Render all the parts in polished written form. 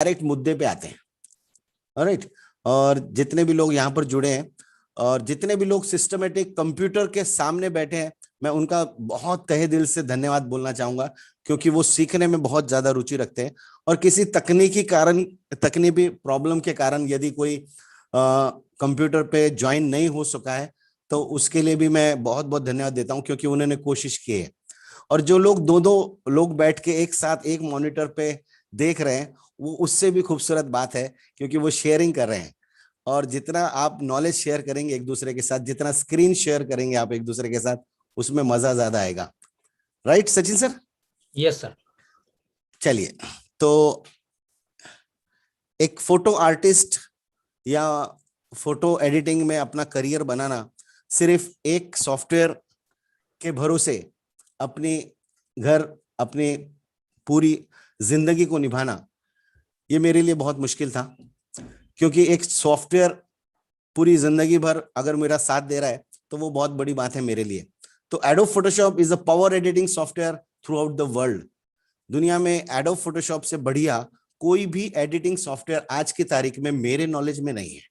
Direct मुद्दे पे आते हैं। ऑलराइट, और जितने भी लोग यहाँ पर जुड़े हैं और जितने भी लोग सिस्टमेटिक कंप्यूटर के सामने बैठे हैं, मैं उनका बहुत तहे दिल से धन्यवाद बोलना चाहूंगा, क्योंकि वो सीखने में बहुत ज्यादा रुचि रखते हैं। और किसी तकनीकी प्रॉब्लम के कारण यदि कोई कंप्यूटर पे ज्वाइन नहीं हो सका है, तो उसके लिए भी मैं बहुत बहुत धन्यवाद देता हूं, क्योंकि उन्होंने कोशिश की है। और जो लोग दो दो लोग बैठ के एक साथ एक मॉनिटर पे देख रहे हैं, वो उससे भी खूबसूरत बात है, क्योंकि वो शेयरिंग कर रहे हैं। और जितना आप नॉलेज शेयर करेंगे एक दूसरे के साथ, जितना स्क्रीन शेयर करेंगे आप एक दूसरे के साथ, उसमें मजा ज्यादा आएगा। Right Sachin sir? Yes sir. चलिए, तो एक फोटो आर्टिस्ट या फोटो एडिटिंग में अपना करियर बनाना, सिर्फ एक सॉफ्टवेयर के भरोसे अपनी अपनी पूरी जिंदगी को निभाना, ये मेरे लिए बहुत मुश्किल था। क्योंकि एक सॉफ्टवेयर पूरी जिंदगी भर अगर मेरा साथ दे रहा है, तो वो बहुत बड़ी बात है मेरे लिए। तो adobe Photoshop is a power editing software through out the world. दुनिया में एडोब फोटोशॉप से बढ़िया कोई भी एडिटिंग सॉफ्टवेयर आज की तारीख में मेरे नॉलेज में नहीं है।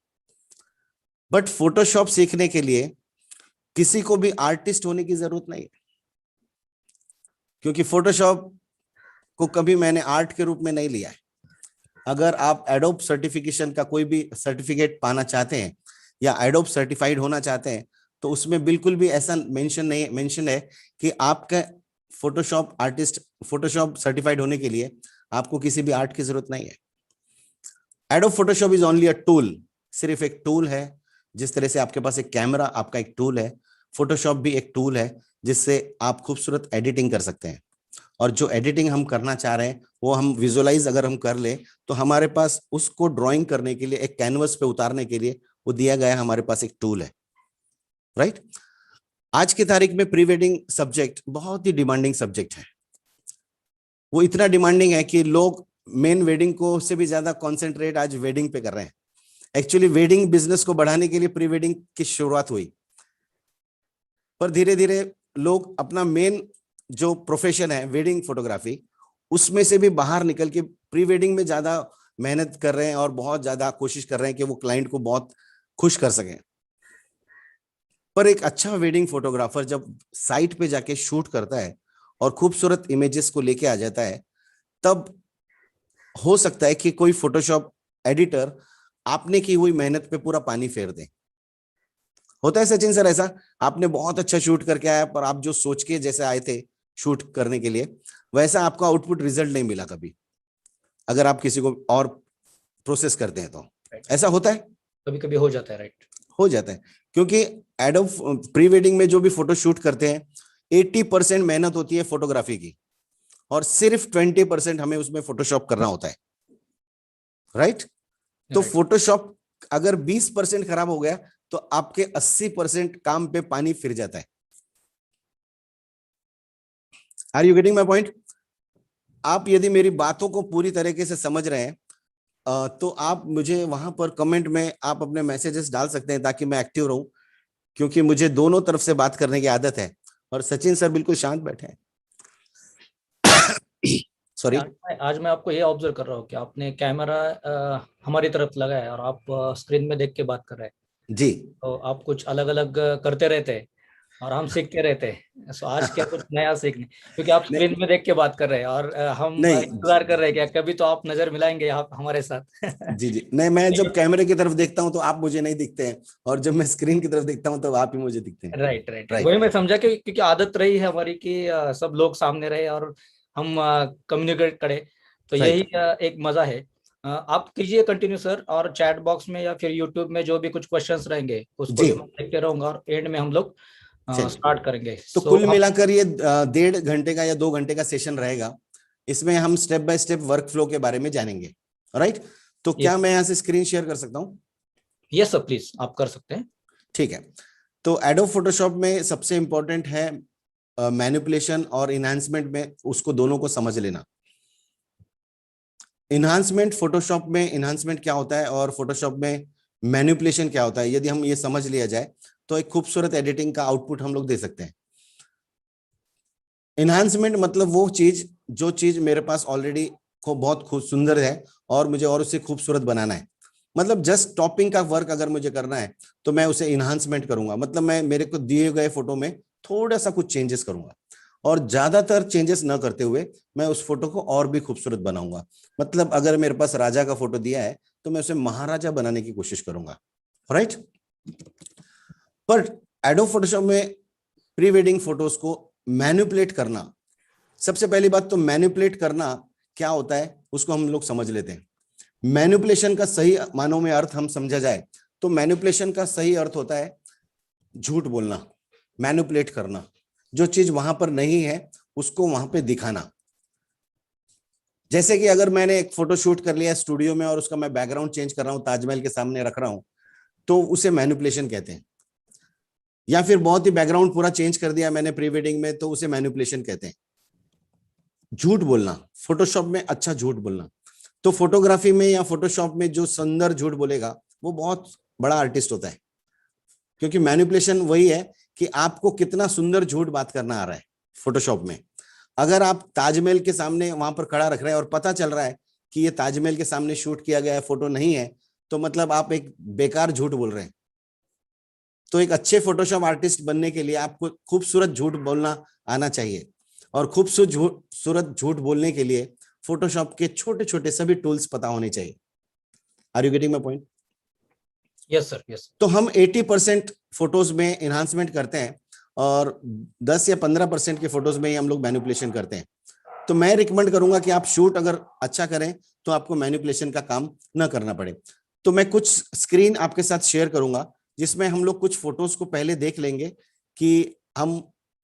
बट फोटोशॉप सीखने के लिए किसी को भी आर्टिस्ट होने की जरूरत नहीं है, क्योंकि फोटोशॉप को कभी मैंने आर्ट के रूप में नहीं लिया है। अगर आप एडोब सर्टिफिकेशन का कोई भी सर्टिफिकेट पाना चाहते हैं या एडोब सर्टिफाइड होना चाहते हैं, तो उसमें बिल्कुल भी ऐसा मेंशन है कि आपका फोटोशॉप सर्टिफाइड होने के लिए आपको किसी भी आर्ट की जरूरत नहीं है। Adobe Photoshop is only a tool, सिर्फ एक टूल है। जिस तरह से आपके पास एक कैमरा आपका एक टूल है, फोटोशॉप भी एक टूल है जिससे आप खूबसूरत एडिटिंग कर सकते हैं। और जो एडिटिंग हम करना चाह रहे हैं, वो हम विजुअलाइज अगर हम कर ले, तो हमारे पास उसको ड्राइंग करने के लिए, एक कैनवस पे उतारने के लिए वो दिया गया है, हमारे पास एक टूल है। राइट? आज की तारीख में प्री वेडिंग सब्जेक्ट बहुत ही डिमांडिंग सब्जेक्ट है। वो इतना डिमांडिंग है कि लोग मेन वेडिंग को से भी ज्यादा कॉन्सेंट्रेट आज वेडिंग पे कर रहे हैं। एक्चुअली वेडिंग बिजनेस को बढ़ाने के लिए प्री वेडिंग की शुरुआत हुई, पर धीरे धीरे लोग अपना मेन जो प्रोफेशन है वेडिंग फोटोग्राफी, उसमें से भी बाहर निकल के प्री वेडिंग में ज्यादा मेहनत कर रहे हैं और बहुत ज्यादा कोशिश कर रहे हैं कि वो क्लाइंट को बहुत खुश कर सकें। पर एक अच्छा वेडिंग फोटोग्राफर जब साइट पे जाके शूट करता है और खूबसूरत इमेजेस को लेके आ जाता है, तब हो सकता है कि कोई फोटोशॉप एडिटर आपने की हुई मेहनत पे पूरा पानी फेर दे। होता है सचिन सर ऐसा? आपने बहुत अच्छा शूट करके आया, पर आप जो सोच के जैसे आए थे शूट करने के लिए, वैसा आपको आउटपुट रिजल्ट नहीं मिला कभी, अगर आप किसी को और प्रोसेस करते हैं तो। ऐसा होता है? कभी कभी हो जाता है। राइट, हो जाता है, क्योंकि एडोब प्री वेडिंग में जो भी फोटो शूट करते हैं, 80% मेहनत होती है फोटोग्राफी की, और सिर्फ 20% हमें उसमें फोटोशॉप करना होता है। राइट? तो फोटोशॉप अगर 20% खराब हो गया, तो आपके 80% काम पे पानी फिर जाता है। Are you getting my point? आप यदि मेरी बातों को पूरी तरीके से समझ रहे हैं, तो आप मुझे वहां पर कमेंट में आप अपने मैसेजेस डाल सकते हैं, ताकि मैं एक्टिव रहूं, क्योंकि मुझे दोनों तरफ से बात करने की आदत है। और सचिन सर बिल्कुल शांत बैठे हैं। सॉरी। आज मैं आपको ये ऑब्जर्व कर रहा हूँ कि आपने कैमरा हमारी तरफ लगाया है और आप स्क्रीन में देख के बात कर रहे हैं जी। तो आप कुछ अलग अलग करते रहते हैं और हम सीखते रहते हैं। सो आज क्या कुछ नया सीखने, क्योंकि आप स्क्रीन में देख के बात कर रहे हैं और हम नहीं, इंतजार कर रहे हैं कि कभी तो आप नजर मिलाएंगे आप हमारे साथ। जी जी नहीं, मैं जब कैमरे की तरफ देखता हूं तो आप मुझे नहीं दिखते हैं, और जब मैं स्क्रीन की तरफ देखता हूं तो आप ही मुझे दिखते हैं। Right right, right. वही मैं समझा कि क्योंकि आदत रही है हमारी कि सब लोग सामने रहे और हम कम्युनिकेट करें, तो यही राइट। एक मजा है। आप कीजिए कंटिन्यू सर, और चैट बॉक्स में या फिर यूट्यूब में जो भी कुछ क्वेश्चंस रहेंगे उसको जी। भी मैं देखते रहूंगा और एंड में हम लोग चलिए, स्टार्ट करेंगे। तो सो कुल आप, मिलाकर ये 1.5 घंटे का या 2 घंटे का सेशन रहेगा। इसमें हम step by step work flow के बारे में जानेंगे। राइट? तो क्या यस मैं यहाँ से स्क्रीन शेयर कर सकता हूँ? यस सर, प्लीज आप कर सकते हैं। ठीक है। तो एडोब फोटोशॉप में सबसे इंपॉर्टेंट है मैनिपुलेशन और इनहांसमेंट में, उसको दोनों को समझ लेना। इनहांसमेंट, फोटोशॉप में इनहांसमेंट क्या होता है और फोटोशॉप में मैनिपुलेशन क्या होता है, यदि हम ये समझ लिया जाए, तो एक खूबसूरत एडिटिंग का आउटपुट हम लोग दे सकते हैं। इनहांसमेंट मतलब वो चीज, जो चीज मेरे पास ऑलरेडी को बहुत खूब सुंदर है, और मुझे और उसे खूबसूरत बनाना है, मतलब जस्ट टॉपिंग का वर्क अगर मुझे करना है तो मैं उसे इन्हांसमेंट करूंगा, मतलब मैं मेरे को दिए गए फोटो में थोड़ा सा कुछ चेंजेस करूंगा और ज्यादातर चेंजेस न करते हुए मैं उस फोटो को और भी खूबसूरत बनाऊंगा। मतलब अगर मेरे पास राजा का फोटो दिया है तो मैं उसे महाराजा बनाने की कोशिश करूंगा, राइट। पर एडोब फोटोशॉप में प्री वेडिंग फोटोज को मैनिपुलेट करना, सबसे पहली बात तो मैनिपुलेट करना क्या होता है उसको हम लोग समझ लेते हैं। मैनिपुलेशन का सही मानों में अर्थ हम समझा जाए तो मैनिपुलेशन का सही अर्थ होता है झूठ बोलना, मैनिपुलेट करना, जो चीज वहां पर नहीं है उसको वहां पे दिखाना। जैसे कि अगर मैंने एक फोटो शूट कर लिया स्टूडियो में और उसका मैं बैकग्राउंड चेंज कर रहा हूं, ताजमहल के सामने रख रहा हूं, तो उसे मैनिपुलेशन कहते हैं। या फिर बहुत ही बैकग्राउंड पूरा चेंज कर दिया मैंने प्री वेडिंग में, तो उसे मैनिपुलेशन कहते हैं। झूठ बोलना, फोटोशॉप में अच्छा झूठ बोलना। तो फोटोग्राफी में या फोटोशॉप में जो सुंदर झूठ बोलेगा वो बहुत बड़ा आर्टिस्ट होता है, क्योंकि मैनिपुलेशन वही है कि आपको कितना सुंदर झूठ बात करना आ रहा है। फोटोशॉप में अगर आप ताजमहल के सामने वहां पर खड़ा रख रहे हैं और पता चल रहा है कि ये ताजमहल के सामने शूट किया गया है, फोटो नहीं है, तो मतलब आप एक बेकार झूठ बोल रहे हैं। तो एक अच्छे फोटोशॉप आर्टिस्ट बनने के लिए आपको खूबसूरत झूठ बोलना आना चाहिए, और खूबसूरत झूठ बोलने के लिए फोटोशॉप के छोटे छोटे सभी टूल्स पता होने चाहिए। Are you getting my point? Yes sir, yes. तो हम 80% फोटोज में एनहांसमेंट करते हैं और 10 या 15% के फोटोज में ही हम लोग मैनिपुलेशन करते हैं। तो मैं रिकमेंड करूंगा कि आप शूट अगर अच्छा करें तो आपको मैनिपुलेशन का काम ना करना पड़े। तो मैं कुछ स्क्रीन आपके साथ शेयर करूंगा जिसमें हम लोग कुछ फोटोज को पहले देख लेंगे कि हम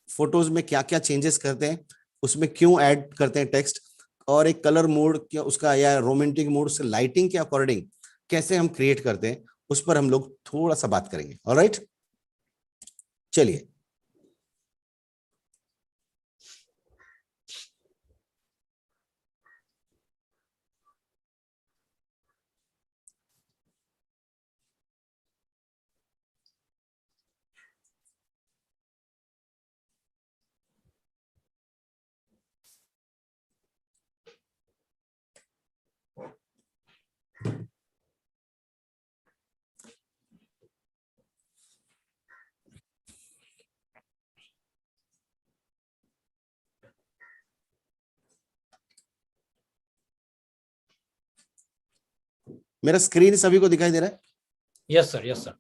फोटोज में क्या क्या चेंजेस करते हैं, उसमें क्यों ऐड करते हैं टेक्स्ट, और एक कलर मोड क्या उसका या रोमांटिक मोड से लाइटिंग के अकॉर्डिंग कैसे हम क्रिएट करते हैं, उस पर हम लोग थोड़ा सा बात करेंगे। ऑलराइट, चलिए। मेरा स्क्रीन सभी को दिखाई दे रहा है? Yes sir, yes sir.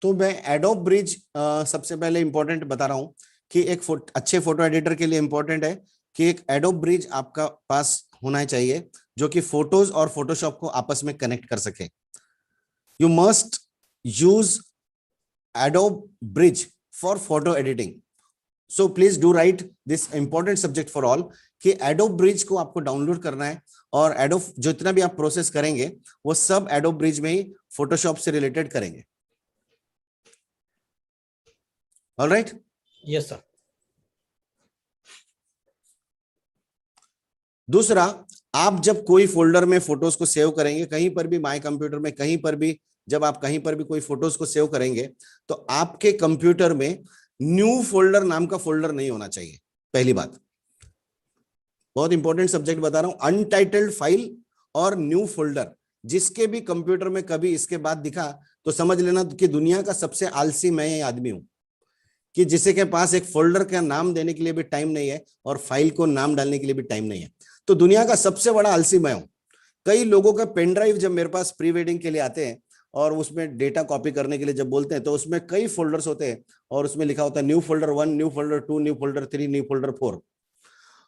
तो मैं एडोब ब्रिज सबसे पहले इंपॉर्टेंट बता रहा हूं कि एक अच्छे फोटो एडिटर के लिए इंपॉर्टेंट है कि एक एडोब ब्रिज आपका पास होना चाहिए जो कि फोटोज और फोटोशॉप को आपस में कनेक्ट कर सके। You must use adobe bridge for photo editing. So please do right this important subject for all कि एडोब ब्रिज को आपको डाउनलोड करना है, और एडोब जितना भी आप प्रोसेस करेंगे वो सब एडोब ब्रिज में ही फोटोशॉप से रिलेटेड करेंगे। Alright, yes sir. दूसरा, आप जब कोई फोल्डर में फोटोज को सेव करेंगे, कहीं पर भी माय कंप्यूटर में कहीं पर भी, जब आप कहीं पर भी कोई फोटोज को सेव करेंगे तो आपके कंप्यूटर में न्यू फोल्डर नाम का फोल्डर नहीं होना चाहिए। पहली बात, बहुत इंपॉर्टेंट सब्जेक्ट बता रहा हूं, अनटाइटल्ड फाइल और न्यू फोल्डर जिसके भी कंप्यूटर में कभी इसके बाद दिखा तो समझ लेना कि दुनिया का सबसे आलसी मैं ये आदमी हूं, कि जिसे के पास एक फोल्डर का नाम देने के लिए भी टाइम नहीं है और फाइल को नाम डालने के लिए भी टाइम नहीं है। तो दुनिया का सबसे बड़ा आलसी मैं हूं। कई लोगों का पेन ड्राइव जब मेरे पास प्री वेडिंग के लिए आते हैं और उसमें डेटा कॉपी करने के लिए जब बोलते हैं तो उसमें कई फोल्डर्स होते हैं और उसमें लिखा होता है new folder 1, new folder 2, new folder 3, new folder 4,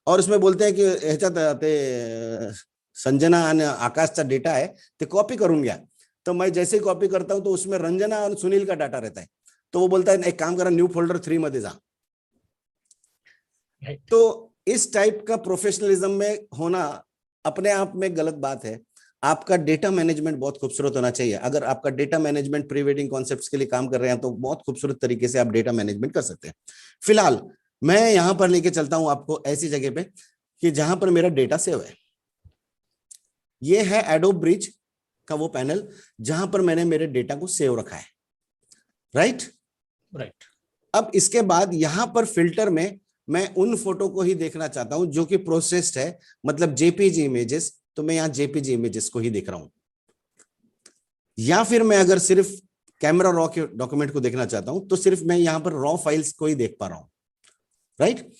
और उसमें बोलते हैं कि ह्याच्यात ते संजना आणि आकाशचा डेटा है ते कॉपी करून घ्या। तो मैं जैसे ही कॉपी करता हूं तो उसमें रंजना और सुनील का डाटा रहता है, तो वो बोलता है एक काम करा न्यू फोल्डर 3 मध्ये जा। तो इस टाइप का प्रोफेशनलिज्म में होना अपने आप में गलत बात है। आपका डेटा मैनेजमेंट बहुत खूबसूरत होना चाहिए। अगर आपका data management pre wedding concepts के लिए काम कर रहे हैं तो बहुत खूबसूरत तरीके से आप डेटा मैनेजमेंट कर सकते हैं। फिलहाल मैं यहां पर लेके चलता हूं आपको ऐसी जगह पे कि जहां पर मेरा डेटा सेव है। ये है एडोब ब्रिज का वो पैनल जहां पर मैंने मेरे डेटा को सेव रखा है, राइट। राइट। अब इसके बाद यहां पर फिल्टर में मैं उन फोटो को ही देखना चाहता हूं जो कि प्रोसेस्ड है, मतलब जेपीजी इमेजेस, तो मैं यहाँ जेपीजी इमेजेस को ही देख रहा हूं। या फिर मैं अगर सिर्फ कैमरा रॉ के डॉक्यूमेंट को देखना चाहता हूं तो सिर्फ मैं यहां पर रॉ फाइल्स को ही देख पा रहा हूं, राइट।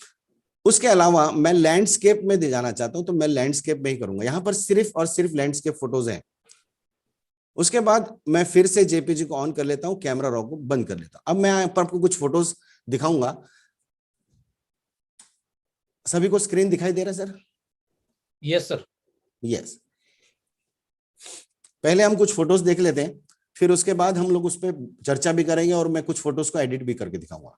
उसके अलावा मैं लैंडस्केप में दे जाना चाहता हूं तो मैं लैंडस्केप में ही करूंगा, यहां पर सिर्फ और सिर्फ लैंडस्केप फोटोज हैं। उसके बाद मैं फिर से जेपीजी को ऑन कर लेता हूं, कैमरा रॉ को बंद कर लेता हूं। अब मैं यहाँ पर आपको कुछ फोटोज दिखाऊंगा। सभी को स्क्रीन दिखाई दे रहा है सर? Yes sir. यस। पहले हम कुछ फोटोज देख लेते हैं, फिर उसके बाद हम लोग उस पर चर्चा भी करेंगे और मैं कुछ फोटोज को एडिट भी करके दिखाऊंगा।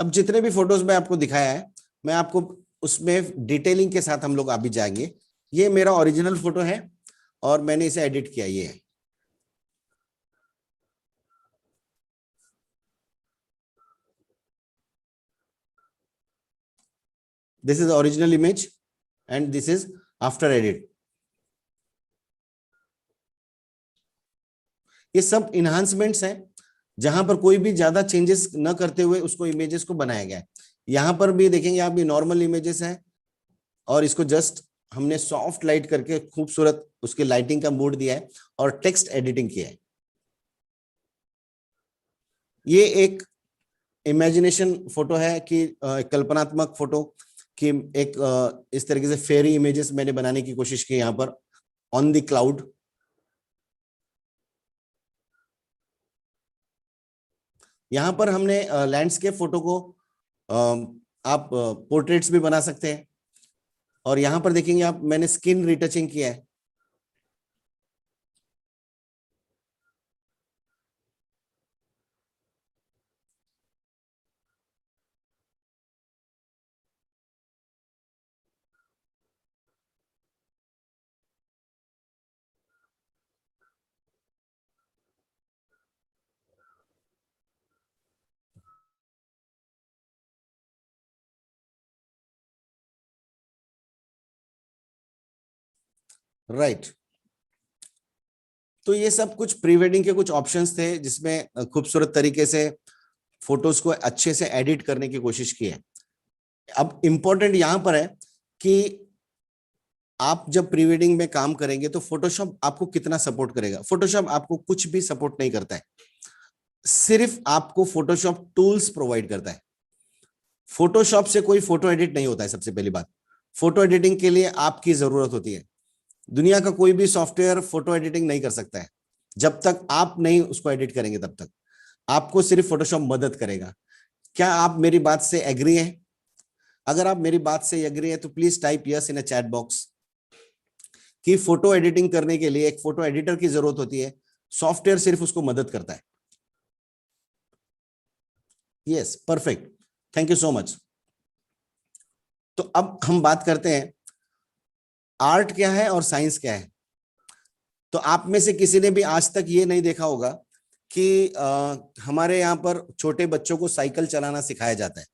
अब जितने भी फोटोज मैं आपको दिखाया है, मैं आपको उसमें डिटेलिंग के साथ हम लोग अभी जाएंगे। ये मेरा ओरिजिनल फोटो है और मैंने इसे एडिट किया। ये है, this is original image and this is after edit. ये सब इन्हांसमेंट्स हैं, जहां पर कोई भी ज्यादा चेंजेस न करते हुए उसको इमेजेस को बनाया गया है। यहां पर भी देखेंगे आप, ये नॉर्मल इमेजेस हैं और इसको जस्ट हमने सॉफ्ट लाइट करके खूबसूरत उसके लाइटिंग का मूड दिया है और टेक्स्ट एडिटिंग किया है। ये एक इमेजिनेशन फोटो है कि कल्पनात्मक फोटो कि एक इस तरीके से फेरी इमेजेस मैंने बनाने की कोशिश की यहां पर ऑन द क्लाउड। यहां पर हमने लैंडस्केप फोटो को आप पोर्ट्रेट्स भी बना सकते हैं। और यहां पर देखेंगे आप, मैंने स्किन रिटचिंग किया है। राइट। तो ये सब कुछ प्री वेडिंग के कुछ ऑप्शंस थे जिसमें खूबसूरत तरीके से फोटोज को अच्छे से एडिट करने की कोशिश की है। अब इंपॉर्टेंट यहां पर है कि आप जब प्री वेडिंग में काम करेंगे तो फोटोशॉप आपको कितना सपोर्ट करेगा। फोटोशॉप आपको कुछ भी सपोर्ट नहीं करता है, सिर्फ आपको फोटोशॉप टूल्स प्रोवाइड करता है। फोटोशॉप से कोई फोटो एडिट नहीं होता है। सबसे पहली बात, फोटो एडिटिंग के लिए आपकी जरूरत होती है। दुनिया का कोई भी सॉफ्टवेयर फोटो एडिटिंग नहीं कर सकता है। जब तक आप नहीं उसको एडिट करेंगे तब तक आपको सिर्फ फोटोशॉप मदद करेगा। क्या आप मेरी बात से एग्री हैं? अगर आप मेरी बात से एग्री है तो please type yes in a chat box कि फोटो एडिटिंग करने के लिए एक फोटो एडिटर की जरूरत होती है, सॉफ्टवेयर सिर्फ उसको मदद करता है। Yes, perfect, thank you so much. तो अब हम बात करते हैं आर्ट क्या है और साइंस क्या है। तो आप में से किसी ने भी आज तक ये नहीं देखा होगा कि हमारे यहाँ पर छोटे बच्चों को साइकिल चलाना सिखाया जाता है।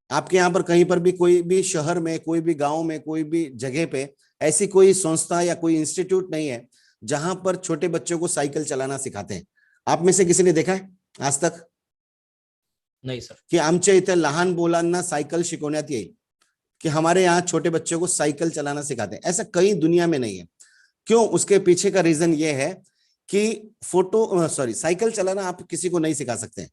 आपके यहाँ पर कहीं पर भी, कोई भी शहर में, कोई भी गांव में, कोई भी जगह पे ऐसी कोई संस्था या कोई इंस्टीट्यूट नहीं है जहां पर छोटे बच्चों को साइकिल चलाना सिखाते हैं। आप में से किसी ने देखा है आज तक नहीं सर। कि आमच्या इथे लहान मुलांना सायकल शिकवण्यात येईल, कि हमारे यहाँ छोटे बच्चों को साइकिल चलाना सिखाते हैं? ऐसा कहीं दुनिया में नहीं है। क्यों? उसके पीछे का रीजन ये है कि साइकिल चलाना आप किसी को नहीं सिखा सकते।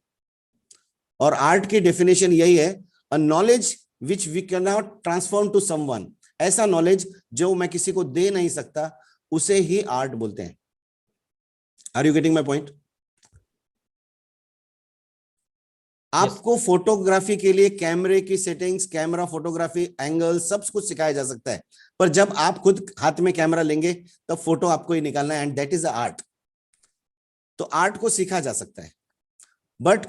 और आर्ट की डेफिनेशन यही है, a knowledge which we can not transform to someone. ऐसा नॉलेज जो मैं किसी को दे नहीं सकता, उसे ही आर्ट बोलते हैं। Are you getting my point? आपको फोटोग्राफी के लिए कैमरे की सेटिंग्स, कैमरा फोटोग्राफी, एंगल, सब कुछ सिखाया जा सकता है, पर जब आप खुद हाथ में कैमरा लेंगे तब फोटो आपको ही निकालना है, एंड दैट इज आर्ट। तो आर्ट को सीखा जा सकता है, बट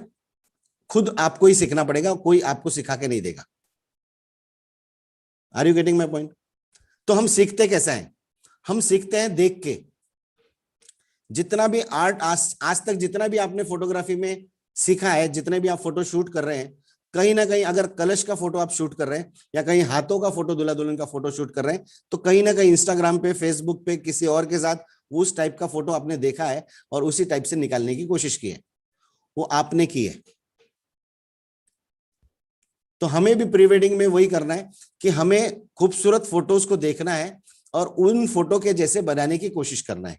खुद आपको ही सीखना पड़ेगा, कोई आपको सिखा के नहीं देगा। Are you getting my point? तो हम सीखते कैसा है? हम सीखते हैं देख के। जितना भी आर्ट आज तक जितना भी आपने फोटोग्राफी में सीखा है, जितने भी आप फोटो शूट कर रहे हैं, कहीं ना कहीं अगर कलश का फोटो आप शूट कर रहे हैं या कहीं हाथों का फोटो, दूल्हा दुल्हन का फोटो शूट कर रहे हैं, तो कहीं ना कहीं इंस्टाग्राम पे, फेसबुक पे किसी और के साथ उस टाइप का फोटो आपने देखा है और उसी टाइप से निकालने की कोशिश की है, वो आपने की है। तो हमें भी प्री वेडिंग में वही करना है कि हमें खूबसूरत फोटोज को देखना है और उन फोटो के जैसे बनाने की कोशिश करना है।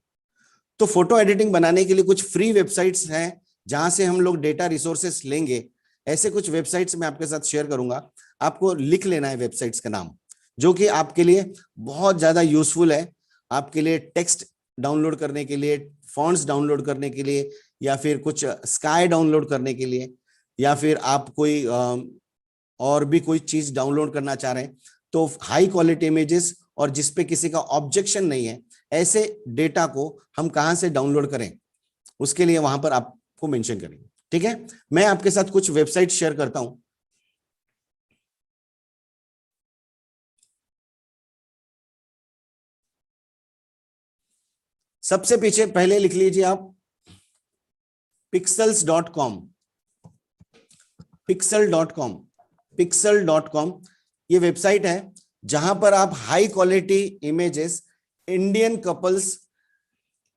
तो फोटो एडिटिंग बनाने के लिए कुछ फ्री वेबसाइट्स हैं जहां से हम लोग डेटा रिसोर्सेस लेंगे। ऐसे कुछ वेबसाइट्स मैं आपके साथ शेयर करूंगा, आपको लिख लेना है वेबसाइट्स का नाम, जो कि आपके लिए बहुत ज्यादा यूजफुल है। आपके लिए टेक्स्ट डाउनलोड करने के लिए, फॉन्ट्स डाउनलोड करने के लिए, या फिर कुछ स्काई डाउनलोड करने के लिए, या फिर आप कोई और भी कोई चीज डाउनलोड करना चाह रहे हैं, तो हाई क्वालिटी इमेजेस और जिसपे किसी का ऑब्जेक्शन नहीं है, ऐसे डेटा को हम कहां से डाउनलोड करें, उसके लिए वहां पर आपको मेंशन करेंगे। ठीक है, मैं आपके साथ कुछ वेबसाइट शेयर करता हूं। सबसे पीछे पहले लिख लीजिए आप pixels.com, pixel.com, pixel.com। ये वेबसाइट है जहां पर आप high quality images Indian couples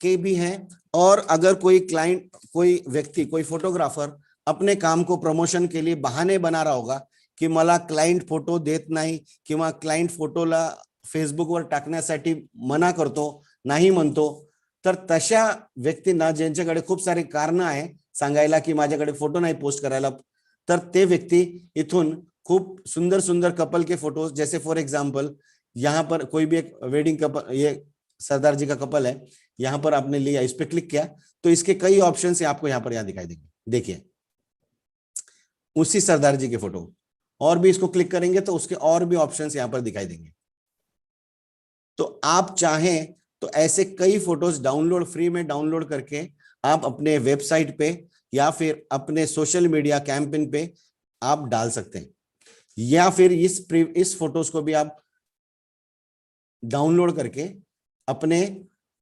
के भी हैं, और अगर कोई क्लाइंट, कोई व्यक्ति, कोई फोटोग्राफर अपने काम को प्रमोशन के लिए बहाने बना रहा होगा की मला क्लाइंट फोटो देत नाही किंवा क्लाइंट फोटोला फेसबुकवर टाकण्यासाठी मना करतो, नाही म्हणतो, तर तशा व्यक्तींना ज्यांच्याकडे खूप सारे कारण आहे सांगायला की माझ्याकडे फोटो नाही पोस्ट करायला, तर ते व्यक्ती इथून खूप सुंदर सुंदर कपल के फोटोज, जैसे फॉर एग्जांपल यहाँ पर कोई भी एक वेडिंग कपल, ये सरदार जी का कपल है, यहां पर आपने लिया, इस पे क्लिक किया तो इसके कई ऑप्शन से आपको यहां पर यहां दिखाई देंगे। देखिए उसी सरदार जी के फोटो, और भी इसको क्लिक करेंगे तो उसके और भी ऑप्शंस यहां पर दिखाई देंगे। तो आप चाहें तो ऐसे कई फोटोज डाउनलोड, फ्री में डाउनलोड करके आप अपने वेबसाइट पे या फिर अपने सोशल मीडिया कैंपेन पे आप डाल सकते हैं, या फिर इस फोटोज को भी आप डाउनलोड करके अपने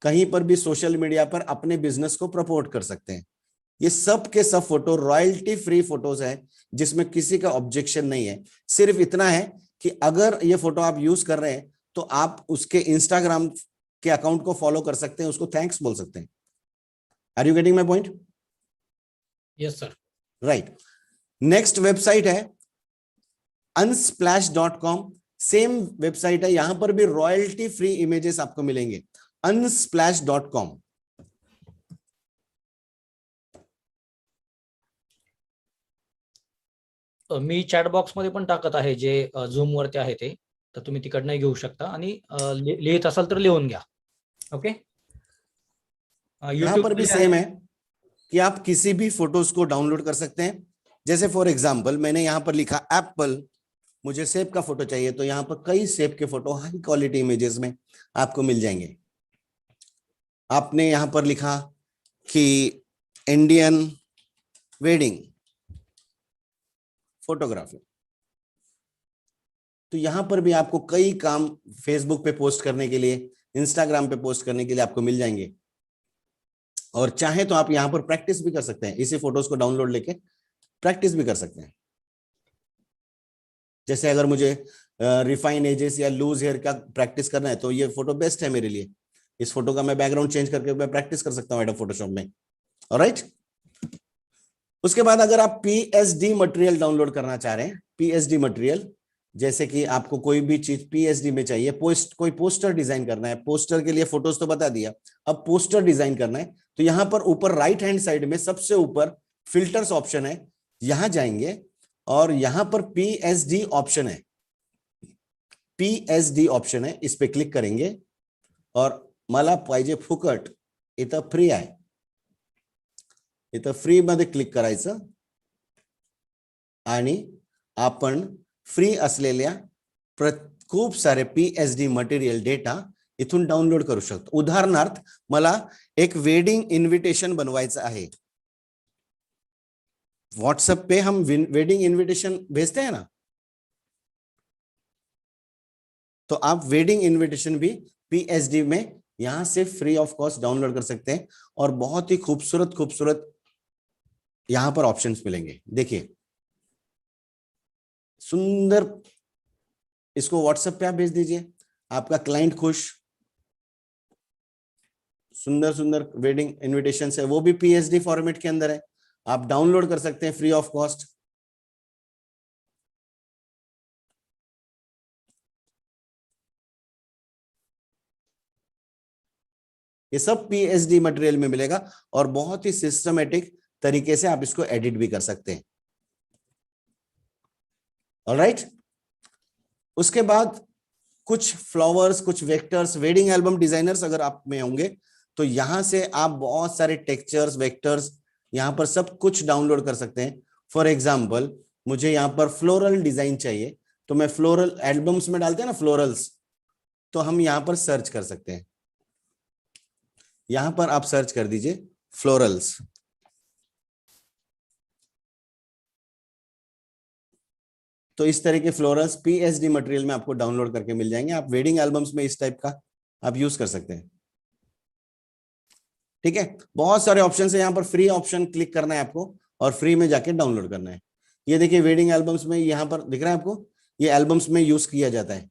कहीं पर भी सोशल मीडिया पर अपने बिजनेस को प्रमोट कर सकते हैं। ये सब के सब फोटो रॉयल्टी फ्री फोटोज है, जिसमें किसी का ऑब्जेक्शन नहीं है। सिर्फ इतना है कि अगर ये फोटो आप यूज कर रहे हैं तो आप उसके इंस्टाग्राम के अकाउंट को फॉलो कर सकते हैं, उसको थैंक्स बोल सकते हैं। Are you getting my point? Yes sir. Right. Next website है unsplash.com। सेम वेबसाइट है, यहां पर भी रॉयल्टी फ्री इमेजेस आपको मिलेंगे, unsplash.com। मी चॅट बॉक्स मध्ये पण टाकत आहे, जे झूम वरती आहे ते, तर तुम्ही तिकडनं घेऊ शकता आणि लिहित असाल तर लिहून घ्या. ओके. यहां पर भी सेम है कि आप किसी भी फोटोज को डाउनलोड कर सकते हैं। जैसे फॉर एग्जांपल मैंने यहां पर लिखा एप्पल, मुझे सेब का फोटो चाहिए, तो यहां पर कई सेब के फोटो हाई क्वालिटी इमेजेस में आपको मिल जाएंगे। आपने यहां पर लिखा कि इंडियन वेडिंग फोटोग्राफी, तो यहां पर भी आपको कई काम फेसबुक पे पोस्ट करने के लिए, इंस्टाग्राम पे पोस्ट करने के लिए आपको मिल जाएंगे। और चाहे तो आप यहां पर प्रैक्टिस भी कर सकते हैं, इसी फोटोज को डाउनलोड लेके प्रैक्टिस भी कर सकते हैं। जैसे अगर मुझे रिफाइन एजेस या लूज हेयर का प्रैक्टिस करना है तो ये फोटो बेस्ट है मेरे लिए। इस फोटो का मैं बैकग्राउंड चेंज करके मैं प्रैक्टिस कर सकता हूँ एडोब फोटोशॉप में। ऑलराइट। उसके बाद अगर आप पीएसडी मटेरियल डाउनलोड करना चाह रहे हैं, पीएसडी मटेरियल, जैसे कि आपको कोई भी चीज पीएसडी में चाहिए, कोई पोस्टर डिजाइन करना है, पोस्टर के लिए फोटोज तो बता दिया, अब पोस्टर डिजाइन करना है, तो यहां पर ऊपर राइट हैंड साइड में सबसे ऊपर फिल्टर्स ऑप्शन है, यहां जाएंगे और यहां पर पीएसडी ऑप्शन है, पीएसडी ऑप्शन है, इस पे क्लिक करेंगे और मला पाहिजे फुकट, इथं फ्री आहे, इथं फ्री मध्ये क्लिक करायचं आणि आपण फ्री असलेल्या खूप सारे पीएचडी मटेरियल डेटा इथून डाउनलोड करू शकतो. उदाहरणार्थ मला एक वेडिंग इन्व्हिटेशन बनवायचं आहे. व्हाट्सएप पे हम वेडिंग इन्विटेशन भेजते हैं ना, तो आप वेडिंग इन्विटेशन भी पीएचडी में यहां से फ्री ऑफ कॉस्ट डाउनलोड कर सकते हैं और बहुत ही खूबसूरत खूबसूरत यहां पर ऑप्शंस मिलेंगे. देखिए सुंदर, इसको व्हाट्सएप पे आप भेज दीजिए, आपका क्लाइंट खुश. सुंदर सुंदर वेडिंग इनविटेशन है, वो भी पीएचडी फॉर्मेट के अंदर है, आप डाउनलोड कर सकते हैं फ्री ऑफ कॉस्ट. ये सब पीएचडी मटेरियल में मिलेगा और बहुत ही सिस्टमेटिक तरीके से आप इसको एडिट भी कर सकते हैं. ऑलराइट, उसके बाद कुछ फ्लावर्स, कुछ वेक्टर्स, वेडिंग एल्बम डिजाइनर्स अगर आप में होंगे तो यहां से आप बहुत सारे टेक्सचर्स, वेक्टर्स यहां पर सब कुछ डाउनलोड कर सकते हैं. फॉर एग्जांपल मुझे यहां पर फ्लोरल डिजाइन चाहिए, तो मैं फ्लोरल एल्बम्स में डालते हैं ना फ्लोरल्स, तो हम यहां पर सर्च कर सकते हैं. यहां पर आप सर्च कर दीजिए फ्लोरल्स. तो इस तरह के फ्लोरल्स पीएचडी मटेरियल में आपको डाउनलोड करके मिल जाएंगे. आप वेडिंग एल्बम्स में इस टाइप का आप यूज कर सकते हैं. ठीक है, बहुत सारे ऑप्शन है. यहां पर फ्री ऑप्शन क्लिक करना है आपको और फ्री में जाके डाउनलोड करना है. ये देखिए वेडिंग एल्बम्स में यहां पर दिख रहा है आपको, ये एल्बम्स में यूज किया जाता है.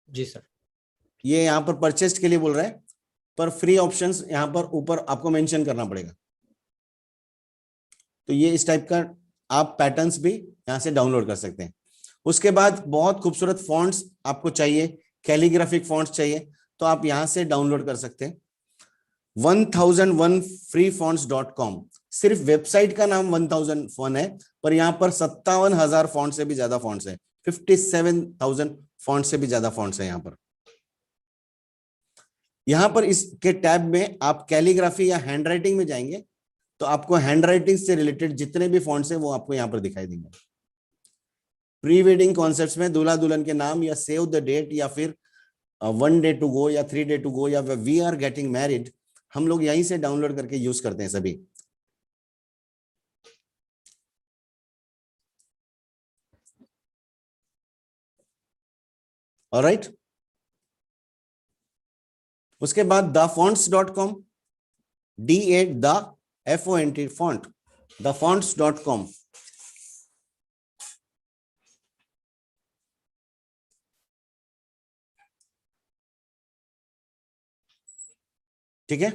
जी सर. ये यहां पर परचेज के लिए बोल रहा है, पर फ्री ऑप्शंस यहां पर ऊपर आपको मेंशन करना पड़ेगा. तो ये इस टाइप का आप पैटर्न्स भी यहां से डाउनलोड कर सकते हैं. उसके बाद बहुत खूबसूरत फॉन्ट्स आपको चाहिए, कैलीग्राफिक फॉन्ट्स चाहिए, तो आप यहां से डाउनलोड कर सकते हैं. 1001freefonts.com, सिर्फ वेबसाइट का नाम 1001 है, पर यहां पर 57,000 फॉन्ट से भी ज्यादा फॉन्ट्स है, 57,000 फॉन्ट से भी ज्यादा फॉन्ट्स है यहां पर. यहां पर इसके टैब में आप कैलीग्राफी या हैंडराइटिंग में जाएंगे तो आपको हैंडराइटिंग से रिलेटेड जितने भी फॉन्ट्स हैं वो आपको यहां पर दिखाई देंगे. प्री वेडिंग कॉन्सेप्ट्स में दूल्हा दुल्हन के नाम या सेव द डेट या फिर 1 day to go या 3 day to go या वी आर गेटिंग मैरिड, हम लोग यहीं से डाउनलोड करके यूज करते हैं सभी. ऑलराइट, उसके बाद thefonts.com, D8 the FONT font, thefonts.com. ठीक है,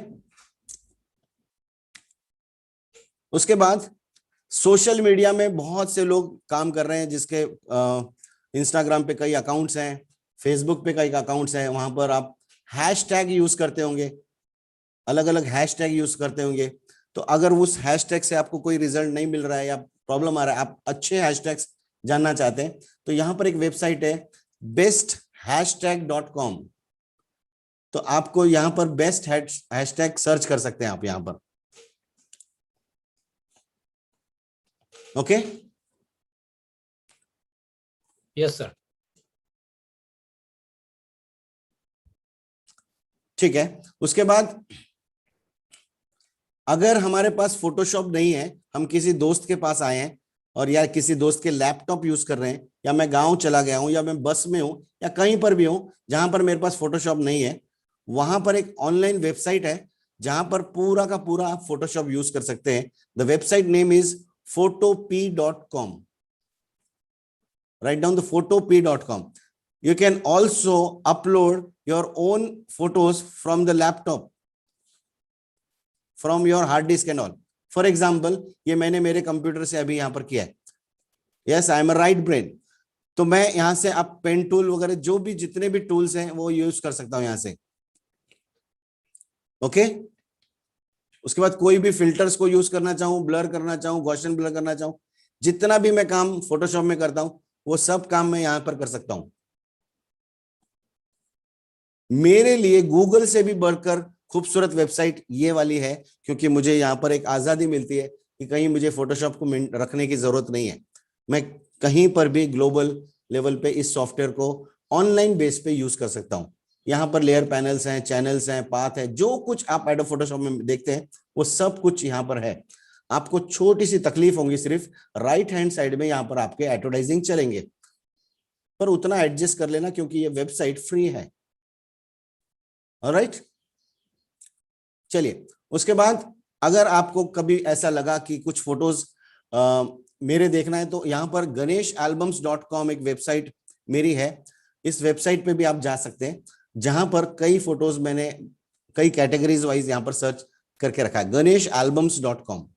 उसके बाद सोशल मीडिया में बहुत से लोग काम कर रहे हैं, जिसके इंस्टाग्राम पे कई अकाउंट्स हैं, फेसबुक पे कई अकाउंट्स हैं, वहां पर आप हैशटैग यूज करते होंगे, अलग अलग हैशटैग यूज करते होंगे. तो अगर उस हैशटैग से आपको कोई रिजल्ट नहीं मिल रहा है या प्रॉब्लम आ रहा है, आप अच्छे हैशटैग्स जानना चाहते हैं, तो यहां पर एक वेबसाइट है besthashtag.com. तो आपको यहां पर बेस्ट हैशटैग सर्च कर सकते हैं आप यहां पर. Okay, yes sir. ठीक है, उसके बाद अगर हमारे पास फोटोशॉप नहीं है, हम किसी दोस्त के पास आए हैं और या किसी दोस्त के लैपटॉप यूज कर रहे हैं, या मैं गांव चला गया हूं, या मैं बस में हूं, या कहीं पर भी हूं जहां पर मेरे पास फोटोशॉप नहीं है, वहां पर एक ऑनलाइन वेबसाइट है जहां पर पूरा का पूरा आप फोटोशॉप यूज कर सकते हैं. The website name is photop.com. Write down the photop.com. You can also upload your own photos from the laptop, from your hard disk and all. For example, ये मैंने मेरे कंप्यूटर से अभी यहां पर किया है. Yes, I am a right brain. तो मैं यहां से आप पेन टूल वगैरह जो भी जितने भी टूल्स हैं वो यूज कर सकता हूं यहां से. ओके, उसके बाद कोई भी फिल्टर्स को यूज करना चाहूं, ब्लर करना चाहूं, गॉसियन ब्लर करना चाहूं, जितना भी मैं काम फोटोशॉप में करता हूं वो सब काम मैं यहां पर कर सकता हूं. मेरे लिए गूगल से भी बढ़कर खूबसूरत वेबसाइट ये वाली है, क्योंकि मुझे यहाँ पर एक आजादी मिलती है कि कहीं मुझे फोटोशॉप को रखने की जरूरत नहीं है। मैं कहीं पर भी ग्लोबल लेवल पे इस सॉफ्टवेयर को ऑनलाइन बेस पे यूज कर सकता हूँ। यहाँ पर लेयर पैनल्स हैं, चैनल्स हैं, पाथ है, जो कुछ आप एडोब फोटोशॉप में देखते हैं वो सब कुछ यहाँ पर है। आपको छोटी सी तकलीफ होगी, सिर्फ राइट हैंड साइड में यहाँ पर आपके एडवर्टाइजिंग चलेंगे, पर उतना एडजस्ट कर लेना क्योंकि ये वेबसाइट फ्री है। ऑलराइट, चलिए उसके बाद अगर आपको कभी ऐसा लगा कि कुछ फोटोज मेरे देखना है, तो यहाँ पर ganeshalbums.com एक वेबसाइट मेरी है। इस वेबसाइट पे भी आप जा सकते हैं, जहां पर कई फोटोज मैंने कई कैटेगरीज वाइज यहाँ पर सर्च करके रखा है, ganeshalbums.com।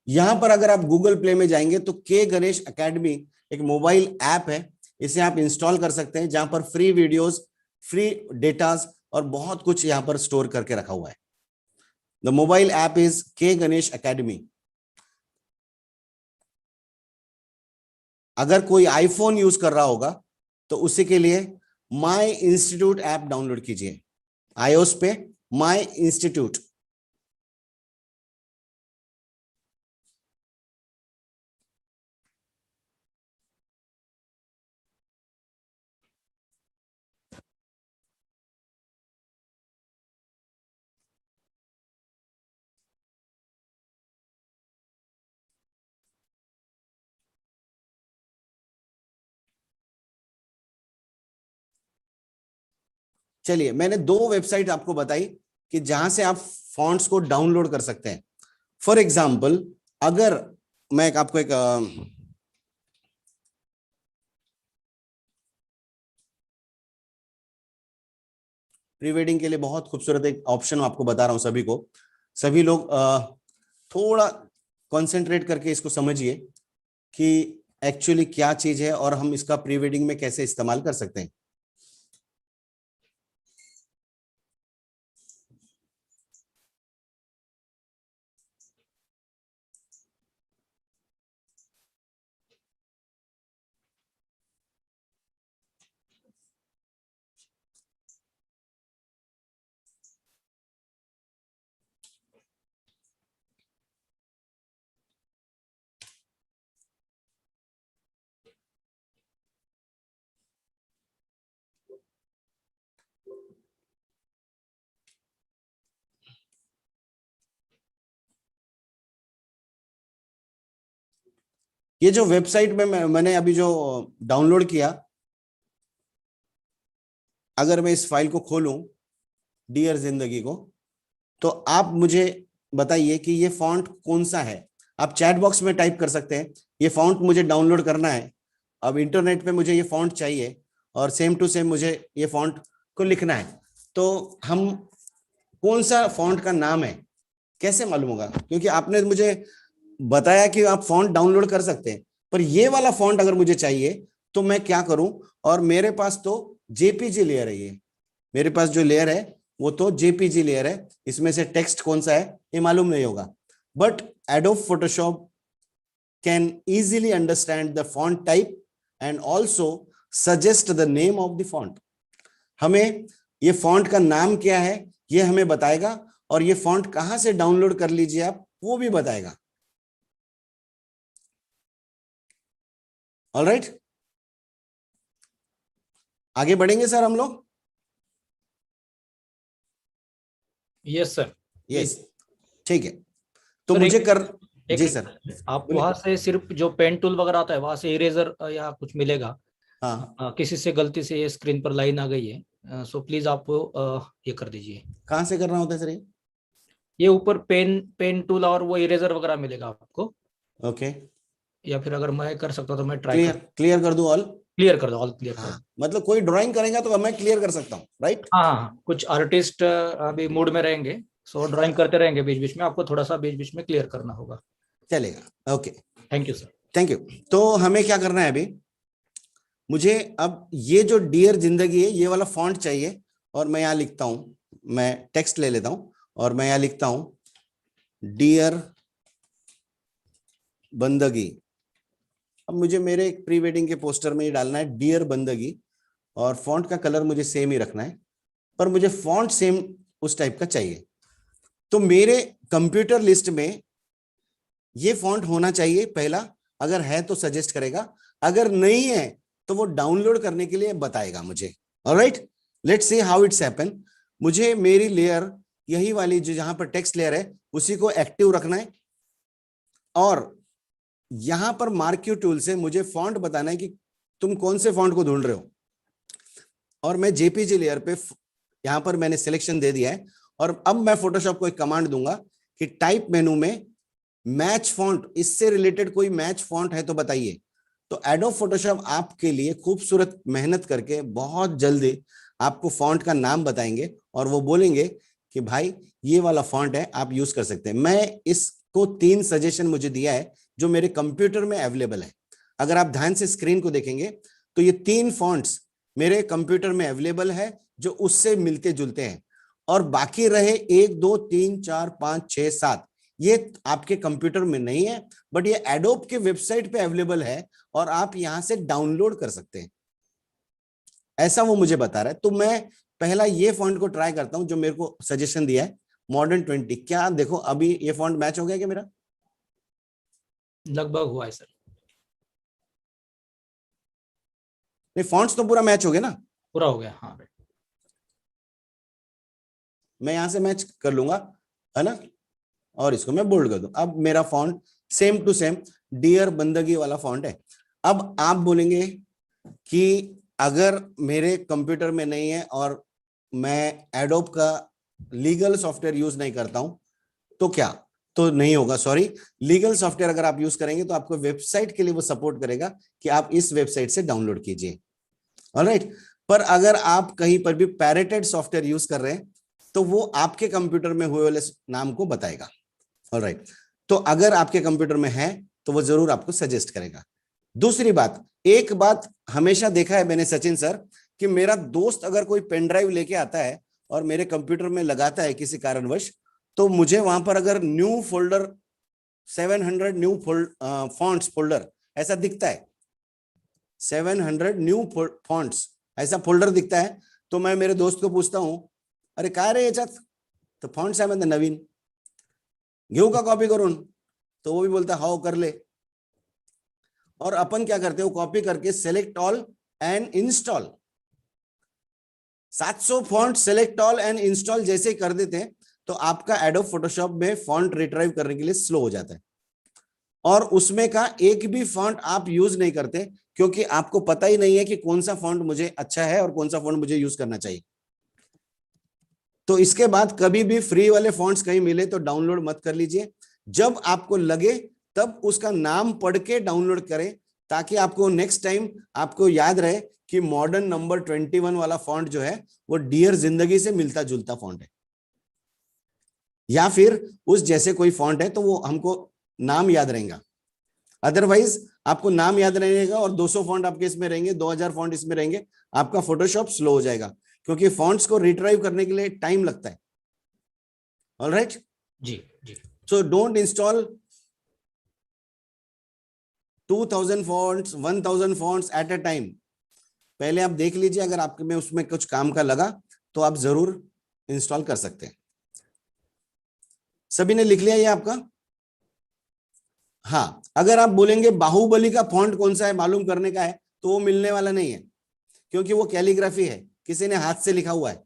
यहां पर अगर आप गूगल प्ले में जाएंगे तो के गणेश एकेडमी एक मोबाइल ऐप है, इसे आप इंस्टॉल कर सकते हैं, जहां पर फ्री वीडियोस, फ्री डेटास और बहुत कुछ यहां पर स्टोर करके रखा हुआ है। द मोबाइल ऐप इज के गणेश एकेडमी। अगर कोई आईफोन यूज कर रहा होगा तो उसी के लिए माई इंस्टीट्यूट ऐप डाउनलोड कीजिए, आईओएस पे माई इंस्टीट्यूट। चलिए, मैंने दो वेबसाइट आपको बताई कि जहां से आप फॉन्ट्स को डाउनलोड कर सकते हैं। फॉर एग्जाम्पल, अगर मैं आपको एक प्री वेडिंग के लिए बहुत खूबसूरत एक ऑप्शन आपको बता रहा हूं सभी को, सभी लोग थोड़ा कंसंट्रेट करके इसको समझिए कि एक्चुअली क्या चीज है और हम इसका प्री वेडिंग में कैसे इस्तेमाल कर सकते हैं। ये जो वेबसाइट में मैंने अभी जो डाउनलोड किया, अगर मैं इस फाइल को खोलूं, डियर जिंदगी को, तो आप मुझे बताइए कि ये फॉन्ट कौन सा है। आप चैट बॉक्स में टाइप कर सकते हैं ये फॉन्ट मुझे डाउनलोड करना है, अब इंटरनेट पे मुझे ये फॉन्ट चाहिए और सेम टू सेम मुझे ये फॉन्ट को लिखना है। तो हम कौन सा फॉन्ट का नाम है कैसे मालूम होगा? क्योंकि आपने मुझे बताया कि आप फॉन्ट डाउनलोड कर सकते हैं, पर ये वाला फॉन्ट अगर मुझे चाहिए तो मैं क्या करूं? और मेरे पास तो जेपीजी लेयर है, ये मेरे पास जो लेयर है वो तो जेपीजी लेयर है, इसमें से टेक्स्ट कौन सा है ये मालूम नहीं होगा। But adobe Photoshop can easily understand the font type and also suggest the name of the font. हमें ये फॉन्ट का नाम क्या है ये हमें बताएगा, और ये फॉन्ट कहां से डाउनलोड कर लीजिए आप वो भी बताएगा। ऑलराइट, आगे बढ़ेंगे सर हम लोग। Yes sir. यस, ठीक है। तो सर मुझे कर एक जी सर, आप बोलिए। वहां से सिर्फ जो पेन टूल वगैरह आता है वहां से इरेजर या कुछ मिलेगा। हाँ, किसी से गलती से ये स्क्रीन पर लाइन आ गई है, सो प्लीज आप ये कर दीजिए। कहाँ से करना होता है सर ये? ये ऊपर पेन पेन टूल और वो इरेजर वगैरह मिलेगा आपको, ओके, या फिर अगर मैं कर सकता तो मैं ट्राई कर। क्लियर क्लियर कर दूं ऑल? क्लियर कर दो, ऑल क्लियर कर हाँ, दो। मतलब कोई ड्राइंग करेगा तो मैं क्लियर कर सकता हूँ, राइट? हाँ हाँ हाँ, कुछ आर्टिस्ट अभी मूड में रहेंगे, सो ड्राइंग करते रहेंगे बीच बीच में, आपको थोड़ा सा बीच बीच में क्लियर करना होगा। चलेगा, okay. Thank you sir. Thank you. तो हमें क्या करना है अभी, मुझे अब ये जो डियर जिंदगी है ये वाला फॉन्ट चाहिए, और मैं यहां लिखता हूं, मैं टेक्स्ट ले लेता हूं और मैं यहां लिखता हूं डियर बंदगी। अब मुझे मेरे प्री वेडिंग के पोस्टर में ये डालना है डियर बंदगी, और फॉन्ट का कलर मुझे सेम ही रखना है, पर मुझे फॉन्ट सेम उस टाइप का चाहिए। तो मेरे कंप्यूटर लिस्ट में ये फॉन्ट होना चाहिए पहला, अगर है तो सजेस्ट करेगा, अगर नहीं है तो वो डाउनलोड करने के लिए बताएगा मुझे। Alright, let's see how it's happen. मुझे मेरी लेयर यही वाली जो जहां पर टेक्स्ट लेयर है उसी को एक्टिव रखना है, और यहां पर मार्क यू टूल से मुझे फॉन्ट बताना है कि तुम कौन से फॉन्ट को ढूंढ रहे हो, और मैं जेपीजी लेयर पे यहां पर मैंने सिलेक्शन दे दिया है, और अब मैं फोटोशॉप को एक कमांड दूंगा कि टाइप मेनू में मैच फॉन्ट, इससे रिलेटेड कोई मैच फॉन्ट है तो बताइए। तो एडोब फोटोशॉप आपके लिए खूबसूरत मेहनत करके बहुत जल्दी आपको फॉन्ट का नाम बताएंगे, और वो बोलेंगे कि भाई ये वाला फॉन्ट है, आप यूज कर सकते हैं। मैं इसको 3 सजेशन मुझे दिया है जो मेरे कंप्यूटर में अवेलेबल है। अगर आप ध्यान से स्क्रीन को देखेंगे तो ये 3 फॉन्ट्स मेरे कंप्यूटर में अवेलेबल है जो उससे मिलते जुलते हैं, और बाकी रहे 1 2 3 4 5 6 7 ये आपके कंप्यूटर में नहीं है, बट ये एडोब के वेबसाइट पे अवेलेबल है और आप यहां से डाउनलोड कर सकते हैं, ऐसा वो मुझे बता रहा है। तो मैं पहला ये फॉन्ट को ट्राई करता हूं जो मेरे को सजेशन दिया है, मॉडर्न 20। क्या देखो अभी ये फॉन्ट मैच हो गया क्या मेरा? लगभग हुआ है सर। नहीं, फॉन्ट्स तो पूरा मैच हो गया ना? पूरा हो गया, हाँ। मैं यहां से मैच कर लूंगा, है ना, और इसको मैं बोल्ड कर दूं। अब मेरा font same to same dear बंदगी वाला फॉन्ट है। अब आप बोलेंगे कि अगर मेरे कंप्यूटर में नहीं है और मैं एडोब का लीगल सॉफ्टवेयर यूज नहीं करता हूं तो क्या? तो नहीं होगा, सॉरी। लीगल सॉफ्टवेयर अगर आप यूज करेंगे तो आपको वेबसाइट के लिए वो सपोर्ट करेगा कि आप इस वेबसाइट से डाउनलोड कीजिए। ऑलराइट, पर अगर आप कहीं पर भी पैरेटेड सॉफ्टवेयर यूज कर रहे हैं तो वो आपके कंप्यूटर में हुए वाले नाम को बताएगा। ऑलराइट, तो अगर आपके कंप्यूटर में है तो वो जरूर आपको सजेस्ट करेगा। दूसरी बात, एक बात हमेशा देखा है मैंने सचिन सर, कि मेरा दोस्त अगर कोई पेन ड्राइव लेके आता है और मेरे कंप्यूटर में लगाता है किसी कारणवश, तो मुझे वहां पर अगर new folder 700 new fonts folder ऐसा दिखता है, 700 न्यू फॉन्ट्स ऐसा फोल्डर दिखता है, तो मैं मेरे दोस्त को पूछता हूं, अरे काय रे याच्यात? तो फॉन्ट्स आहे म्हणते नवीन, घेऊ का कॉपी करून? तो वो भी बोलता है हाउ कर ले। और अपन क्या करते हो, कॉपी करके select all and install, 700 font select all and install जैसे ही कर देते हैं तो आपका एडोब फोटोशॉप में फॉन्ट रिट्राइव करने के लिए स्लो हो जाता है, और उसमें का एक भी फॉन्ट आप यूज नहीं करते क्योंकि आपको पता ही नहीं है कि कौन सा फॉन्ट मुझे अच्छा है और कौन सा फॉन्ट मुझे यूज करना चाहिए। तो इसके बाद कभी भी फ्री वाले फॉन्ट्स कहीं मिले तो डाउनलोड मत कर लीजिए, जब आपको लगे तब उसका नाम पढ़ के डाउनलोड करें, ताकि आपको नेक्स्ट टाइम आपको याद रहे कि मॉडर्न नंबर 21 वाला फॉन्ट जो है वो डियर जिंदगी से मिलता जुलता फॉन्ट है, या फिर उस जैसे कोई फॉन्ट है तो वो हमको नाम याद रहेगा। अदरवाइज आपको नाम याद रहेगा और 200 फॉन्ट आपके इसमें रहेंगे, 2000 फॉन्ट इसमें रहेंगे, आपका फोटोशॉप स्लो हो जाएगा, क्योंकि फॉन्ट्स को रिट्राइव करने के लिए टाइम लगता है। ऑलराइट जी जी। So don't install 2000 fonts 1000 fonts at a time. पहले आप देख लीजिए, अगर आपके में उसमें कुछ काम का लगा तो आप जरूर इंस्टॉल कर सकते हैं। सभी ने लिख लिया ये आपका? हाँ, अगर आप बोलेंगे बाहुबली का फॉन्ट कौन सा है मालूम करने का है तो वो मिलने वाला नहीं है, क्योंकि वो कैलीग्राफी है, किसी ने हाथ से लिखा हुआ है,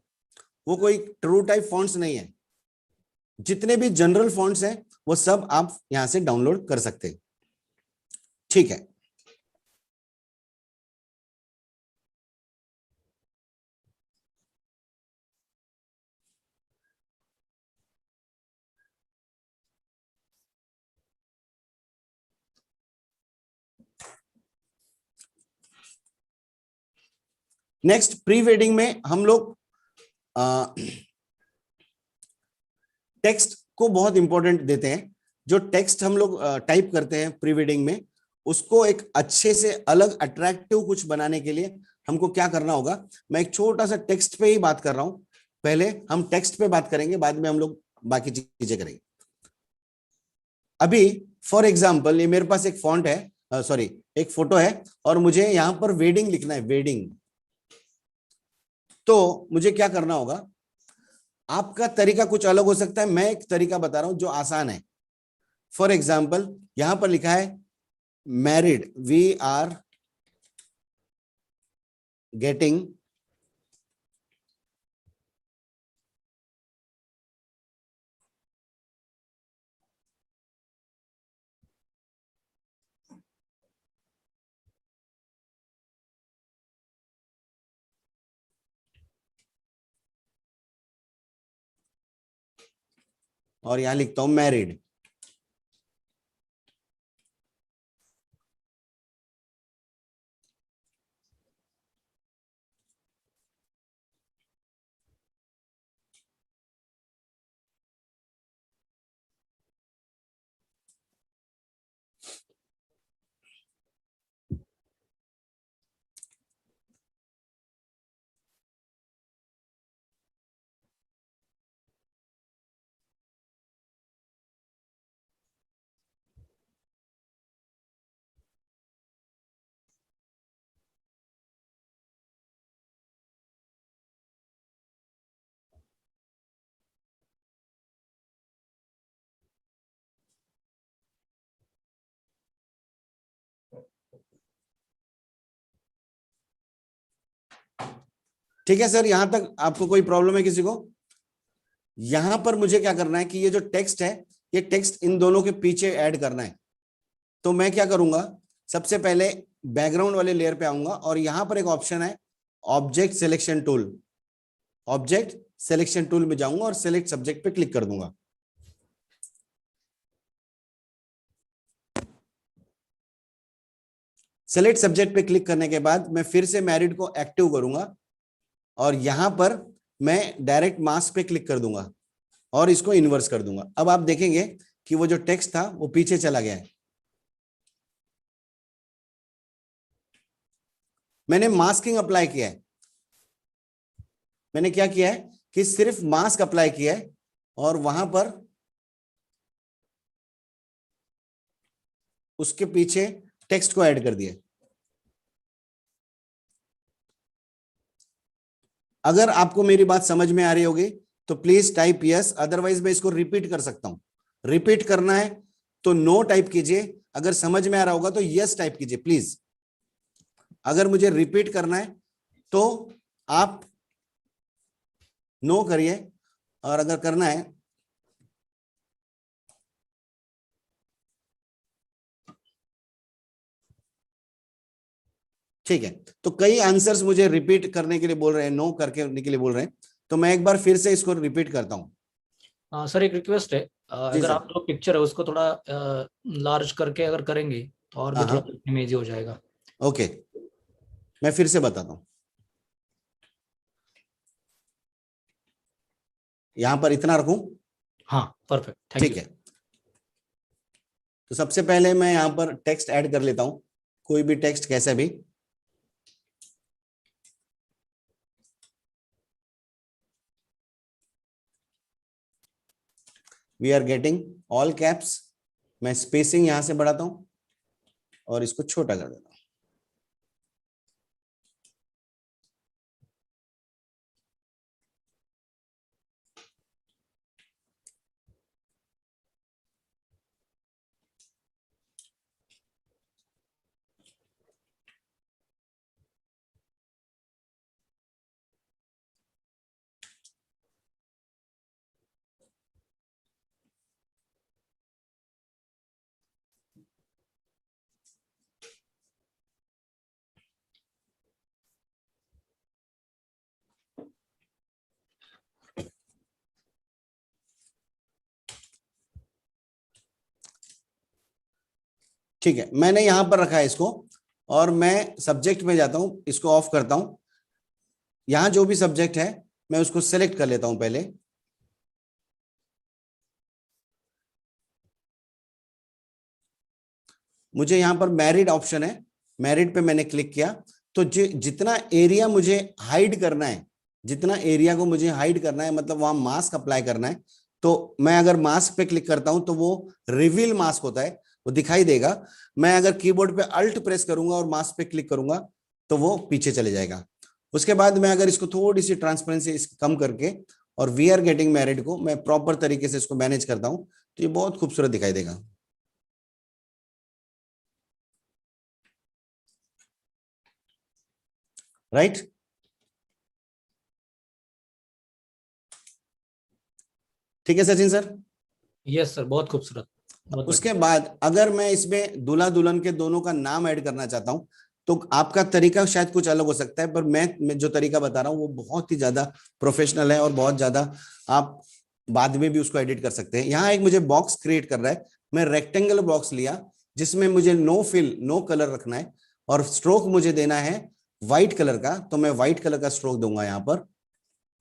वो कोई ट्रू टाइप फॉन्ट्स नहीं है। जितने भी जनरल फॉन्ट्स हैं वो सब आप यहां से डाउनलोड कर सकते हैं। ठीक है, नेक्स्ट प्री वेडिंग में हम लोग टेक्स्ट को बहुत इंपॉर्टेंट देते हैं। जो टेक्स्ट हम लोग टाइप करते हैं प्री वेडिंग में, उसको एक अच्छे से अलग अट्रैक्टिव कुछ बनाने के लिए हमको क्या करना होगा, मैं एक छोटा सा टेक्स्ट पे ही बात कर रहा हूं, पहले हम टेक्स्ट पे बात करेंगे, बाद में हम लोग बाकी चीजें करेंगे। अभी फॉर एग्जाम्पल ये मेरे पास एक फॉन्ट है, सॉरी एक फोटो है, और मुझे यहां पर वेडिंग लिखना है, वेडिंग। तो मुझे क्या करना होगा, आपका तरीका कुछ अलग हो सकता है, मैं एक तरीका बता रहा हूं जो आसान है। फॉर एग्जाम्पल यहां पर लिखा है मैरिड, वी आर गेटिंग और यहां लिखता हूं मैरिड। ठीक है सर, यहां तक आपको कोई प्रॉब्लम है किसी को? यहां पर मुझे क्या करना है कि ये जो टेक्स्ट है, ये टेक्स्ट इन दोनों के पीछे ऐड करना है। तो मैं क्या करूंगा, सबसे पहले बैकग्राउंड वाले लेयर पे आऊंगा, और यहां पर एक ऑप्शन है object selection tool. Object selection tool में जाऊंगा और सिलेक्ट सब्जेक्ट पे क्लिक कर दूंगा। सिलेक्ट सब्जेक्ट पे क्लिक करने के बाद मैं फिर से मैरिड को एक्टिव करूंगा, और यहां पर मैं डायरेक्ट मास्क पे क्लिक कर दूंगा और इसको इन्वर्स कर दूंगा। अब आप देखेंगे कि वो जो टेक्स्ट था वो पीछे चला गया है। मैंने मास्किंग अप्लाई किया है, मैंने क्या किया है कि सिर्फ मास्क अप्लाई किया है और वहां पर उसके पीछे टेक्स्ट को ऐड कर दिया। अगर आपको मेरी बात समझ में आ रही होगी तो प्लीज टाइप यस, अदरवाइज मैं इसको रिपीट कर सकता हूं। रिपीट करना है तो नो टाइप कीजिए, अगर समझ में आ रहा होगा तो यस टाइप कीजिए प्लीज। अगर मुझे रिपीट करना है तो आप नो करिए, और अगर करना है ठीक है। तो कई आंसर्स मुझे रिपीट करने के लिए बोल रहे हैं, नो करने के लिए बोल रहे हैं, तो मैं एक बार फिर से इसको रिपीट करता हूं। सर एक रिक्वेस्ट है, जी अगर सर। आप जो पिक्चर है उसको थोड़ा लार्ज करके अगर करेंगे तो और भी हाँ थोड़ा हाँ, देखने में इजी हो जाएगा। ओके, मैं फिर से बताता हूं। यहां पर इतना रखूं? हाँ परफेक्ट, थैंक ठीक यू। है। तो सबसे पहले मैं यहां पर टेक्स्ट ऐड कर लेता हूं, कोई भी टेक्स्ट कैसे भी। We are getting, all caps. मैं स्पेसिंग यहां से बढ़ाता हूं और इसको छोटा कर देता हूं। ठीक है, मैंने यहां पर रखा है इसको, और मैं सब्जेक्ट में जाता हूं, इसको ऑफ करता हूं। यहां जो भी सब्जेक्ट है मैं उसको सेलेक्ट कर लेता हूं पहले। मुझे यहाँ पर मैरिड ऑप्शन है, मैरिड पे मैंने क्लिक किया तो जितना एरिया मुझे हाइड करना है, जितना एरिया को मुझे हाइड करना है, मतलब वहां मास्क अप्लाई करना है, तो मैं अगर मास्क पे क्लिक करता हूं तो वो रिवील मास्क होता है, वो दिखाई देगा। मैं अगर कीबोर्ड पे अल्ट प्रेस करूंगा और मास्क पे क्लिक करूंगा तो वो पीछे चले जाएगा। उसके बाद मैं अगर इसको थोड़ी सी ट्रांसपेरेंसी कम करके और वी आर गेटिंग मैरिड को मैं प्रॉपर तरीके से इसको मैनेज करता हूं तो ये बहुत खूबसूरत दिखाई देगा। राइट? ठीक है सचिन सर? यस सर, बहुत खूबसूरत, बहुत उसके बढ़िया। बाद अगर मैं इसमें दूल्हा दुल्हन के दोनों का नाम ऐड करना चाहता हूं तो आपका तरीका शायद कुछ अलग हो सकता है, पर मैं जो तरीका बता रहा हूं वो बहुत ही ज्यादा प्रोफेशनल है और बहुत ज्यादा आप बाद में भी उसको एडिट कर सकते हैं। यहाँ एक मुझे बॉक्स क्रिएट कर रहा है, मैं रेक्टेंगल बॉक्स लिया जिसमें मुझे नो फिल नो कलर रखना है और स्ट्रोक मुझे देना है व्हाइट कलर का, तो मैं व्हाइट कलर का स्ट्रोक दूंगा। यहाँ पर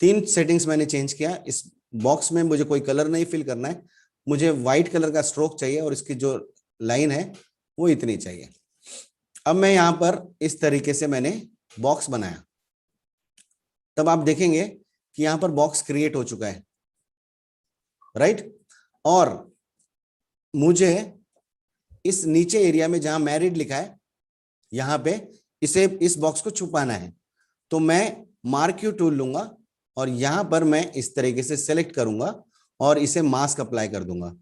3 सेटिंग्स मैंने चेंज किया। इस बॉक्स में मुझे कोई कलर नहीं फिल करना है, मुझे व्हाइट कलर का स्ट्रोक चाहिए और इसकी जो लाइन है वो इतनी चाहिए। अब मैं यहां पर इस तरीके से मैंने बॉक्स बनाया, तब आप देखेंगे कि यहां पर बॉक्स क्रिएट हो चुका है। राइट? और मुझे इस नीचे एरिया में जहां मैरिड लिखा है यहां पे इसे इस बॉक्स को छुपाना है, तो मैं मार्क यू टूल लूंगा और यहां पर मैं इस तरीके से सेलेक्ट करूंगा और इसे मास्क अप्लाई कर दूंगा।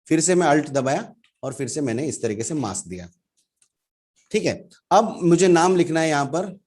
फिर से मैं अल्ट दबाया और फिर से मैंने इस तरीके से मास्क दिया। ठीक है, अब मुझे नाम लिखना है यहां पर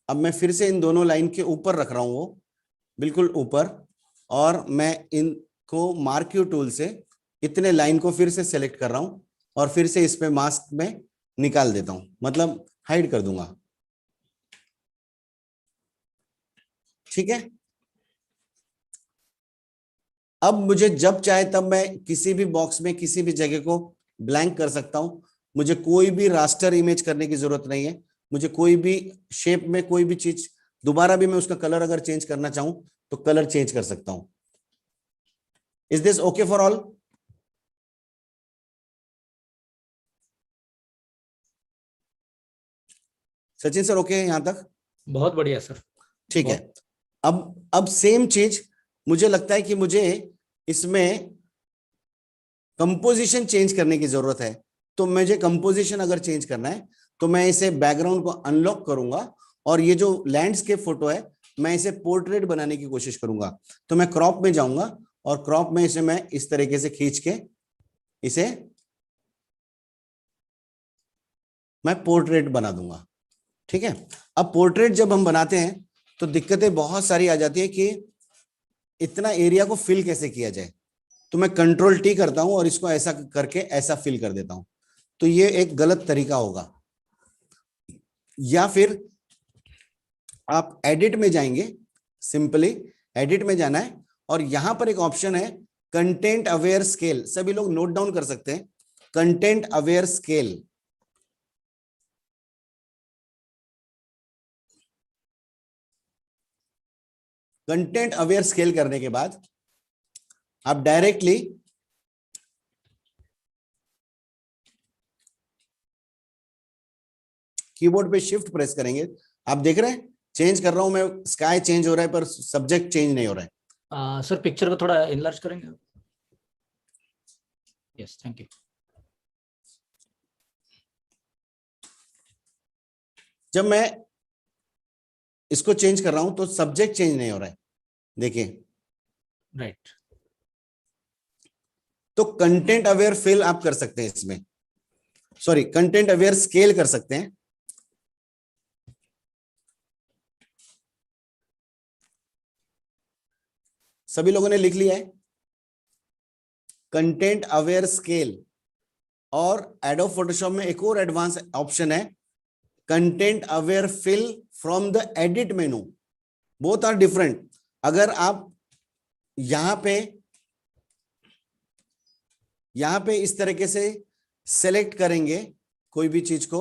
अब मैं फिर से इन दोनों लाइन के ऊपर रख रहा हूं, वो बिल्कुल ऊपर, और मैं इनको मार्क यू टूल से इतने लाइन को फिर से सेलेक्ट कर रहा हूं और फिर से इस पे मास्क में निकाल देता हूं, मतलब हाइड कर दूंगा। ठीक है, अब मुझे जब चाहे तब मैं किसी भी बॉक्स में किसी भी जगह को ब्लैंक कर सकता हूं। मुझे कोई भी रास्टर इमेज करने की जरूरत नहीं है, मुझे कोई भी शेप में कोई भी चीज दोबारा भी मैं उसका कलर अगर चेंज करना चाहूं तो कलर चेंज कर सकता हूं। Is this okay for all? Sachin sir okay है यहां तक? बहुत बढ़िया सर। ठीक है, बहुत। अब सेम चीज मुझे लगता है कि मुझे इसमें कंपोजिशन चेंज करने की जरूरत है। तो मुझे कंपोजिशन अगर चेंज करना है तो मैं इसे बैकग्राउंड को अनलॉक करूंगा और ये जो लैंडस्केप फोटो है मैं इसे पोर्ट्रेट बनाने की कोशिश करूंगा। तो मैं क्रॉप में जाऊंगा और क्रॉप में इसे मैं इस तरीके से खींच के इसे मैं पोर्ट्रेट बना दूंगा। ठीक है, अब पोर्ट्रेट जब हम बनाते हैं तो दिक्कतें बहुत सारी आ जाती है कि इतना एरिया को फिल कैसे किया जाए। तो मैं कंट्रोल टी करता हूं और इसको ऐसा करके ऐसा फिल कर देता हूं, तो ये एक गलत तरीका होगा। या फिर आप एडिट में जाएंगे, सिंपली एडिट में जाना है और यहां पर एक ऑप्शन है कंटेंट अवेयर स्केल, सभी लोग नोट डाउन कर सकते हैं, content aware scale. Content aware scale करने के बाद आप डायरेक्टली कीबोर्ड पे शिफ्ट प्रेस करेंगे। आप देख रहे हैं चेंज कर रहा हूं मैं, स्काई चेंज हो रहा है पर सब्जेक्ट चेंज नहीं हो रहा है। सर पिक्चर को थोड़ा इनलार्ज करेंगे? Yes, thank you. जब मैं इसको चेंज कर रहा हूं तो सब्जेक्ट चेंज नहीं हो रहा है, देखिए। राइट। तो कंटेंट अवेयर फिल आप कर सकते हैं इसमें, सॉरी कंटेंट अवेयर स्केल कर सकते हैं। सभी लोगों ने लिख लिया है? Content aware scale. और एडोब फोटोशॉप में एक और एडवांस ऑप्शन है, content aware fill from the edit menu. Both are different. अगर आप यहां पे इस तरीके से सेलेक्ट करेंगे कोई भी चीज को,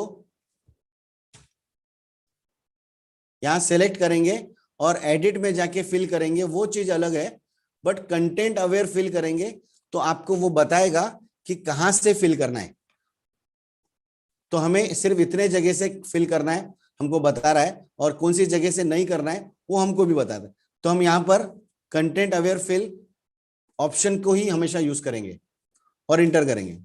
यहां सेलेक्ट करेंगे और एडिट में जाके फिल करेंगे, वो चीज अलग है। बट कंटेंट अवेयर फिल करेंगे तो आपको वो बताएगा कि कहां से फिल करना है। तो हमें सिर्फ इतने जगह से फिल करना है, हमको बता रहा है, और कौन सी जगह से नहीं करना है वो हमको भी बताता है। तो हम यहां पर कंटेंट अवेयर फिल ऑप्शन को ही हमेशा यूज करेंगे और इंटर करेंगे।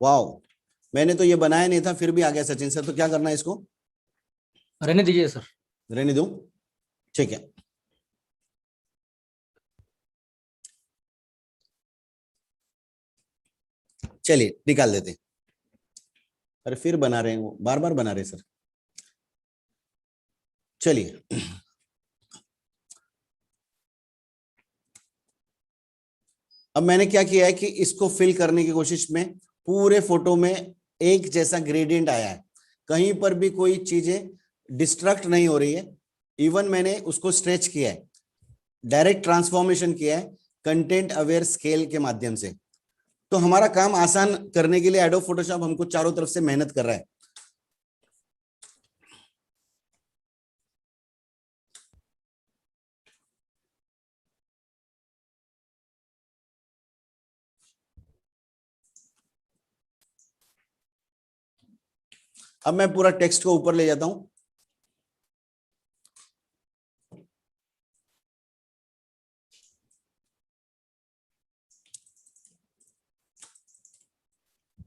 वाओ, मैंने तो ये बनाया नहीं था फिर भी आ गया सचिन सर। तो क्या करना है इसको? रहने दीजिए सर। रहने दूं? ठीक है। चलिए निकाल देते हैं। अरे फिर बना रहे हैं, वो बार बार बना रहे हैं सर। चलिए अब मैंने क्या किया है कि इसको फिल करने की कोशिश में पूरे फोटो में एक जैसा ग्रेडियंट आया है, कहीं पर भी कोई चीजें डिस्ट्रक्ट नहीं हो रही है। इवन मैंने उसको स्ट्रेच किया है, डायरेक्ट ट्रांसफॉर्मेशन किया है कंटेंट अवेयर स्केल के माध्यम से। तो हमारा काम आसान करने के लिए एडोब फोटोशॉप हमको चारों तरफ से मेहनत कर रहा है। अब मैं पूरा टेक्स्ट को ऊपर ले जाता हूं।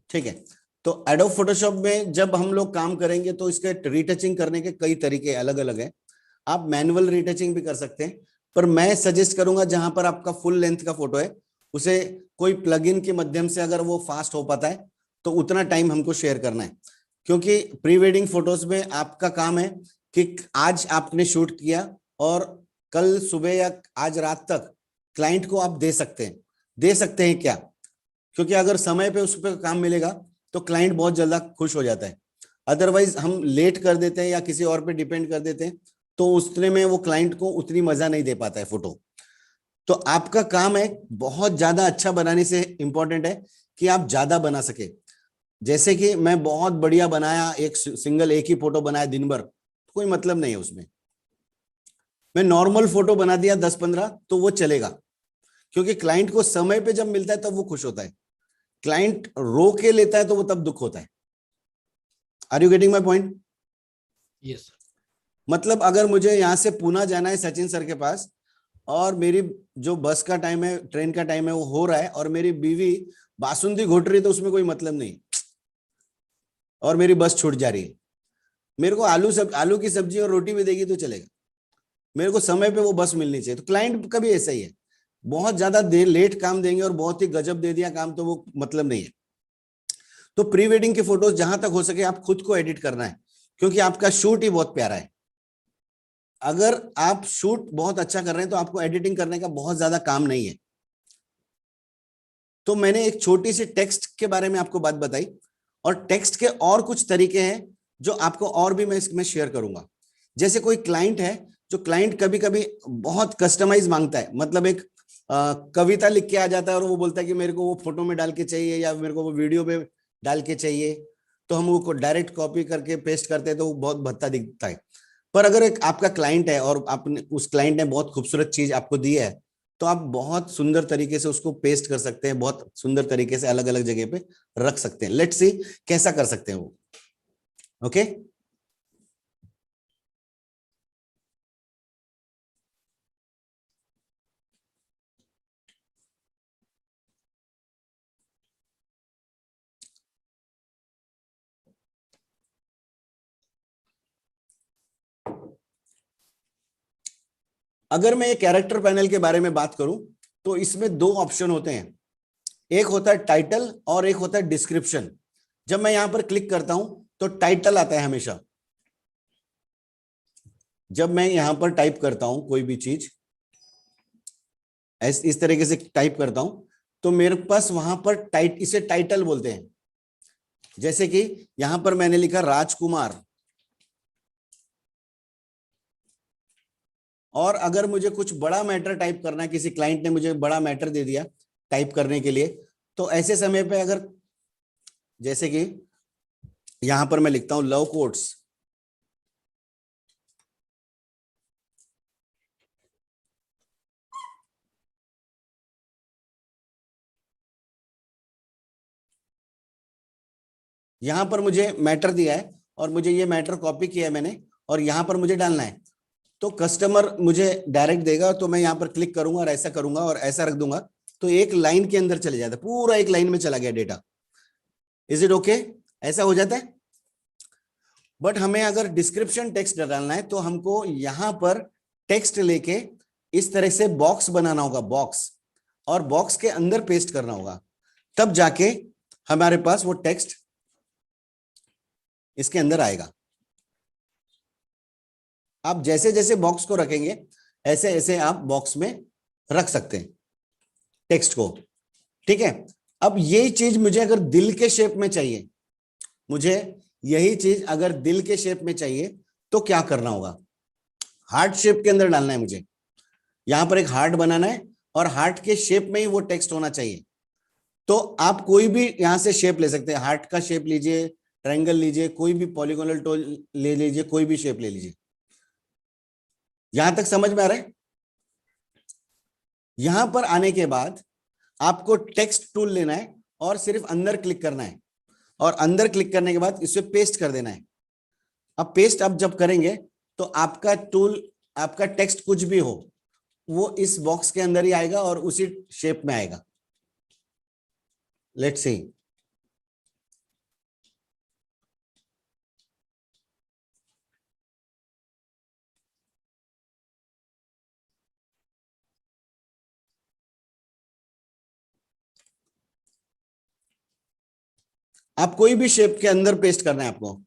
ठीक है। तो एडोब फोटोशॉप में जब हम लोग काम करेंगे तो इसके रीटचिंग करने के कई तरीके अलग अलग हैं। आप मैनुअल रीटचिंग भी कर सकते हैं, पर मैं सजेस्ट करूंगा जहां पर आपका फुल लेंथ का फोटो है उसे कोई प्लगइन के माध्यम से अगर वो फास्ट हो पाता है तो उतना टाइम हमको शेयर करना है। क्योंकि प्री वेडिंग फोटोज में आपका काम है कि आज आपने शूट किया और कल सुबह या आज रात तक क्लाइंट को आप दे सकते हैं क्या? क्योंकि अगर समय पे उस पर काम मिलेगा तो क्लाइंट बहुत जल्द खुश हो जाता है। अदरवाइज हम लेट कर देते हैं या किसी और पे डिपेंड कर देते हैं तो उसने में वो क्लाइंट को उतनी मजा नहीं दे पाता है फोटो। तो आपका काम है बहुत ज्यादा अच्छा बनाने से इंपॉर्टेंट है कि आप ज्यादा बना सके। जैसे कि मैं बहुत बढ़िया बनाया, एक सिंगल एक ही फोटो बनाया दिन भर, कोई मतलब नहीं है उसमें। मैं नॉर्मल फोटो बना दिया 10-15 तो वो चलेगा, क्योंकि क्लाइंट को समय पे जब मिलता है तब वो खुश होता है। क्लाइंट रो के लेता है तो वो तब दुख होता है। Are you getting my point? Yes sir. मतलब अगर मुझे यहां से पुणे जाना है सचिन सर के पास, और मेरी जो बस का टाइम है, ट्रेन का टाइम है वो हो रहा है, और मेरी बीवी बासुंदी घोट रही है, तो उसमें कोई मतलब नहीं, और मेरी बस छूट जा रही है। मेरे को आलू की सब्जी और रोटी भी देगी तो चलेगा, मेरे को समय पे वो बस मिलनी चाहिए। तो क्लाइंट का भी ऐसा ही है, बहुत ज्यादा देर लेट काम देंगे और बहुत ही गजब दे दिया काम तो वो मतलब नहीं है। तो प्री वेडिंग के फोटोज जहां तक हो सके आप खुद को एडिट करना है, क्योंकि आपका शूट ही बहुत प्यारा है। अगर आप शूट बहुत अच्छा कर रहे हैं तो आपको एडिटिंग करने का बहुत ज्यादा काम नहीं है। तो मैंने एक छोटी सी टेक्स्ट के बारे में आपको बात बताई, और टेक्स्ट के और कुछ तरीके हैं जो आपको और भी मैं इसमें शेयर करूंगा। जैसे कोई क्लाइंट है, जो क्लाइंट कभी कभी बहुत कस्टमाइज मांगता है, मतलब एक कविता लिख के आ जाता है और वो बोलता है कि मेरे को वो फोटो में डाल के चाहिए या मेरे को वो वीडियो में डाल के चाहिए। तो हम वो डायरेक्ट कॉपी करके पेस्ट करते हैं तो वो बहुत भद्दा दिखता है। पर अगर एक आपका क्लाइंट है और आपने उस क्लाइंट ने बहुत खूबसूरत चीज आपको दी है, तो आप बहुत सुंदर तरीके से उसको पेस्ट कर सकते हैं, बहुत सुंदर तरीके से अलग अलग जगह पे रख सकते हैं। लेट्स सी कैसा कर सकते हैं वो। ओके। अगर मैं ये कैरेक्टर पैनल के बारे में बात करूं तो इसमें दो ऑप्शन होते हैं, एक होता है टाइटल और एक होता है डिस्क्रिप्शन। जब मैं यहां पर क्लिक करता हूं तो टाइटल आता है हमेशा। जब मैं यहां पर टाइप करता हूं कोई भी चीज इस तरीके से टाइप करता हूं तो मेरे पास वहां पर इसे टाइटल बोलते हैं। जैसे कि यहां पर मैंने लिखा राजकुमार, और अगर मुझे कुछ बड़ा मैटर टाइप करना है, किसी क्लाइंट ने मुझे बड़ा मैटर दे दिया टाइप करने के लिए, तो ऐसे समय पे अगर जैसे कि यहां पर मैं लिखता हूं लव कोट्स, यहां पर मुझे मैटर दिया है और मुझे ये मैटर कॉपी किया है मैंने और यहां पर मुझे डालना है, तो कस्टमर मुझे डायरेक्ट देगा, तो मैं यहां पर क्लिक करूंगा और ऐसा करूंगा और ऐसा रख दूंगा, तो एक लाइन के अंदर चले जाता है, पूरा एक लाइन में चला गया डेटा। Is it okay? ऐसा हो जाता है। बट हमें अगर डिस्क्रिप्शन टेक्स्ट डालना है तो हमको यहां पर टेक्स्ट लेके इस तरह से बॉक्स बनाना होगा, बॉक्स, और बॉक्स के अंदर पेस्ट करना होगा, तब जाके हमारे पास वो टेक्स्ट इसके अंदर आएगा। आप जैसे जैसे बॉक्स को रखेंगे ऐसे ऐसे आप बॉक्स में रख सकते हैं टेक्स्ट को। ठीक है, अब यही चीज मुझे अगर दिल के शेप में चाहिए, मुझे यही चीज अगर दिल के शेप में चाहिए तो क्या करना होगा? हार्ट शेप के अंदर डालना है मुझे। यहां पर एक हार्ट बनाना है और हार्ट के शेप में ही वो टेक्स्ट होना चाहिए। तो आप कोई भी यहां से शेप ले सकते हैं, हार्ट का शेप लीजिए, ट्रायंगल लीजिए, कोई भी पॉलीगोनल टोल ले लीजिए, कोई भी शेप ले लीजिए। यहां तक समझ में आ रहा है? यहां पर आने के बाद आपको टेक्स्ट टूल लेना है और सिर्फ अंदर क्लिक करना है, और अंदर क्लिक करने के बाद इसे पेस्ट कर देना है। अब पेस्ट आप जब करेंगे तो आपका टूल, आपका टेक्स्ट कुछ भी हो वो इस बॉक्स के अंदर ही आएगा और उसी शेप में आएगा। Let's see. आप कोई भी शेप के अंदर पेस्ट करना है आपको,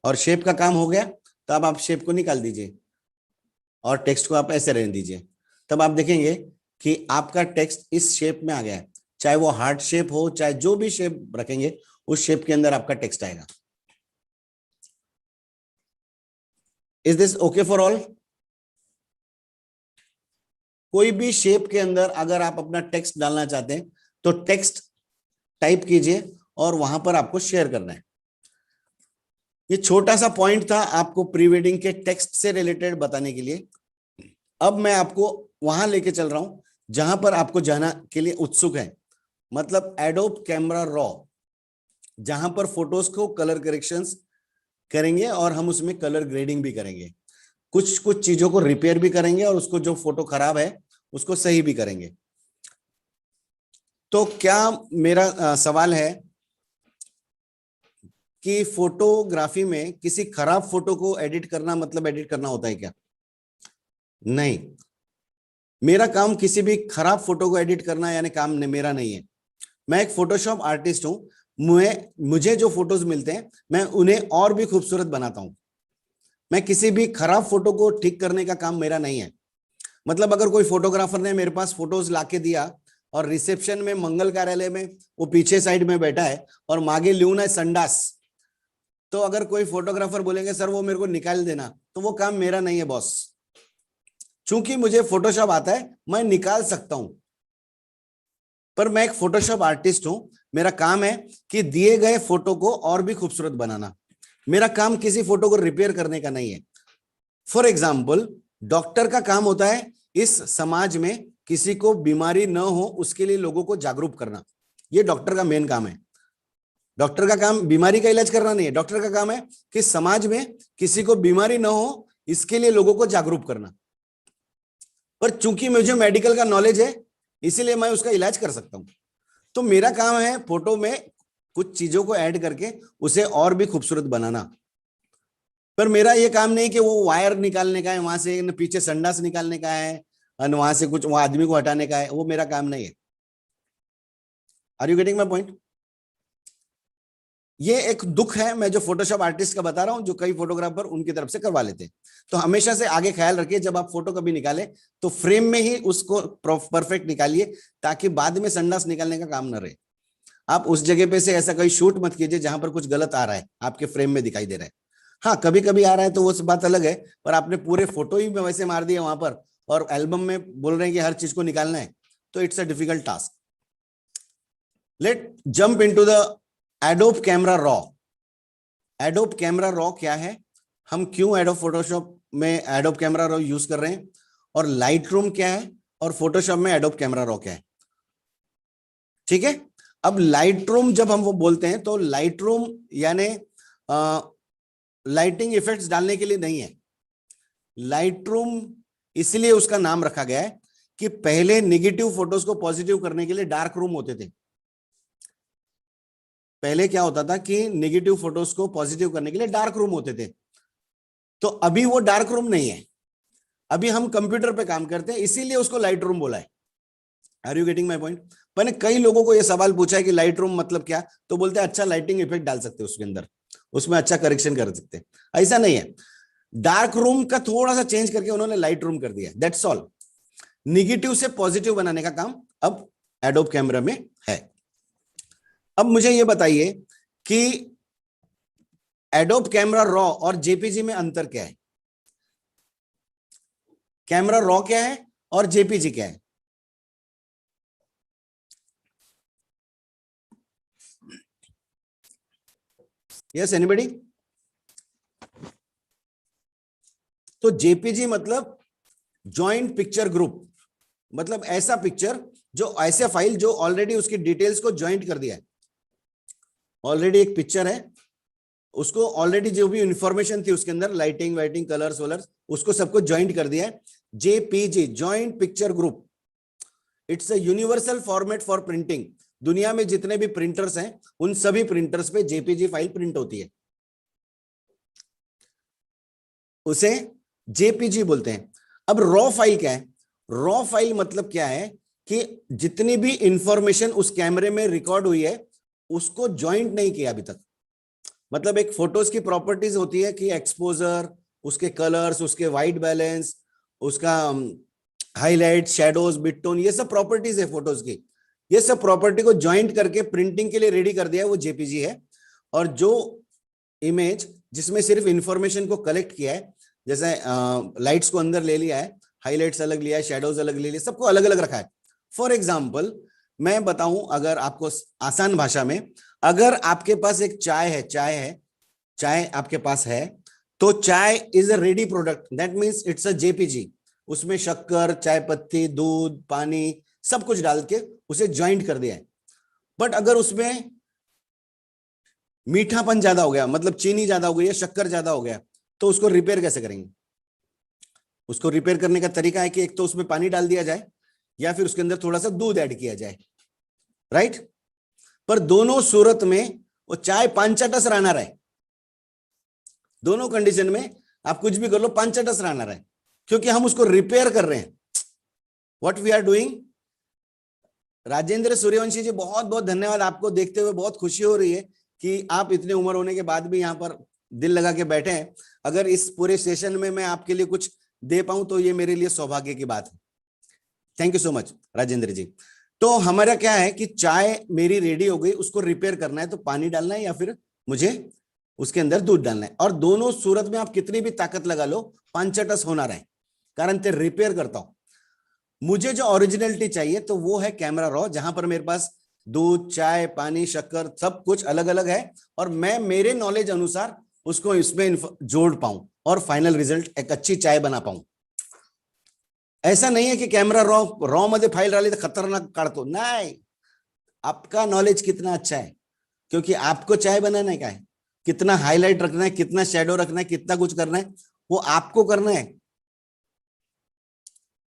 और शेप का काम हो गया तो अब आप शेप को निकाल दीजिए और टेक्स्ट को आप ऐसे रहने दीजिए। तब आप देखेंगे कि आपका टेक्स्ट इस शेप में आ गया है, चाहे वो हार्ट शेप हो, चाहे जो भी शेप रखेंगे उस शेप के अंदर आपका टेक्स्ट आएगा। Is this okay for all? कोई भी शेप के अंदर अगर आप अपना टेक्स्ट डालना चाहते हैं तो टेक्स्ट टाइप कीजिए और वहां पर आपको शेयर करना है। ये छोटा सा पॉइंट था आपको प्री वेडिंग के टेक्स्ट से रिलेटेड बताने के लिए। अब मैं आपको वहां लेके चल रहा हूं जहां पर आपको जाना के लिए उत्सुक है, मतलब एडोब कैमरा रॉ, जहां पर फोटोज को कलर करेक्शंस करेंगे और हम उसमें कलर ग्रेडिंग भी करेंगे, कुछ कुछ चीजों को रिपेयर भी करेंगे और उसको जो फोटो खराब है उसको सही भी करेंगे। तो क्या मेरा सवाल है कि फोटोग्राफी में किसी खराब फोटो को एडिट करना मतलब एडिट करना होता है क्या? नहीं, मेरा काम किसी भी खराब फोटो को एडिट करना यानी काम मेरा नहीं है। मैं एक फोटोशॉप आर्टिस्ट हूं। मुझे जो फोटोज मिलते हैं मैं उन्हें और भी खूबसूरत बनाता हूं। मैं किसी भी खराब फोटो को ठीक करने का काम मेरा नहीं है। मतलब अगर कोई फोटोग्राफर ने मेरे पास फोटोज लाके दिया और रिसेप्शन में मंगल कार्यालय में वो पीछे साइड में बैठा है और मागे ल्यून है संडास, तो अगर कोई फोटोग्राफर बोलेंगे सर वो मेरे को निकाल देना, तो वो काम मेरा नहीं है बॉस। चूंकि मुझे फोटोशॉप आता है मैं निकाल सकता हूं, पर मैं एक फोटोशॉप आर्टिस्ट हूं। मेरा काम है कि दिए गए फोटो को और भी खूबसूरत बनाना। मेरा काम किसी फोटो को रिपेयर करने का नहीं है। फॉर एग्जाम्पल, डॉक्टर का काम होता है इस समाज में किसी को बीमारी न हो उसके लिए लोगों को जागरूक करना। ये डॉक्टर का मेन काम है। डॉक्टर का काम बीमारी का इलाज करना नहीं है, डॉक्टर का काम है कि समाज में किसी को बीमारी न हो इसके लिए लोगों को जागरूक करना। पर चूंकि मुझे मेडिकल का नॉलेज है इसीलिए मैं उसका इलाज कर सकता हूं। तो मेरा काम है फोटो में कुछ चीजों को ऐड करके उसे और भी खूबसूरत बनाना। पर मेरा ये काम नहीं कि वो वायर निकालने का है, वहां से पीछे संडास निकालने का है और वहां से कुछ वहां आदमी को हटाने का है, वो मेरा काम नहीं है। Are you getting my point? ये एक दुख है मैं जो फोटोशॉप आर्टिस्ट का बता रहा हूं, जो कई फोटोग्राफर उनकी तरफ से करवा लेते हैं। तो हमेशा से आगे ख्याल रखिए, जब आप फोटो कभी निकालें तो फ्रेम में ही उसको परफेक्ट निकालिए, ताकि बाद में संडास निकालने का काम न रहे। आप उस जगह पे से ऐसा कोई शूट मत कीजिए जहां पर कुछ गलत आ रहा है, आपके फ्रेम में दिखाई दे रहा है। हाँ, कभी कभी आ रहा है तो वो बात अलग है, पर आपने पूरे फोटो ही में वैसे मार दिया वहां पर और एल्बम में बोल रहे हैं कि हर चीज को निकालना है, तो it's a difficult task. Let jump into the Adobe camera raw. Adobe camera raw क्या है, हम क्यों एडोब फोटोशॉप में एडोब कैमरा रॉ यूज कर रहे हैं, और लाइट रूम क्या है, और फोटोशॉप में एडोब कैमरा रॉ क्या है। ठीक है, अब लाइट रूम जब हम वो बोलते हैं तो लाइट रूम यानी लाइटिंग इफेक्ट्स डालने के लिए नहीं है। लाइट रूम इसलिए उसका नाम रखा गया है कि पहले नेगेटिव फोटोज को पॉजिटिव करने के लिए डार्क रूम होते थे। पहले क्या होता था कि नेगेटिव फोटोज को पॉजिटिव करने के लिए डार्क रूम होते थे, तो अभी वो डार्क रूम नहीं है, अभी हम कंप्यूटर पे काम करते हैं, इसीलिए उसको लाइट रूम बोला है। Are you getting my point? मैंने कई लोगों को यह सवाल पूछा है कि लाइट रूम मतलब क्या, तो बोलते हैं अच्छा लाइटिंग इफेक्ट डाल सकते हैं उसके अंदर, उसमें अच्छा करेक्शन कर सकते हैं। ऐसा नहीं है, डार्क रूम का थोड़ा सा चेंज करके उन्होंने लाइट रूम कर दिया, दैट्स ऑल। निगेटिव से पॉजिटिव बनाने का काम अब एडोब कैमरा में है। अब मुझे यह बताइए कि एडोब कैमरा रॉ और जेपीजी में अंतर क्या है। कैमरा रॉ क्या है और जेपीजी क्या है? Yes anybody? तो जेपीजी मतलब जॉइंट पिक्चर ग्रुप, मतलब ऐसा पिक्चर जो ऐसे फाइल जो ऑलरेडी उसकी डिटेल्स को ज्वाइंट कर दिया है। ऑलरेडी एक पिक्चर है, उसको ऑलरेडी जो भी इंफॉर्मेशन थी उसके अंदर लाइटिंग वाइटिंग कलर्स वलर्स उसको सबको ज्वाइंट कर दिया है। JPG joint picture group, it's a universal format for printing. दुनिया में जितने भी प्रिंटर्स हैं उन सभी प्रिंटर्स पे जेपीजी फाइल प्रिंट होती है, उसे जेपीजी बोलते हैं। अब रॉ फाइल क्या है? रॉ फाइल मतलब क्या है कि जितनी भी इंफॉर्मेशन उस कैमरे में रिकॉर्ड हुई है उसको ज्वाइंट नहीं किया अभी तक। मतलब एक फोटोज की प्रॉपर्टीज होती है कि एक्सपोजर, उसके कलर्स, उसके वाइट बैलेंस, उसका हाईलाइट, शैडोज, बिटटोन, ये सब प्रॉपर्टीज है फोटोज की। ये सब प्रॉपर्टी को ज्वाइंट करके प्रिंटिंग के लिए रेडी कर दिया है, वो जेपीजी है। और जो इमेज जिसमें सिर्फ इंफॉर्मेशन को कलेक्ट किया है, जैसे लाइट्स को अंदर ले लिया है, हाईलाइट्स अलग लिया है, शेडोज अलग ले लिए, सबको अलग अलग रखा है। फॉर एग्जाम्पल मैं बताऊं अगर आपको आसान भाषा में, अगर आपके पास एक चाय आपके पास है, तो चाय is a ready product, that means it's a JPG. उसमें शक्कर, चाय पत्ती, दूध, पानी सब कुछ डाल के उसे ज्वाइंट कर दिया है। बट अगर उसमें मीठापन ज्यादा हो गया, मतलब चीनी ज्यादा हो गई है, शक्कर ज्यादा हो गया, तो उसको रिपेयर कैसे करेंगे? उसको रिपेयर करने का तरीका है कि एक तो उसमें पानी डाल दिया जाए या फिर उसके अंदर थोड़ा सा दूध ऐड किया जाए, राइट? पर दोनों सूरत में वो चाय पांचटस रहना है। दोनों कंडीशन में आप कुछ भी कर लो, पांचटस रहना है, क्योंकि हम उसको रिपेयर कर रहे हैं। What we are doing. Rajendra Suryavanshi ji, बहुत बहुत धन्यवाद, आपको देखते हुए बहुत खुशी हो रही है कि आप इतने उम्र होने के बाद भी यहाँ पर दिल लगा के बैठे हैं। अगर इस पूरे सेशन में मैं आपके लिए कुछ दे पाऊं तो ये मेरे लिए सौभाग्य की बात है। Thank you so much Rajendra ji. तो हमारा क्या है कि चाय मेरी रेडी हो गई, उसको रिपेयर करना है, तो पानी डालना है या फिर मुझे उसके अंदर दूध डालना है। और दोनों सूरत में आप कितनी भी ताकत लगा लो, पांचटस होना रहे, कारण ते रिपेयर करता हूं। मुझे जो ओरिजिनलिटी चाहिए तो वो है कैमरा रॉ, जहां पर मेरे पास दूध, चाय, पानी, शक्कर सब कुछ अलग अलग है, और मैं मेरे नॉलेज अनुसार उसको इसमें जोड़ पाऊं और फाइनल रिजल्ट एक अच्छी चाय बना पाऊं। ऐसा नहीं है कि कैमरा रॉ रॉ मध्ये फाइल राहिली तर खतरनाक काढतो, नहीं। आपका नॉलेज कितना अच्छा है, क्योंकि आपको चाय बनाना का है, कितना हाईलाइट रखना है, कितना शेडो रखना है, कितना कुछ करना है, वो आपको करना है।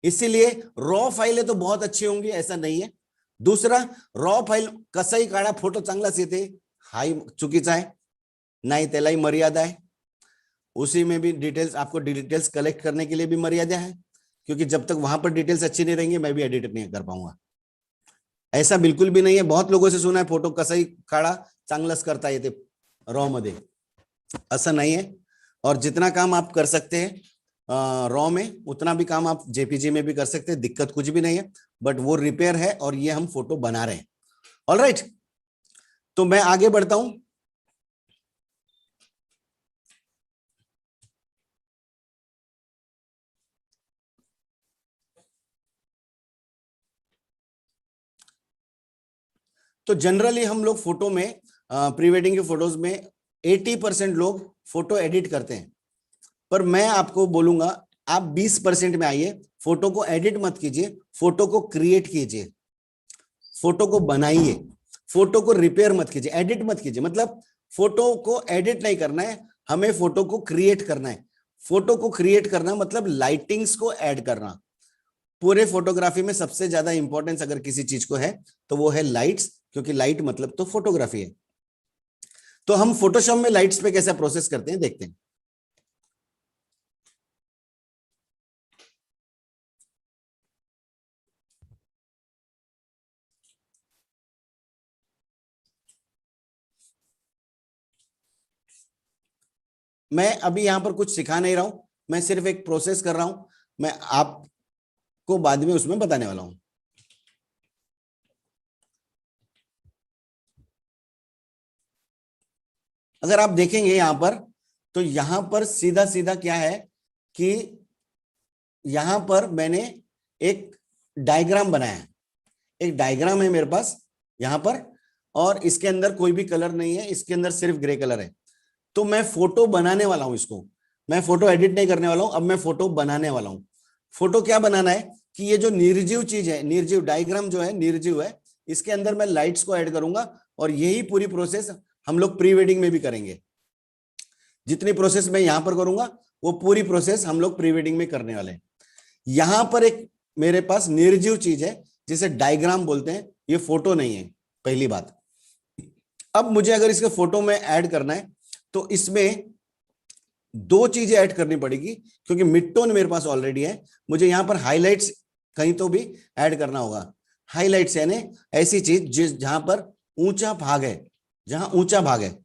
इसीलिए रॉ फाइलें तो बहुत अच्छी होंगी, ऐसा नहीं है। दूसरा, रॉ फाइल कसाही काढा, फोटो चांगलाच येते, हाही चुकीचा आहे, नाही, त्यालाही मर्यादा आहे। उसी में भी डिटेल्स, आपको डिटेल्स कलेक्ट करने के लिए भी मर्यादा है, क्योंकि जब तक वहां पर डिटेल्स अच्छी नहीं रहेंगी मैं भी एडिट नहीं कर पाऊंगा। ऐसा बिल्कुल भी नाही आहे, बहुत लोगों से सुना है फोटो कसाही काढा चांगलंच करता येते रॉ मध्ये, असं नाही है। और जितना काम आप कर सकते हैं रॉ में उतना भी काम आप जेपीजी में भी कर सकते हैं, दिक्कत कुछ भी नहीं है, बट वो रिपेयर है और ये हम फोटो बना रहे हैं। ऑलराइट, तो मैं आगे बढ़ता हूं। तो जनरली हम लोग फोटो में प्री वेडिंग के फोटोज में 80% लोग फोटो एडिट करते हैं, पर मैं आपको बोलूंगा आप 20% में आइए, फोटो को एडिट मत कीजिए, फोटो को क्रिएट कीजिए, फोटो को बनाइए, फोटो को रिपेयर मत कीजिए, एडिट मत कीजिए। मतलब फोटो को एडिट नहीं करना है, हमें फोटो को क्रिएट करना है। फोटो को क्रिएट करना मतलब लाइटिंग्स को ऐड करना। पूरे फोटोग्राफी में सबसे ज्यादा इंपॉर्टेंस अगर किसी चीज को है तो वो है लाइट्स, क्योंकि लाइट मतलब तो फोटोग्राफी है। तो हम फोटोशॉप में लाइट्स पे कैसे प्रोसेस करते हैं देखते हैं। मैं अभी यहां पर कुछ सिखा नहीं रहा हूं, मैं सिर्फ एक प्रोसेस कर रहा हूं, मैं आपको बाद में उसमें बताने वाला हूं। अगर आप देखेंगे यहां पर, तो यहां पर सीधा सीधा क्या है कि यहां पर मैंने एक डायग्राम बनाया है, एक डायग्राम है मेरे पास यहां पर, और इसके अंदर कोई भी कलर नहीं है, इसके अंदर सिर्फ ग्रे कलर है। तो मैं फोटो बनाने वाला हूं इसको, मैं फोटो एडिट नहीं करने वाला हूं, अब मैं फोटो बनाने वाला हूं। फोटो क्या बनाना है कि ये जो निर्जीव चीज है, निर्जीव डायग्राम जो है निर्जीव है, इसके अंदर मैं लाइट्स को ऐड करूंगा, और यही पूरी प्रोसेस हम लोग प्री वेडिंग में भी करेंगे। जितनी प्रोसेस मैं यहां पर करूंगा वो पूरी प्रोसेस हम लोग प्री वेडिंग में करने वाले हैं। यहां पर एक मेरे पास निर्जीव चीज है जिसे डायग्राम बोलते हैं, ये फोटो नहीं है, पहली बात। अब मुझे अगर इसके फोटो में ऐड करना है तो इसमें दो चीजें ऐड करनी पड़ेगी, क्योंकि मिड टोन मेरे पास ऑलरेडी है, मुझे यहां पर हाइलाइट्स कहीं तो भी ऐड करना होगा। हाइलाइट्स यानी ऐसी चीज जिस जहां पर ऊंचा भाग है, जहां ऊंचा भाग है,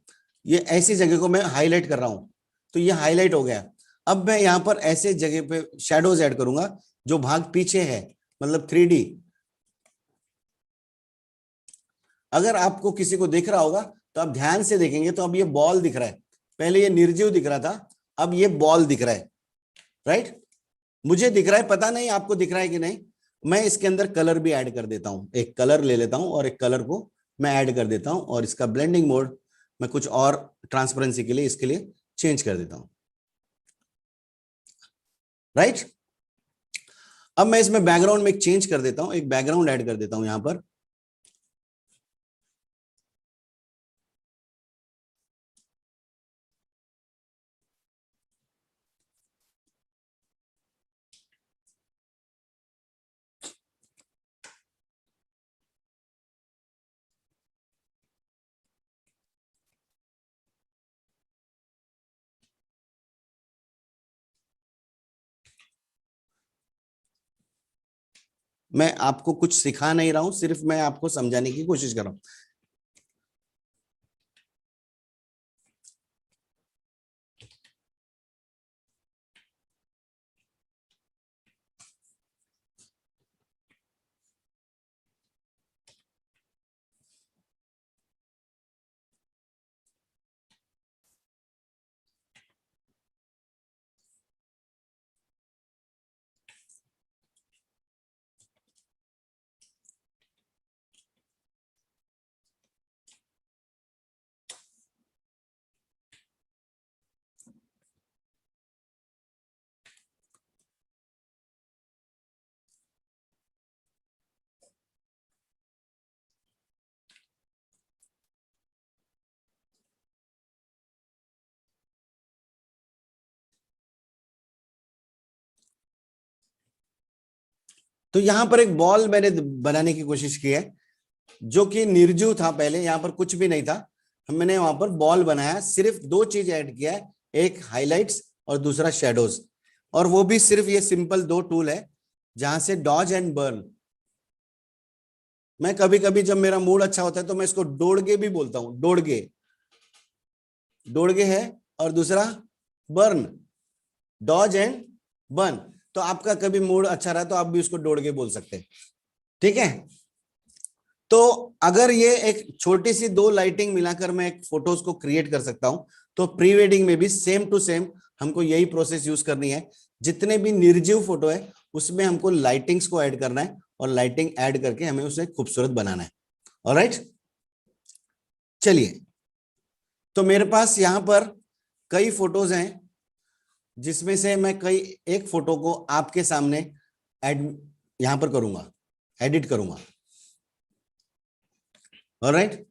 ये ऐसी जगह को मैं हाईलाइट कर रहा हूं, तो ये हाईलाइट हो गया। अब मैं यहां पर ऐसे जगह पे शैडोज ऐड करूंगा जो भाग पीछे है, मतलब 3D। अगर आपको किसी को दिख रहा होगा तो आप ध्यान से देखेंगे तो अब ये बॉल दिख रहा है, पहले ये निर्जीव दिख रहा था, अब ये बॉल दिख रहा है, राइट। मुझे दिख रहा है, पता नहीं आपको दिख रहा है कि नहीं। मैं इसके अंदर कलर भी ऐड कर देता हूं, एक कलर ले लेता हूं और एक कलर को मैं ऐड कर देता हूं, और इसका ब्लेंडिंग मोड मैं कुछ और ट्रांसपेरेंसी के लिए इसके लिए चेंज कर देता हूं, राइट। अब मैं इसमें बैकग्राउंड में एक चेंज कर देता हूं, एक बैकग्राउंड ऐड कर देता हूं यहां पर। मैं आपको कुछ सिखा नहीं रहा हूं, सिर्फ मैं आपको समझाने की कोशिश कर रहा हूं। तो यहां पर एक बॉल मैंने बनाने की कोशिश की है, जो कि निर्जीव था, पहले यहां पर कुछ भी नहीं था, मैंने वहां पर बॉल बनाया, सिर्फ दो चीज ऐड किया है। एक हाइलाइट्स और दूसरा शेडोज, और वो भी सिर्फ ये सिंपल दो टूल है जहां से डॉज एंड बर्न। मैं कभी कभी जब मेरा मूड अच्छा होता है तो मैं इसको डोड़गे भी बोलता हूं, डोड़गे, डोड़गे है, और दूसरा बर्न, डॉज एंड बर्न। तो आपका कभी मूड अच्छा रहा तो आप भी उसको डोड़गे बोल सकते हैं, ठीक है। तो अगर ये एक छोटी सी दो लाइटिंग मिलाकर मैं एक फोटोज को क्रिएट कर सकता हूं, तो प्री वेडिंग में भी सेम टू सेम हमको यही प्रोसेस यूज करनी है। जितने भी निर्जीव फोटो है उसमें हमको लाइटिंग्स को ऐड करना है, और लाइटिंग ऐड करके हमें उसे खूबसूरत बनाना है। ऑलराइट, चलिए। तो मेरे पास यहां पर कई फोटोज हैं, जिसमें से मैं कई एक फोटो को आपके सामने एड यहां पर करूंगा, एडिट करूंगा। ऑलराइट,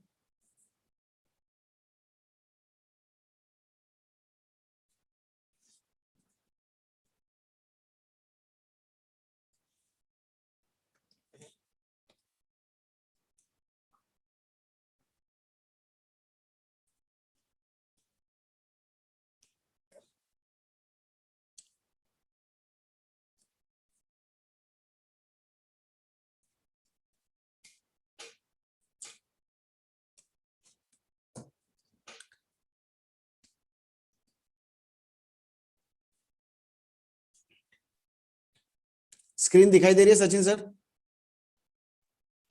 स्क्रीन दिखाई दे रही है Sachin sir?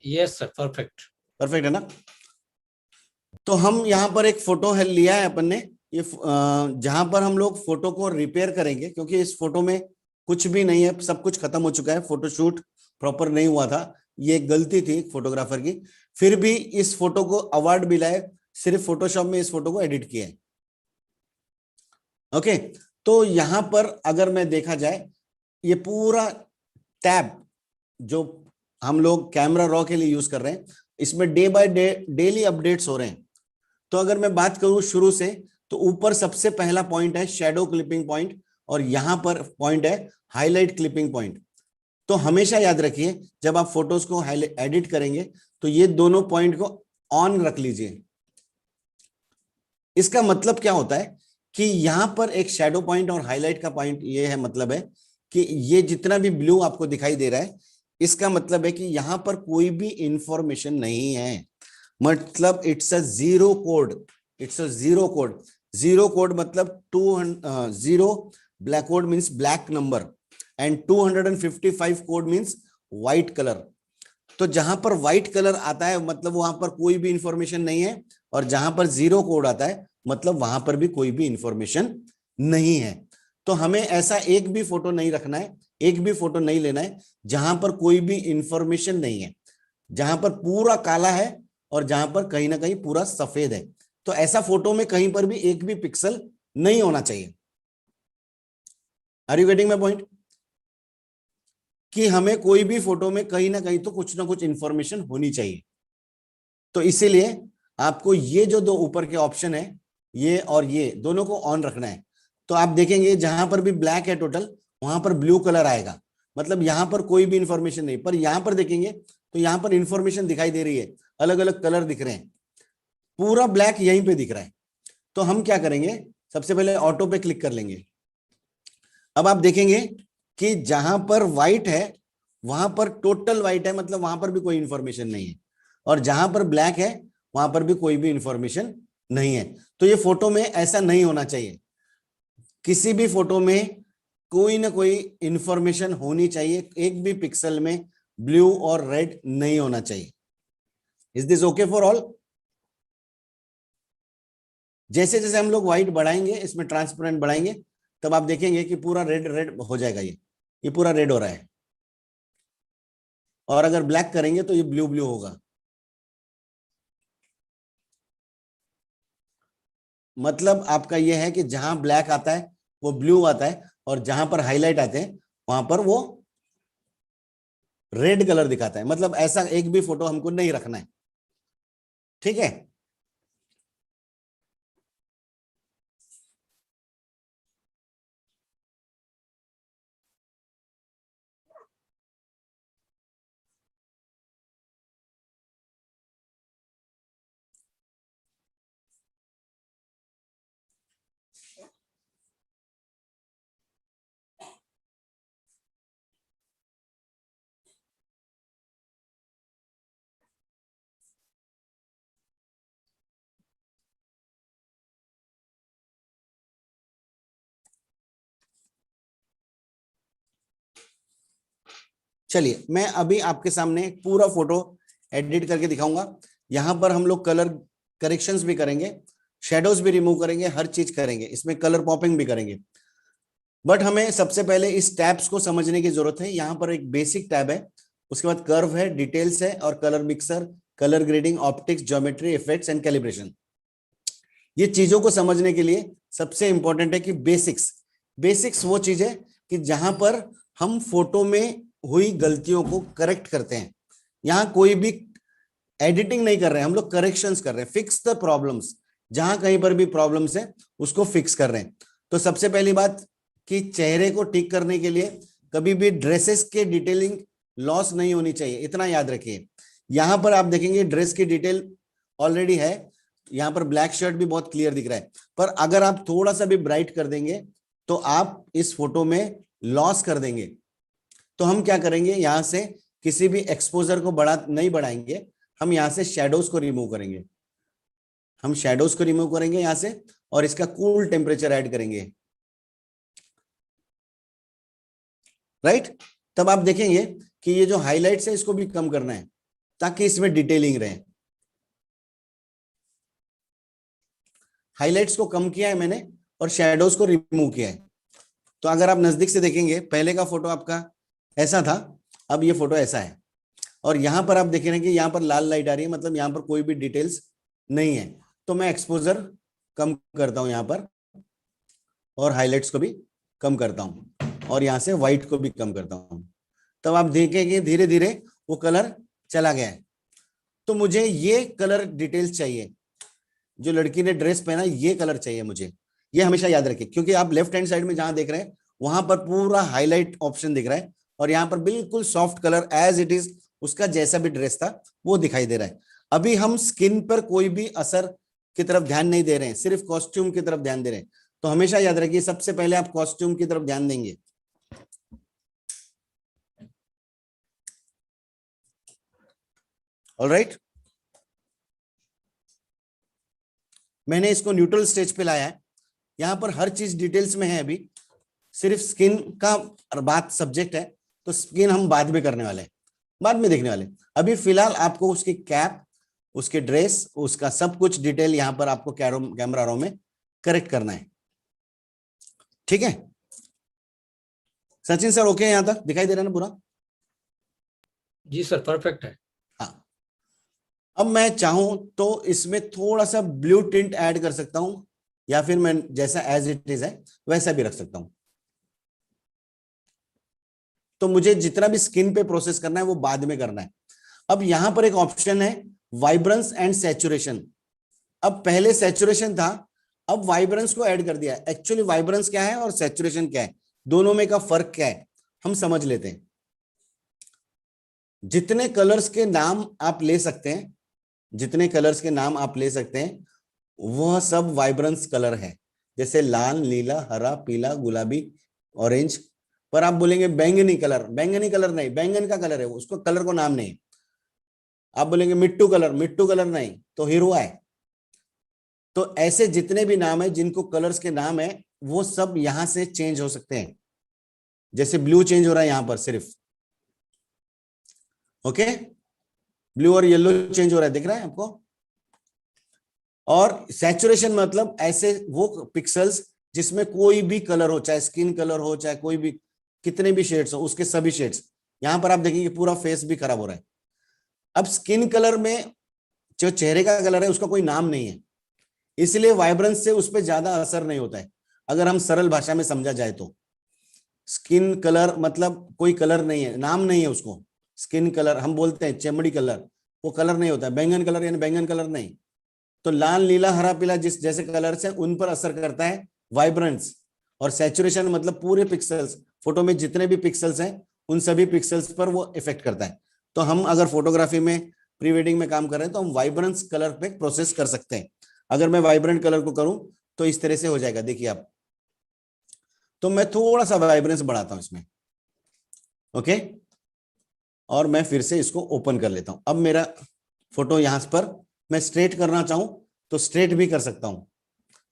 Yes sir, perfect. Perfect है ना? तो हम यहाँ पर एक फोटो है लिया है अपन ने, ये जहां पर हम लोग फोटो को रिपेयर करेंगे, क्योंकि इस फोटो में कुछ भी नहीं है, सब कुछ खत्म हो चुका है, फोटोशूट प्रॉपर नहीं हुआ था, ये एक गलती थी फोटोग्राफर की। फिर भी इस फोटो को अवार्ड मिला है, सिर्फ फोटोशॉप में इस फोटो को एडिट किया है। ओके, तो यहां पर अगर मैं देखा जाए, ये पूरा टैब जो हम लोग कैमरा रॉ के लिए यूज कर रहे हैं, इसमें day by day daily updates हो रहे हैं। तो अगर मैं बात करूं शुरू से, तो ऊपर सबसे पहला पॉइंट है शेडो क्लिपिंग पॉइंट, और यहां पर पॉइंट है हाईलाइट क्लिपिंग पॉइंट। तो हमेशा याद रखिए, जब आप फोटोज को एडिट करेंगे तो ये दोनों पॉइंट को ऑन रख लीजिए। इसका मतलब क्या होता है कि यहां पर एक शेडो पॉइंट और हाईलाइट का पॉइंट ये है, मतलब है कि ये जितना भी ब्लू आपको दिखाई दे रहा है, इसका मतलब है कि यहां पर कोई भी इंफॉर्मेशन नहीं है, मतलब it's a zero code, it's a zero code. Zero code मतलब 200 black code means black number, and 255 code means white colour. तो जहां पर व्हाइट कलर आता है मतलब वहां पर कोई भी इंफॉर्मेशन नहीं है, और जहां पर जीरो कोड आता है मतलब वहां पर भी कोई भी इंफॉर्मेशन नहीं है। तो हमें ऐसा एक भी फोटो नहीं रखना है, एक भी फोटो नहीं लेना है जहां पर कोई भी इंफॉर्मेशन नहीं है, जहां पर पूरा काला है और जहां पर कहीं ना कहीं पूरा सफेद है। तो ऐसा फोटो में कहीं पर भी एक भी पिक्सल नहीं होना चाहिए। Are you getting my point? कि हमें कोई भी फोटो में कहीं तो कुछ ना कुछ इंफॉर्मेशन होनी चाहिए। तो इसीलिए आपको ये जो दो ऊपर के ऑप्शन है, ये और ये दोनों को ऑन रखना है। तो आप देखेंगे जहां पर भी ब्लैक है टोटल, वहां पर ब्लू कलर आएगा, मतलब यहां पर कोई भी इंफॉर्मेशन नहीं। पर यहां पर देखेंगे तो यहां पर इंफॉर्मेशन दिखाई दे रही है, अलग अलग कलर दिख रहे हैं, पूरा ब्लैक यहीं पे दिख रहा है। तो हम क्या करेंगे, सबसे पहले ऑटो पे क्लिक कर लेंगे। अब आप देखेंगे कि जहां पर व्हाइट है वहां पर टोटल व्हाइट है, मतलब वहां पर भी कोई इंफॉर्मेशन नहीं है, और जहां पर ब्लैक है वहां पर भी कोई भी इंफॉर्मेशन नहीं है। तो ये फोटो में ऐसा नहीं होना चाहिए, किसी भी फोटो में कोई ना कोई इंफॉर्मेशन होनी चाहिए, एक भी पिक्सल में ब्लू और रेड नहीं होना चाहिए। Is this okay for all? जैसे जैसे हम लोग व्हाइट बढ़ाएंगे, इसमें ट्रांसपेरेंट बढ़ाएंगे, तब आप देखेंगे कि पूरा रेड रेड हो जाएगा, ये पूरा रेड हो रहा है। और अगर ब्लैक करेंगे तो ये ब्लू ब्लू होगा। मतलब आपका ये है कि जहां ब्लैक आता है वो ब्लू आता है, और जहां पर हाईलाइट आते हैं वहां पर वो रेड कलर दिखाता है। मतलब ऐसा एक भी फोटो हमको नहीं रखना है, ठीक है। चलिए मैं अभी आपके सामने एक पूरा फोटो एडिट करके दिखाऊंगा। यहां पर हम लोग कलर करेक्शंस भी करेंगे, शेडोज भी रिमूव करेंगे, हर चीज करेंगे, इसमें कलर पॉपिंग भी करेंगे। बट हमें सबसे पहले इस टैब्स को समझने की जरूरत है। यहाँ पर एक बेसिक टैब है, उसके बाद कर्व है, डिटेल्स है, और colour mixer, colour grading, optics, geometry, effects and calibration. ये चीजों को समझने के लिए सबसे इंपॉर्टेंट है कि बेसिक्स। बेसिक्स वो चीज है कि जहां पर हम फोटो में हुई गलतियों को करेक्ट करते हैं। यहां कोई भी एडिटिंग नहीं कर रहे हैं, हम लोग करेक्शंस कर रहे हैं, फिक्स द प्रॉब्लम्स। जहां कहीं पर भी प्रॉब्लम्स है उसको फिक्स कर रहे हैं। तो सबसे पहली बात कि चेहरे को ठीक करने के लिए कभी भी ड्रेसेस के डिटेलिंग लॉस नहीं होनी चाहिए, इतना याद रखिए। यहां पर आप देखेंगे ड्रेस की डिटेल ऑलरेडी है, यहां पर ब्लैक शर्ट भी बहुत क्लियर दिख रहा है, पर अगर आप थोड़ा सा भी ब्राइट कर देंगे तो आप इस फोटो में लॉस कर देंगे। तो हम क्या करेंगे, यहां से किसी भी एक्सपोजर को नहीं बढ़ाएंगे, हम यहां से शेडोज को रिमूव करेंगे। हम शेडोज को रिमूव करेंगे यहां से, और इसका कूल टेम्परेचर ऐड करेंगे, राइट। तब आप देखेंगे कि ये जो हाइलाइट्स है इसको भी कम करना है ताकि इसमें डिटेलिंग रहे। हाइलाइट्स को कम किया है मैंने और शेडोज को रिमूव किया है। तो अगर आप नजदीक से देखेंगे, पहले का फोटो आपका ऐसा था, अब ये फोटो ऐसा है। और यहां पर आप देख रहे हैं कि यहां पर लाल लाइट आ रही है, मतलब यहां पर कोई भी डिटेल्स नहीं है। तो मैं एक्सपोजर कम करता हूं यहां पर, और हाइलाइट्स को भी कम करता हूं, और यहां से व्हाइट को भी कम करता हूं। तब आप देखेंगे धीरे धीरे वो कलर चला गया है। तो मुझे ये कलर डिटेल्स चाहिए, जो लड़की ने ड्रेस पहना ये कलर चाहिए मुझे। ये हमेशा याद रखिए, क्योंकि आप लेफ्ट हैंड साइड में जहां देख रहे हैं वहां पर पूरा हाईलाइट ऑप्शन दिख रहा है, और यहां पर बिल्कुल soft colour as it is, उसका जैसा भी ड्रेस था वो दिखाई दे रहा है। अभी हम स्किन पर कोई भी असर की तरफ ध्यान नहीं दे रहे हैं, सिर्फ कॉस्ट्यूम की तरफ ध्यान दे रहे हैं। तो हमेशा याद रखिए सबसे पहले आप कॉस्ट्यूम की तरफ ध्यान देंगे। ऑलराइट, मैंने इसको न्यूट्रल स्टेज पे लाया है। यहां पर हर चीज डिटेल्स में है, अभी सिर्फ स्किन का बात सब्जेक्ट है, तो स्किन हम बाद में करने वाले हैं, बाद में देखने वाले। अभी फिलहाल आपको उसकी कैप, उसके ड्रेस, उसका सब कुछ डिटेल यहां पर आपको कैमरा रो में करेक्ट करना है, ठीक है। सचिन सर ओके, यहां तक दिखाई दे रहा है ना पूरा? जी सर, परफेक्ट है। हाँ, अब मैं चाहूं तो इसमें थोड़ा सा ब्लू टिंट ऐड कर सकता हूं, या फिर मैं जैसा एज इट इज है वैसा भी रख सकता हूं। तो मुझे जितना भी स्किन पे प्रोसेस करना है वो बाद में करना है। अब यहां पर एक ऑप्शन है वाइब्रेंस एंड सैचुरेशन। अब पहले सैचुरेशन था, अब वाइब्रेंस को ऐड कर दिया है। एक्चुअली वाइब्रेंस क्या है और सैचुरेशन क्या है, दोनों में का फर्क क्या है हम समझ लेते हैं। जितने कलर्स के नाम आप ले सकते हैं, जितने कलर्स के नाम आप ले सकते हैं वह सब वाइब्रेंस कलर है। जैसे लाल, नीला, हरा, पीला, गुलाबी, ऑरेंज। पर आप बोलेंगे बैंगनी कलर, बैंगनी कलर नहीं, बैंगन का कलर है, उसको कलर को नाम नहीं। आप बोलेंगे मिट्टू कलर, मिट्टू कलर नहीं, तो हिरवा है। तो ऐसे जितने भी नाम है, जिनको कलर्स के नाम है, वो सब यहां से चेंज हो सकते हैं। जैसे ब्लू चेंज हो रहा है यहां पर सिर्फ, ओके, ब्लू और येलो चेंज हो रहा है, दिख रहा है आपको। और सैचुरेशन मतलब ऐसे वो पिक्सल्स जिसमें कोई भी कलर हो, चाहे स्किन कलर हो, चाहे कोई भी कितने भी शेड्स हो, उसके सभी शेड्स। यहां पर आप देखेंगे पूरा फेस भी खराब हो रहा है। अब स्किन कलर में जो चेहरे का कलर है उसका कोई नाम नहीं है, इसलिए वाइब्रेंस से उस पर ज्यादा असर नहीं होता है। अगर हम सरल भाषा में समझा जाए तो स्किन कलर मतलब कोई कलर नहीं है, नाम नहीं है उसको। स्किन कलर हम बोलते हैं, चमड़ी कलर, वो कलर नहीं होता है। बैंगन कलर यानी बैंगन कलर नहीं। तो लाल, नीला, हरा, पीला जिस जैसे कलर्स हैं उन पर असर करता है वाइब्रेंस। और सैचुरेशन मतलब पूरे पिक्सल्स, फोटो में जितने भी पिक्सल्स हैं उन सभी पिक्सल्स पर वो इफेक्ट करता है। तो हम अगर फोटोग्राफी में, प्री वेडिंग में काम कर रहे हैं तो हम वाइब्रेंस कलर पे प्रोसेस कर सकते हैं। अगर मैं वाइब्रेंट कलर को करूं तो इस तरह से हो जाएगा, देखिए आप। तो मैं थोड़ा सा वाइब्रेंस बढ़ाता हूं इसमें, ओके, और मैं फिर से इसको ओपन कर लेता हूं। अब मेरा फोटो यहां पर मैं स्ट्रेट करना चाहूं तो स्ट्रेट भी कर सकता हूं।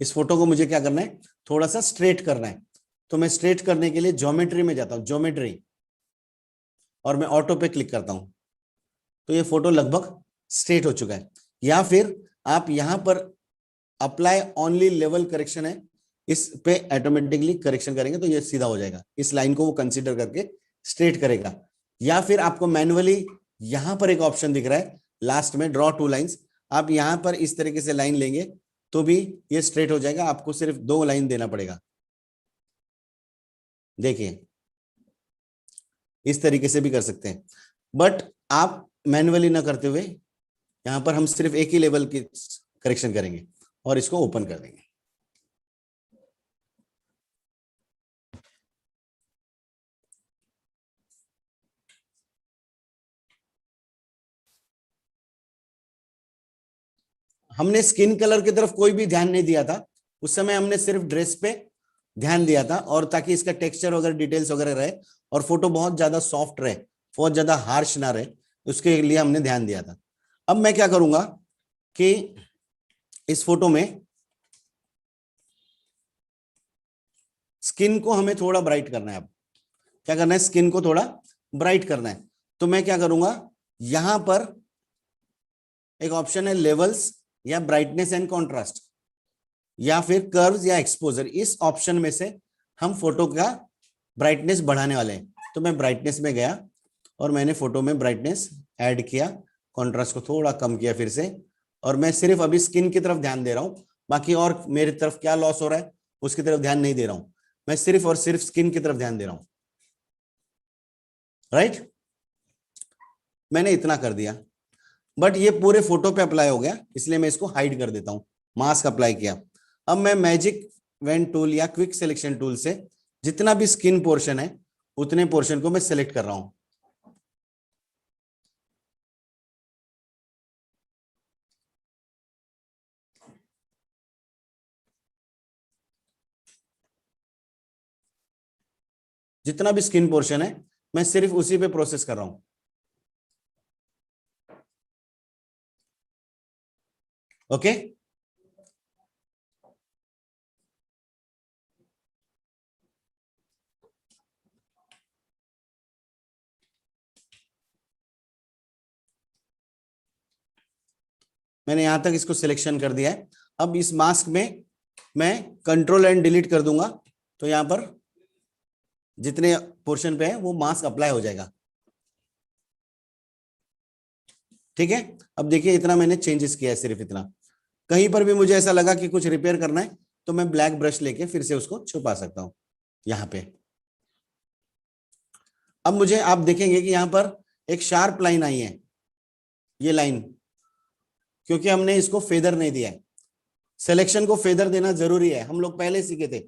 इस फोटो को मुझे क्या करना है, थोड़ा सा स्ट्रेट करना है। तो मैं स्ट्रेट करने के लिए ज्योमेट्री में जाता हूं, ज्योमेट्री, और मैं ऑटो पे क्लिक करता हूं तो ये फोटो लगभग स्ट्रेट हो चुका है। या फिर आप यहां पर अप्लाई ओनली लेवल करेक्शन है, इस पे ऑटोमेटिकली करेक्शन करेंगे तो ये सीधा हो जाएगा, इस लाइन को वो कंसीडर करके स्ट्रेट करेगा। या फिर आपको मैन्युअली यहां पर एक ऑप्शन दिख रहा है लास्ट में, ड्रॉ टू लाइंस, आप यहां पर इस तरीके से लाइन लेंगे तो भी ये स्ट्रेट हो जाएगा, आपको सिर्फ 2 लाइन देना पड़ेगा। देखिए इस तरीके से भी कर सकते हैं, बट आप मैन्युअली ना करते हुए यहां पर हम सिर्फ एक ही लेवल की करेक्शन करेंगे और इसको ओपन कर देंगे। हमने स्किन कलर की तरफ कोई भी ध्यान नहीं दिया था, उस समय हमने सिर्फ ड्रेस पे ध्यान दिया था, और ताकि इसका टेक्सचर वगैरह डिटेल्स वगैरह रहे और फोटो बहुत ज्यादा सॉफ्ट रहे, बहुत ज्यादा हार्श ना रहे, उसके लिए हमने ध्यान दिया था। अब मैं क्या करूंगा कि इस फोटो में स्किन को हमें थोड़ा ब्राइट करना है। अब क्या करना है, स्किन को थोड़ा ब्राइट करना है, तो मैं क्या करूंगा, यहां पर एक ऑप्शन है लेवल्स या ब्राइटनेस एंड कॉन्ट्रास्ट या फिर कर्व्स या एक्सपोजर, इस ऑप्शन में से हम फोटो का ब्राइटनेस बढ़ाने वाले हैं। तो मैं ब्राइटनेस में गया और मैंने फोटो में ब्राइटनेस ऐड किया, कॉन्ट्रास्ट को थोड़ा कम किया फिर से, और मैं सिर्फ अभी स्किन की तरफ ध्यान दे रहा हूं, बाकी और मेरी तरफ क्या लॉस हो रहा है उसकी तरफ ध्यान नहीं दे रहा हूं, मैं सिर्फ और सिर्फ स्किन की तरफ ध्यान दे रहा हूं। राइट, मैंने इतना कर दिया, बट ये पूरे फोटो पे अप्लाई हो गया, इसलिए मैं इसको हाइड कर देता हूं। मास्क अप्लाई किया, अब मैं मैजिक वेन टूल या क्विक सिलेक्शन टूल से जितना भी स्किन पोर्शन है उतने पोर्शन को मैं सिलेक्ट कर रहा हूं। जितना भी स्किन पोर्शन है मैं सिर्फ उसी पे प्रोसेस कर रहा हूं। ओके, मैंने यहां तक इसको सिलेक्शन कर दिया है। अब इस मास्क में मैं कंट्रोल एंड डिलीट कर दूंगा तो यहां पर जितने पोर्शन पे है वो मास्क अप्लाई हो जाएगा। ठीक है, अब देखिए इतना मैंने चेंजेस किया है, सिर्फ इतना। कहीं पर भी मुझे ऐसा लगा कि कुछ रिपेयर करना है तो मैं ब्लैक ब्रश लेके फिर से उसको छुपा सकता हूं यहां पे। अब मुझे आप देखेंगे कि यहां पर एक शार्प लाइन आई है, ये लाइन, क्योंकि हमने इसको फेदर नहीं दिया है। सिलेक्शन को फेदर देना जरूरी है, हम लोग पहले सीखे थे,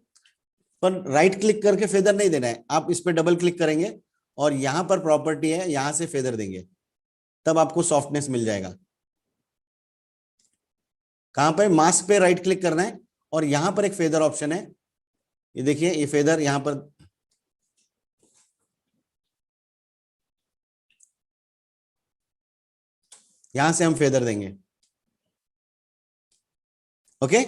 पर राइट क्लिक करके फेदर नहीं देना है, आप इस पे डबल क्लिक करेंगे और यहां पर प्रॉपर्टी है, यहां से फेदर देंगे, तब आपको सॉफ्टनेस मिल जाएगा। कहां पे, मास्क पे राइट क्लिक करना है और यहां पर एक फेदर ऑप्शन है, ये देखिए ये फेदर यहां पर, यहां से हम फेदर देंगे। ओके,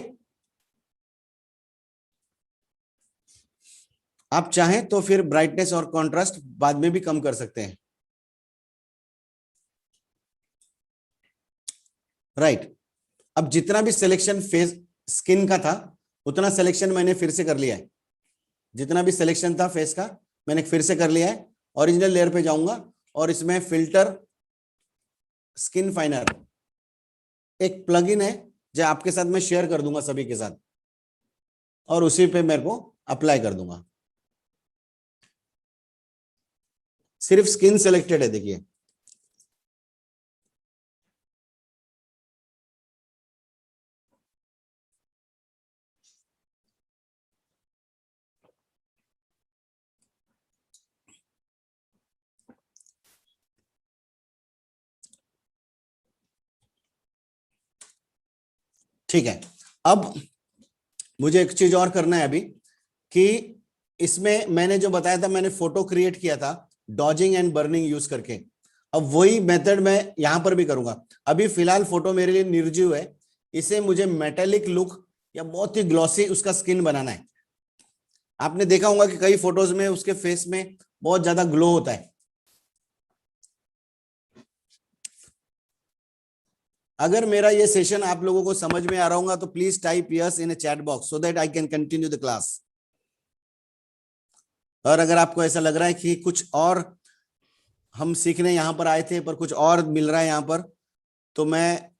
आप चाहें तो फिर ब्राइटनेस और कॉन्ट्रास्ट बाद में भी कम कर सकते हैं। राइट, अब जितना भी सिलेक्शन फेस स्किन का था उतना सिलेक्शन मैंने फिर से कर लिया है, जितना भी सिलेक्शन था फेस का मैंने फिर से कर लिया है। ओरिजिनल लेयर पे जाऊंगा और इसमें फिल्टर स्किन फाइनर एक प्लगइन है जो आपके साथ मैं शेयर कर दूंगा सभी के साथ, और उसी पे मेरे को अप्लाई कर दूंगा। सिर्फ स्किन सिलेक्टेड है, देखिए ठीक है। अब मुझे एक चीज और करना है अभी, कि इसमें मैंने जो बताया था, मैंने फोटो क्रिएट किया था डॉजिंग एंड बर्निंग यूज करके, अब वही मेथड मैं यहां पर भी करूंगा। अभी फिलहाल फोटो मेरे लिए निर्जीव है, इसे मुझे मेटेलिक लुक या बहुत ही ग्लॉसी उसका स्किन बनाना है। आपने देखा होगा कि कई फोटोज में उसके फेस में बहुत ज्यादा ग्लो होता है, अगर मेरा ये सेशन आप लोगों को समझ में आ रहा होगा तो please type yes in a chat box so that I can continue the class. और अगर आपको ऐसा लग रहा है कि कुछ और हम सीखने यहां पर आए थे पर कुछ और मिल रहा है यहां पर, तो मैं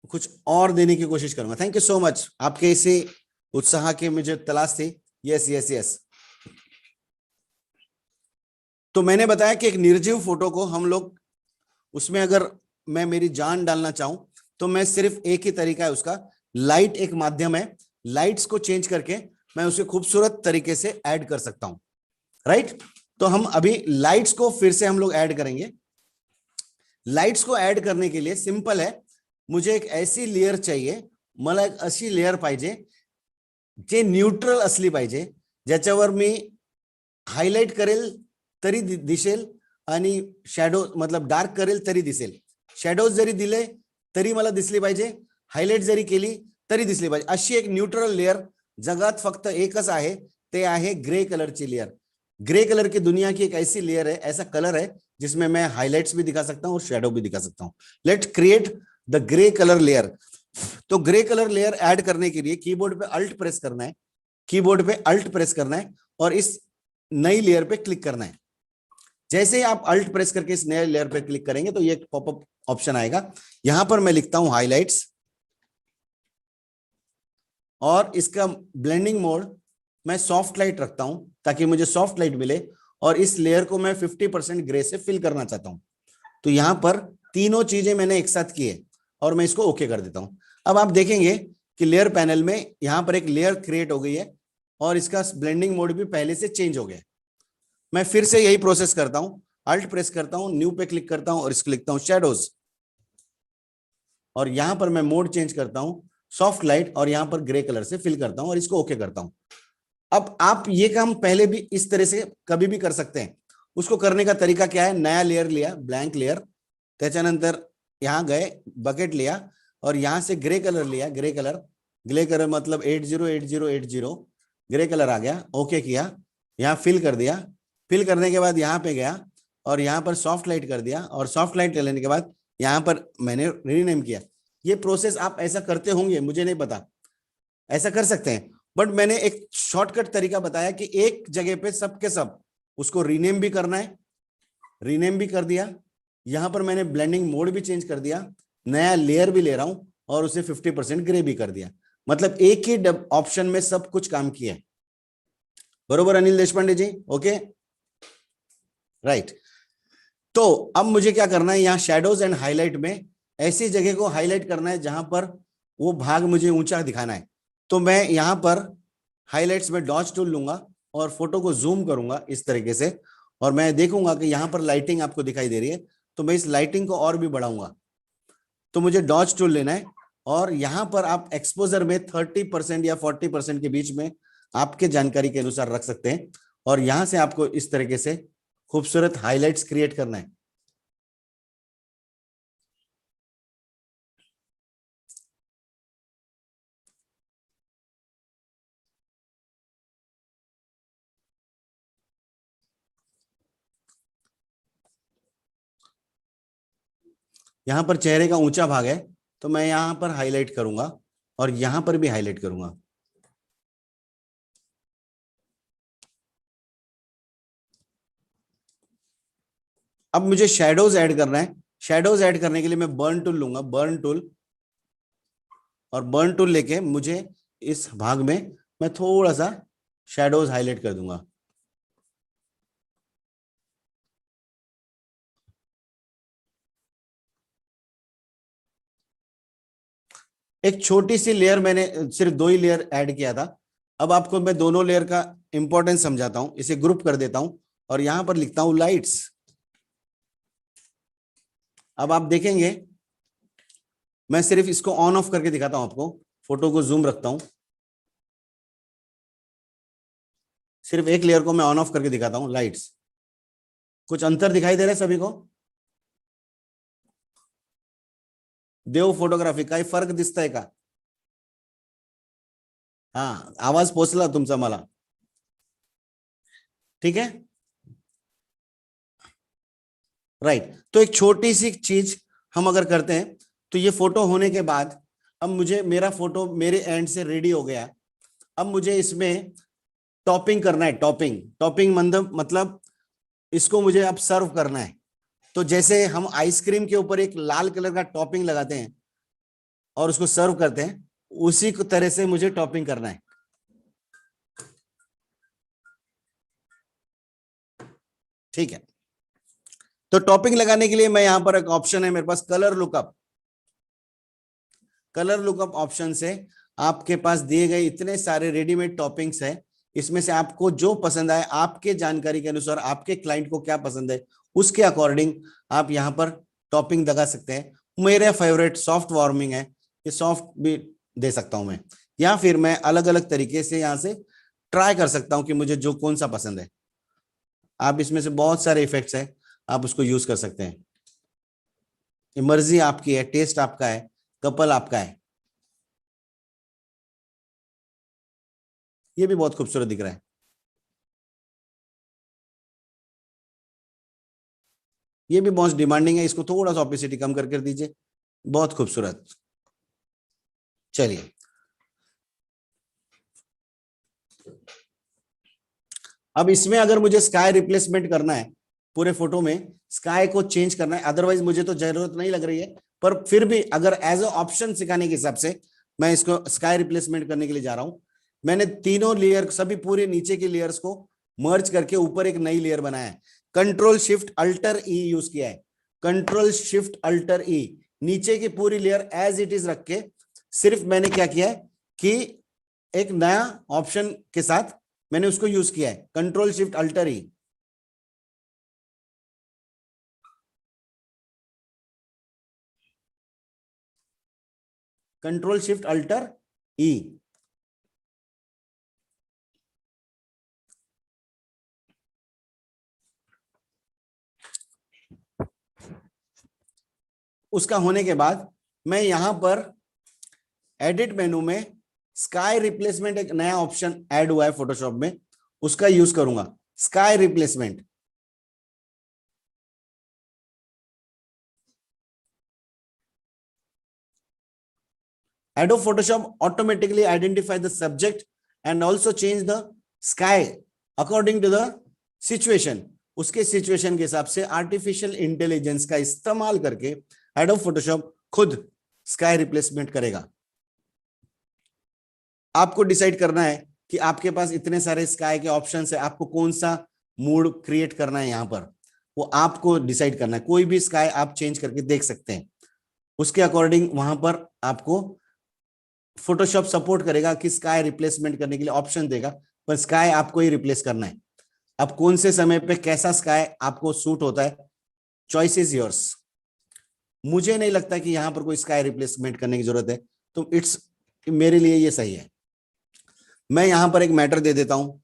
कुछ और देने की कोशिश करूंगा। थैंक यू सो मच, आपके इसी उत्साह की मुझे तलाश थी। Yes yes yes. तो मैंने बताया कि एक निर्जीव फोटो को हम लोग उसमें अगर मैं मेरी जान डालना चाहूं तो मैं सिर्फ एक ही तरीका है उसका, लाइट एक माध्यम है, लाइट्स को चेंज करके मैं उसे खूबसूरत तरीके से ऐड कर सकता हूं। राइट, तो हम अभी लाइट्स को फिर से हम लोग ऐड करेंगे। लाइट्स को ऐड करने के लिए सिंपल है, मुझे एक ऐसी लेयर चाहिए, मला एक अशी लेयर पाहिजे जे न्यूट्रल असली पाहिजे, ज्याच्यावर मी हायलाइट करेल तरी दिसेल आणि शॅडो मतलब डार्क करेल तरी दिसेल, शॅडोज जरी दिले तरी मला दिसली पाहिजे, हायलाइट जरी केली तरी दिसली पाहिजे, अशी एक न्यूट्रल लेयर जगात फक्त एकच आहे, ते आहे ग्रे कलरची लेयर। ग्रे कलर की दुनिया की एक ऐसी लेयर है, ऐसा कलर है जिसमें मैं हाइलाइट्स भी दिखा सकता हूं और शेडो भी दिखा सकता हूं। Let's create the grey colour layer. तो ग्रे कलर लेयर ऐड करने के लिए कीबोर्ड पे अल्ट प्रेस करना है, कीबोर्ड पे अल्ट प्रेस करना है और इस नई लेयर पे क्लिक करना है। जैसे ही आप अल्ट प्रेस करके इस नए लेयर पे क्लिक करेंगे तो ये पॉपअप ऑप्शन आएगा, यहां पर मैं लिखता हूं हाइलाइट्स और इसका ब्लेंडिंग मोड मैं सॉफ्ट लाइट रखता हूं ताकि मुझे सॉफ्ट लाइट मिले, और इस लेयर को मैं 50% ग्रे से फिल करना चाहता हूं। तो यहां पर तीनों चीजें मैंने एक साथ की है और मैं इसको ओके कर देता हूं। अब आप देखेंगे कि लेयर पैनल में यहां पर एक लेयर क्रिएट हो गई है और इसका ब्लेंडिंग मोड भी पहले से चेंज हो गया। मैं फिर से यही प्रोसेस करता हूं, अल्ट प्रेस करता हूं, न्यू पे क्लिक करता हूं और इसको लिखता हूं शैडोज, और यहां पर मैं मोड चेंज करता हूं सॉफ्ट लाइट और यहां पर ग्रे कलर से फिल करता हूं और इसको ओके करता हूं। अब आप ये काम पहले भी इस तरह से कभी भी कर सकते हैं। उसको करने का तरीका क्या है, नया लेयर लिया, ब्लैंक लेयर, त्याच्यानंतर यहां गए, बकेट लिया और यहां से ग्रे कलर लिया, ग्रे कलर मतलब 808080 ग्रे कलर आ गया, ओके किया, यहां फिल कर दिया, फिल करने के बाद यहां पे गया और यहां पर सॉफ्ट लाइट कर दिया और सॉफ्ट लाइट लेने के बाद यहां पर मैंने रीनेम किया। ये प्रोसेस आप ऐसा करते होंगे, मुझे नहीं पता, ऐसा कर सकते हैं, बट मैंने एक शॉर्टकट तरीका बताया कि एक जगह पे सब के सब उसको रीनेम भी करना है, रीनेम भी कर दिया, यहां पर मैंने ब्लेंडिंग मोड भी चेंज कर दिया, नया लेयर भी ले रहा हूं और उसे 50% ग्रे भी कर दिया। मतलब एक ही ऑप्शन में सब कुछ काम किया। बरोबर अनिल देशपांडे जी? Okay, right. तो अब मुझे क्या करना है, यहाँ शैडोज एंड हाईलाइट में ऐसी जगह को हाईलाइट करना है जहां पर वो भाग मुझे ऊंचा दिखाना है। तो मैं यहां पर हाइलाइट्स में डॉज टूल लूंगा और फोटो को जूम करूंगा इस तरीके से, और मैं देखूंगा कि यहां पर लाइटिंग आपको दिखाई दे रही है, तो मैं इस लाइटिंग को और भी बढ़ाऊंगा। तो मुझे डॉज टूल लेना है और यहां पर आप एक्सपोजर में 30% या 40% के बीच में आपके जानकारी के अनुसार रख सकते हैं, और यहां से आपको इस तरीके से खूबसूरत हाइलाइट्स क्रिएट करना है। यहां पर चेहरे का ऊंचा भाग है तो मैं यहां पर हाईलाइट करूंगा और यहां पर भी हाईलाइट करूंगा। अब मुझे शैडोज ऐड करना है। शैडोज ऐड करने के लिए मैं बर्न टूल लूंगा, बर्न टूल, और बर्न टूल लेके मुझे इस भाग में मैं थोड़ा सा शैडोज हाईलाइट कर दूंगा। एक छोटी सी लेयर, मैंने सिर्फ 2 ही लेयर ऐड किया था। अब आपको मैं दोनों लेयर का इंपॉर्टेंस समझाता हूं, इसे ग्रुप कर देता हूं और यहां पर लिखता हूं लाइट्स। अब आप देखेंगे मैं सिर्फ इसको ऑन ऑफ करके दिखाता हूं आपको, फोटो को जूम रखता हूं, सिर्फ एक लेयर को मैं ऑन ऑफ करके दिखाता हूं, लाइट्स। कुछ अंतर दिखाई दे रहा है सभी को? देव फोटोग्राफी काही फर्क दिसतंय का? हाँ, आवाज पोचला तुमचा मला, ठीक है, राइट। तो एक छोटी सी चीज हम अगर करते हैं तो ये फोटो होने के बाद अब मुझे मेरा फोटो मेरे एंड से रेडी हो गया। अब मुझे इसमें टॉपिंग करना है। टॉपिंग टॉपिंग मतलब इसको मुझे अब सर्व करना है। तो जैसे हम आइसक्रीम के ऊपर एक लाल कलर का टॉपिंग लगाते हैं और उसको सर्व करते हैं, उसी तरह से मुझे टॉपिंग करना है। ठीक है, तो टॉपिंग लगाने के लिए मैं यहां पर एक ऑप्शन है मेरे पास, colour lookup. Colour lookup option से आपके पास दिए गए इतने सारे रेडीमेड टॉपिंग्स हैं, इसमें से आपको जो पसंद आए, आपके जानकारी के अनुसार आपके क्लाइंट को क्या पसंद है, उसके अकॉर्डिंग आप यहां पर टॉपिंग लगा सकते हैं। मेरा फेवरेट सॉफ्ट वार्मिंग है, ये सॉफ्ट भी दे सकता हूं मैं, या फिर मैं अलग अलग तरीके से यहां से ट्राई कर सकता हूं कि मुझे जो कौन सा पसंद है। आप इसमें से बहुत सारे इफेक्ट्स हैं, आप उसको यूज कर सकते हैं। मर्जी आपकी है, टेस्ट आपका है, कपल आपका है। ये भी बहुत खूबसूरत दिख रहा है। ये भी बहुत डिमांडिंग है, इसको थोड़ा सा ऑपेसिटी कम कर दीजिए। बहुत खूबसूरत। चलिए, अब इसमें अगर मुझे स्काई रिप्लेसमेंट करना है, पूरे फोटो में स्काई को चेंज करना है, अदरवाइज मुझे तो जरूरत नहीं लग रही है, पर फिर भी अगर एज अ ऑप्शन सिखाने के हिसाब से मैं इसको स्काई रिप्लेसमेंट करने के लिए जा रहा हूं। मैंने तीनों लेयर, सभी पूरे नीचे के लेयर्स को मर्ज करके ऊपर एक नई लेयर बनाया है। कंट्रोल शिफ्ट अल्टर ई यूज किया है। कंट्रोल शिफ्ट अल्टर ई, नीचे की पूरी लेयर एज इट इज रख के सिर्फ मैंने क्या किया है कि एक नया ऑप्शन के साथ मैंने उसको यूज किया है, कंट्रोल शिफ्ट अल्टर ई। कंट्रोल शिफ्ट अल्टर ई। उसका होने के बाद मैं यहां पर एडिट मेनू में स्काई रिप्लेसमेंट, एक नया ऑप्शन ऐड हुआ है फोटोशॉप में, उसका यूज करूंगा, sky replacement. Adobe Photoshop automatically identify the subject and also change the sky according to the situation। उसके सिचुएशन के हिसाब से आर्टिफिशियल इंटेलिजेंस का इस्तेमाल करके Adobe Photoshop खुद स्काई रिप्लेसमेंट करेगा। आपको डिसाइड करना है कि आपके पास इतने सारे स्काई के ऑप्शंस है, आपको कौन सा मूड क्रिएट करना है यहां पर, वो आपको डिसाइड करना है। कोई भी स्काई आप चेंज करके देख सकते हैं, उसके अकॉर्डिंग वहां पर आपको फोटोशॉप सपोर्ट करेगा कि स्काई रिप्लेसमेंट करने के लिए ऑप्शन देगा, पर स्काई आपको ही रिप्लेस करना है। अब कौन से समय पे कैसा स्काई आपको सूट होता है, चॉइस इज योर्स। मुझे नहीं लगता कि यहां पर कोई स्काई रिप्लेसमेंट करने की जरूरत है, तो इट्स, मेरे लिए ये सही है। मैं यहां पर एक मैटर दे देता हूं,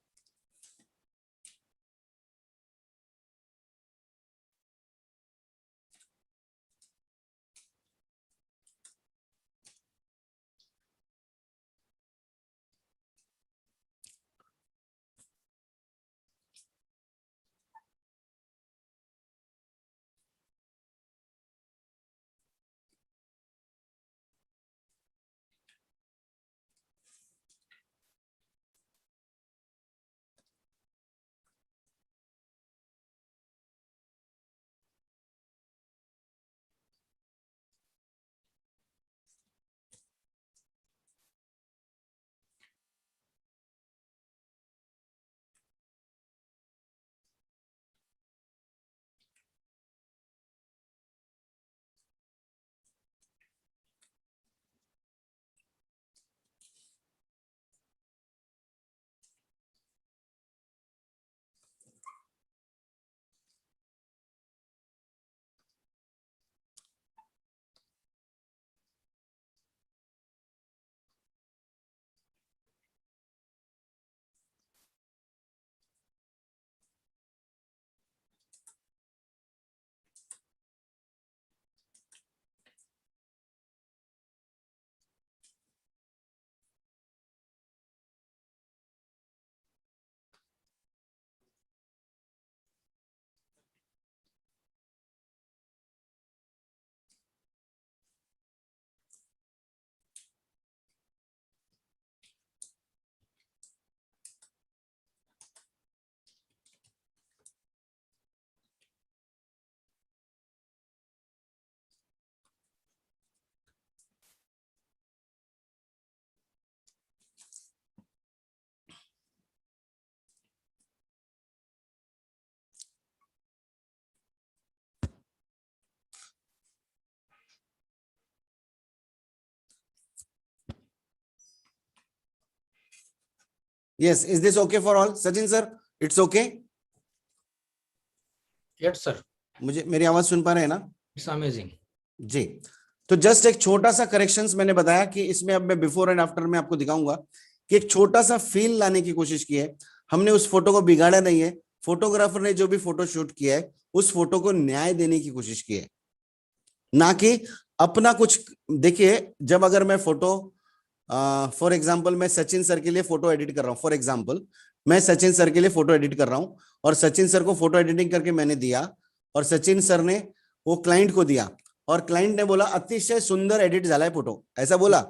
Yes, is this okay for all? Sachin sir, it's okay? Yes sir, मुझे मेरी आवाज सुन पा रहे हैं ना? It's amazing. जी। तो जस्ट एक छोटा सा करेक्शंस मैंने बताया कि इसमें अब मैं बिफोर एंड आफ्टर में आपको दिखाऊंगा कि एक छोटा सा फील लाने की कोशिश की है हमने। उस फोटो को बिगाड़ा नहीं है, फोटोग्राफर ने जो भी फोटो शूट किया है उस फोटो को न्याय देने की कोशिश की है, ना कि अपना कुछ। देखिए, जब अगर मैं फोटो फॉर एग्जाम्पल मैं सचिन सर के लिए फोटो एडिट कर रहा हूं, फॉर एग्जाम्पल मैं सचिन सर के लिए फोटो एडिट कर रहा हूं और सचिन सर को फोटो एडिटिंग करके मैंने दिया और सचिन सर ने वो क्लाइंट को दिया और क्लाइंट ने बोला अतिशय सुंदर एडिट झालाय फोटो, ऐसा बोला,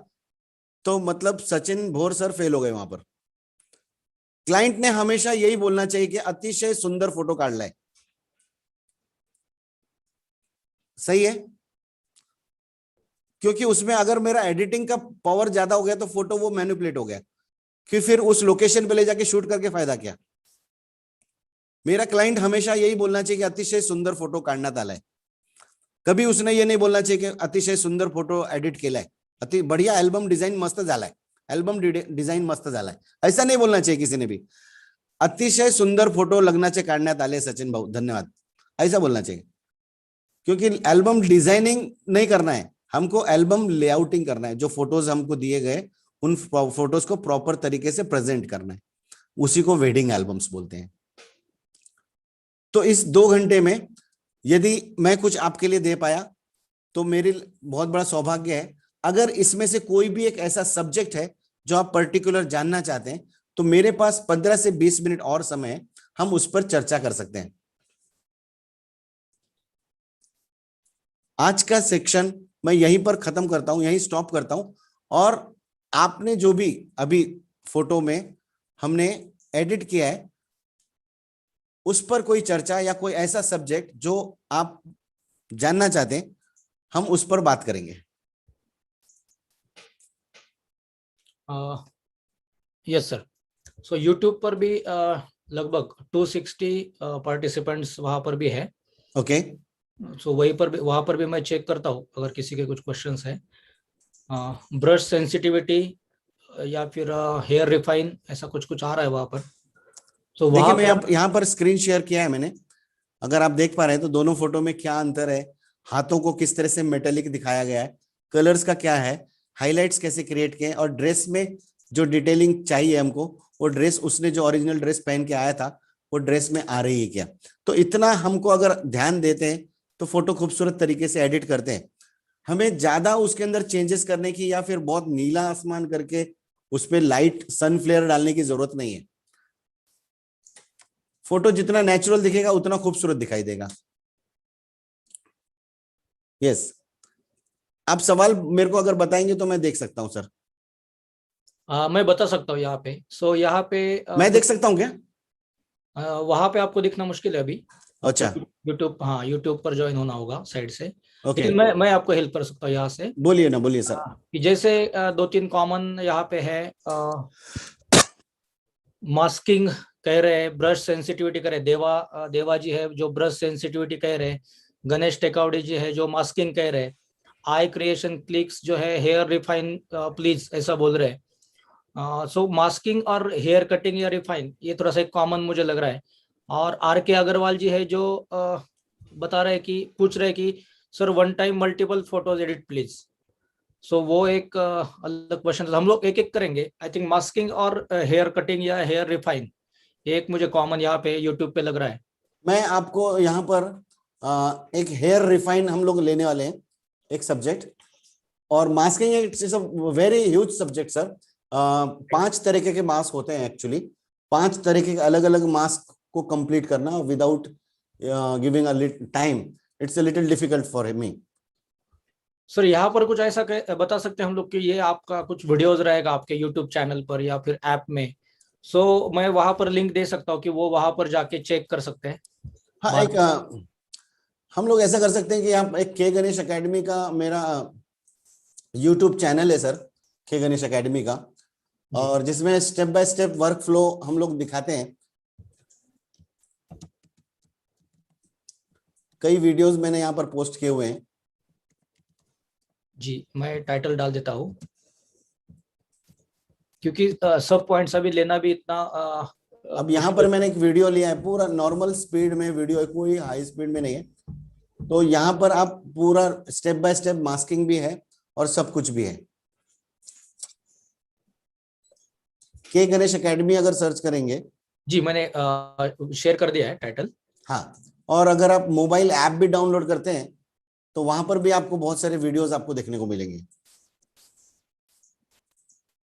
तो मतलब सचिन भोर सर फेल हो गए वहां पर। क्लाइंट ने हमेशा यही बोलना चाहिए कि अतिशय सुंदर फोटो काढलाय, सही है? क्योंकि उसमें अगर मेरा एडिटिंग का पावर ज्यादा हो गया तो फोटो वो मैनिपुलेट हो गया, कि फिर उस लोकेशन पे ले जाके शूट करके फायदा क्या? मेरा क्लाइंट हमेशा यही बोलना चाहिए कि अतिशय सुंदर फोटो काढण्यात आलाय, कभी उसने ये नहीं बोलना चाहिए कि अतिशय सुंदर फोटो एडिट केलाय, अति बढ़िया एल्बम डिजाइन मस्त झालाय, एल्बम डिजाइन मस्त झालाय, ऐसा नहीं बोलना चाहिए किसी ने भी। अतिशय सुंदर फोटो लग्नाचे काढण्यात आले सचिन भाऊ, धन्यवाद, ऐसा बोलना चाहिए। क्योंकि एल्बम डिजाइनिंग नहीं करना है हमको, एल्बम लेआउटिंग करना है। जो फोटोज हमको दिए गए उन फोटोज को प्रॉपर तरीके से प्रेजेंट करना है, उसी को वेडिंग एल्बम्स बोलते हैं। तो इस 2 घंटे में यदि मैं कुछ आपके लिए दे पाया तो मेरी बहुत बड़ा सौभाग्य है। अगर इसमें से कोई भी एक ऐसा सब्जेक्ट है जो आप पर्टिकुलर जानना चाहते हैं तो मेरे पास 15 से 20 मिनट और समय है, हम उस पर चर्चा कर सकते हैं। आज का सेक्शन मैं यहीं पर खत्म करता हूं, यहीं स्टॉप करता हूं। और आपने जो भी अभी फोटो में हमने एडिट किया है उस पर कोई चर्चा या कोई ऐसा सब्जेक्ट जो आप जानना चाहते हैं, हम उस पर बात करेंगे। Yes sir. सो यूट्यूब पर भी लगभग 260 पार्टिसिपेंट्स वहां पर भी है। ओके, सो वहां पर भी मैं चेक करता हूँ अगर किसी के कुछ क्वेश्चंस है। ब्रश सेंसिटिविटी या फिर हेयर रिफाइन, ऐसा कुछ कुछ आ रहा है वहां पर। सो देखिए वहां मैं पे यहाँ पर स्क्रीन शेयर किया है मैंने, अगर आप देख पा रहे हैं तो दोनों फोटो में क्या अंतर है, हाथों को किस तरह से मेटेलिक दिखाया गया है, कलर्स का क्या है, हाइलाइट्स कैसे क्रिएट किए हैं, और ड्रेस में जो डिटेलिंग चाहिए हमको वो ड्रेस उसने जो ओरिजिनल ड्रेस पहन के आया था वो ड्रेस में आ रही है क्या। तो इतना हमको अगर ध्यान देते हैं तो फोटो खूबसूरत तरीके से एडिट करते हैं। हमें ज्यादा उसके अंदर चेंजेस करने की या फिर बहुत नीला आसमान करके उस पर लाइट सन फ्लेयर डालने की जरूरत नहीं है। फोटो जितना नेचुरल दिखेगा उतना खूबसूरत दिखाई देगा। यस, आप सवाल मेरे को अगर बताएंगे तो मैं देख सकता हूं सर। मैं बता सकता हूँ यहाँ पे। सो यहाँ पे मैं देख सकता हूं क्या? वहां पे आपको दिखना मुश्किल है अभी। आपको अच्छा, यूट्यूब, हाँ यूट्यूब पर ज्वाइन होना होगा साइड से। ओके, लेकिन मैं आपको हेल्प कर सकता हूँ यहाँ से। बोलिए ना, बोलिए सर। कि जैसे 2-3 कॉमन यहाँ पे है। मास्किंग कह रहे हैं, ब्रश सेंसिटिविटी कह रहे हैं, देवा जी है जो ब्रश सेंसिटिविटी कह रहे हैं, गणेश टेकावड़ी जी है जो मास्किंग कह रहे हैं, आई क्रिएशन क्लिक्स जो है हेयर रिफाइन प्लीज ऐसा बोल रहे हैं। सो मास्किंग और हेयर कटिंग या रिफाइन ये थोड़ा सा कॉमन मुझे लग रहा है। और आर के अग्रवाल जी है जो बता रहे हैं कि पूछ रहे हैं कि sir one time multiple photos edit please. So वो एक अलग क्वेश्चन हम लोग एक एक करेंगे। आई थिंक मास्किंग और हेयर कटिंग या हेयर रिफाइन एक मुझे कॉमन यहाँ पे यूट्यूब पे लग रहा है। मैं आपको यहाँ पर एक हेयर रिफाइन हम लोग लेने वाले हैं, एक सब्जेक्ट, और masking it's very huge subject sir. 5 तरीके के मास्क होते हैं एक्चुअली, 5 तरीके के अलग अलग मास्क को कंप्लीट करना without giving a time, it's a little difficult for me. Sir यहाँ पर कुछ ऐसा बता सकते हैं हम लोग कि ये आपका कुछ वीडियोज रहेगा आपके यूट्यूब चैनल पर या फिर ऐप में। सो मैं वहां पर लिंक दे सकता हूँ कि वो वहां पर जाके चेक कर सकते हैं हाँ, बाद एक हम लोग ऐसा कर सकते हैं कि आप एक के गणेश एकेडमी का मेरा यूट्यूब चैनल है सर, के गणेश एकेडमी का, जी। और जिसमें step by step work flow हम लोग दिखाते हैं। कई वीडियोस मैंने यहाँ पर पोस्ट किए हुए हैं। जी मैं टाइटल डाल देता हूँ। क्योंकि सब पॉइंट्स अभी लेना भी इतना अब यहाँ पर मैंने एक वीडियो लिया है, पूरा नॉर्मल स्पीड में वीडियो है, कोई हाई स्पीड में नहीं है। तो यहाँ पर आप पूरा स्टेप बाय स्टेप मास्किंग भी है और सब कुछ भी है। के गणेश एकेडमी अगर सर्च करेंगे, जी मैंने शेयर कर दिया है टाइटल। हाँ, और अगर आप मोबाइल ऐप भी डाउनलोड करते हैं तो वहां पर भी आपको बहुत सारे वीडियोस आपको देखने को मिलेंगे।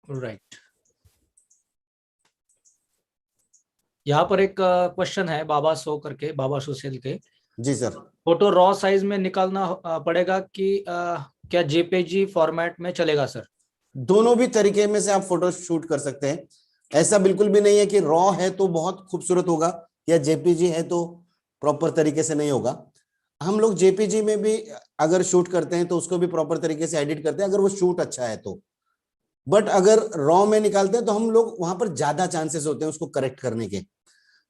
राइट। यहाँ पर एक क्वेश्चन है बाबा सो करके, बाबा सुशील के। जी सर। फोटो रॉ साइज में निकालना पड़ेगा कि क्या जेपीजी फॉर्मेट में चलेगा सर? दोनों भी तरीके में से आप फोटो शूट कर सकते हैं। ऐसा बिल्कुल भी नहीं है कि रॉ है तो बहुत खूबसूरत होगा या जेपीजी है तो प्रॉपर तरीके से नहीं होगा। हम लोग जेपीजी में भी अगर शूट करते हैं तो उसको भी प्रॉपर तरीके से एडिट करते हैं अगर वो शूट अच्छा है तो। बट अगर रॉ में निकालते हैं तो हम लोग वहां पर ज्यादा चांसेस होते हैं उसको करेक्ट करने के।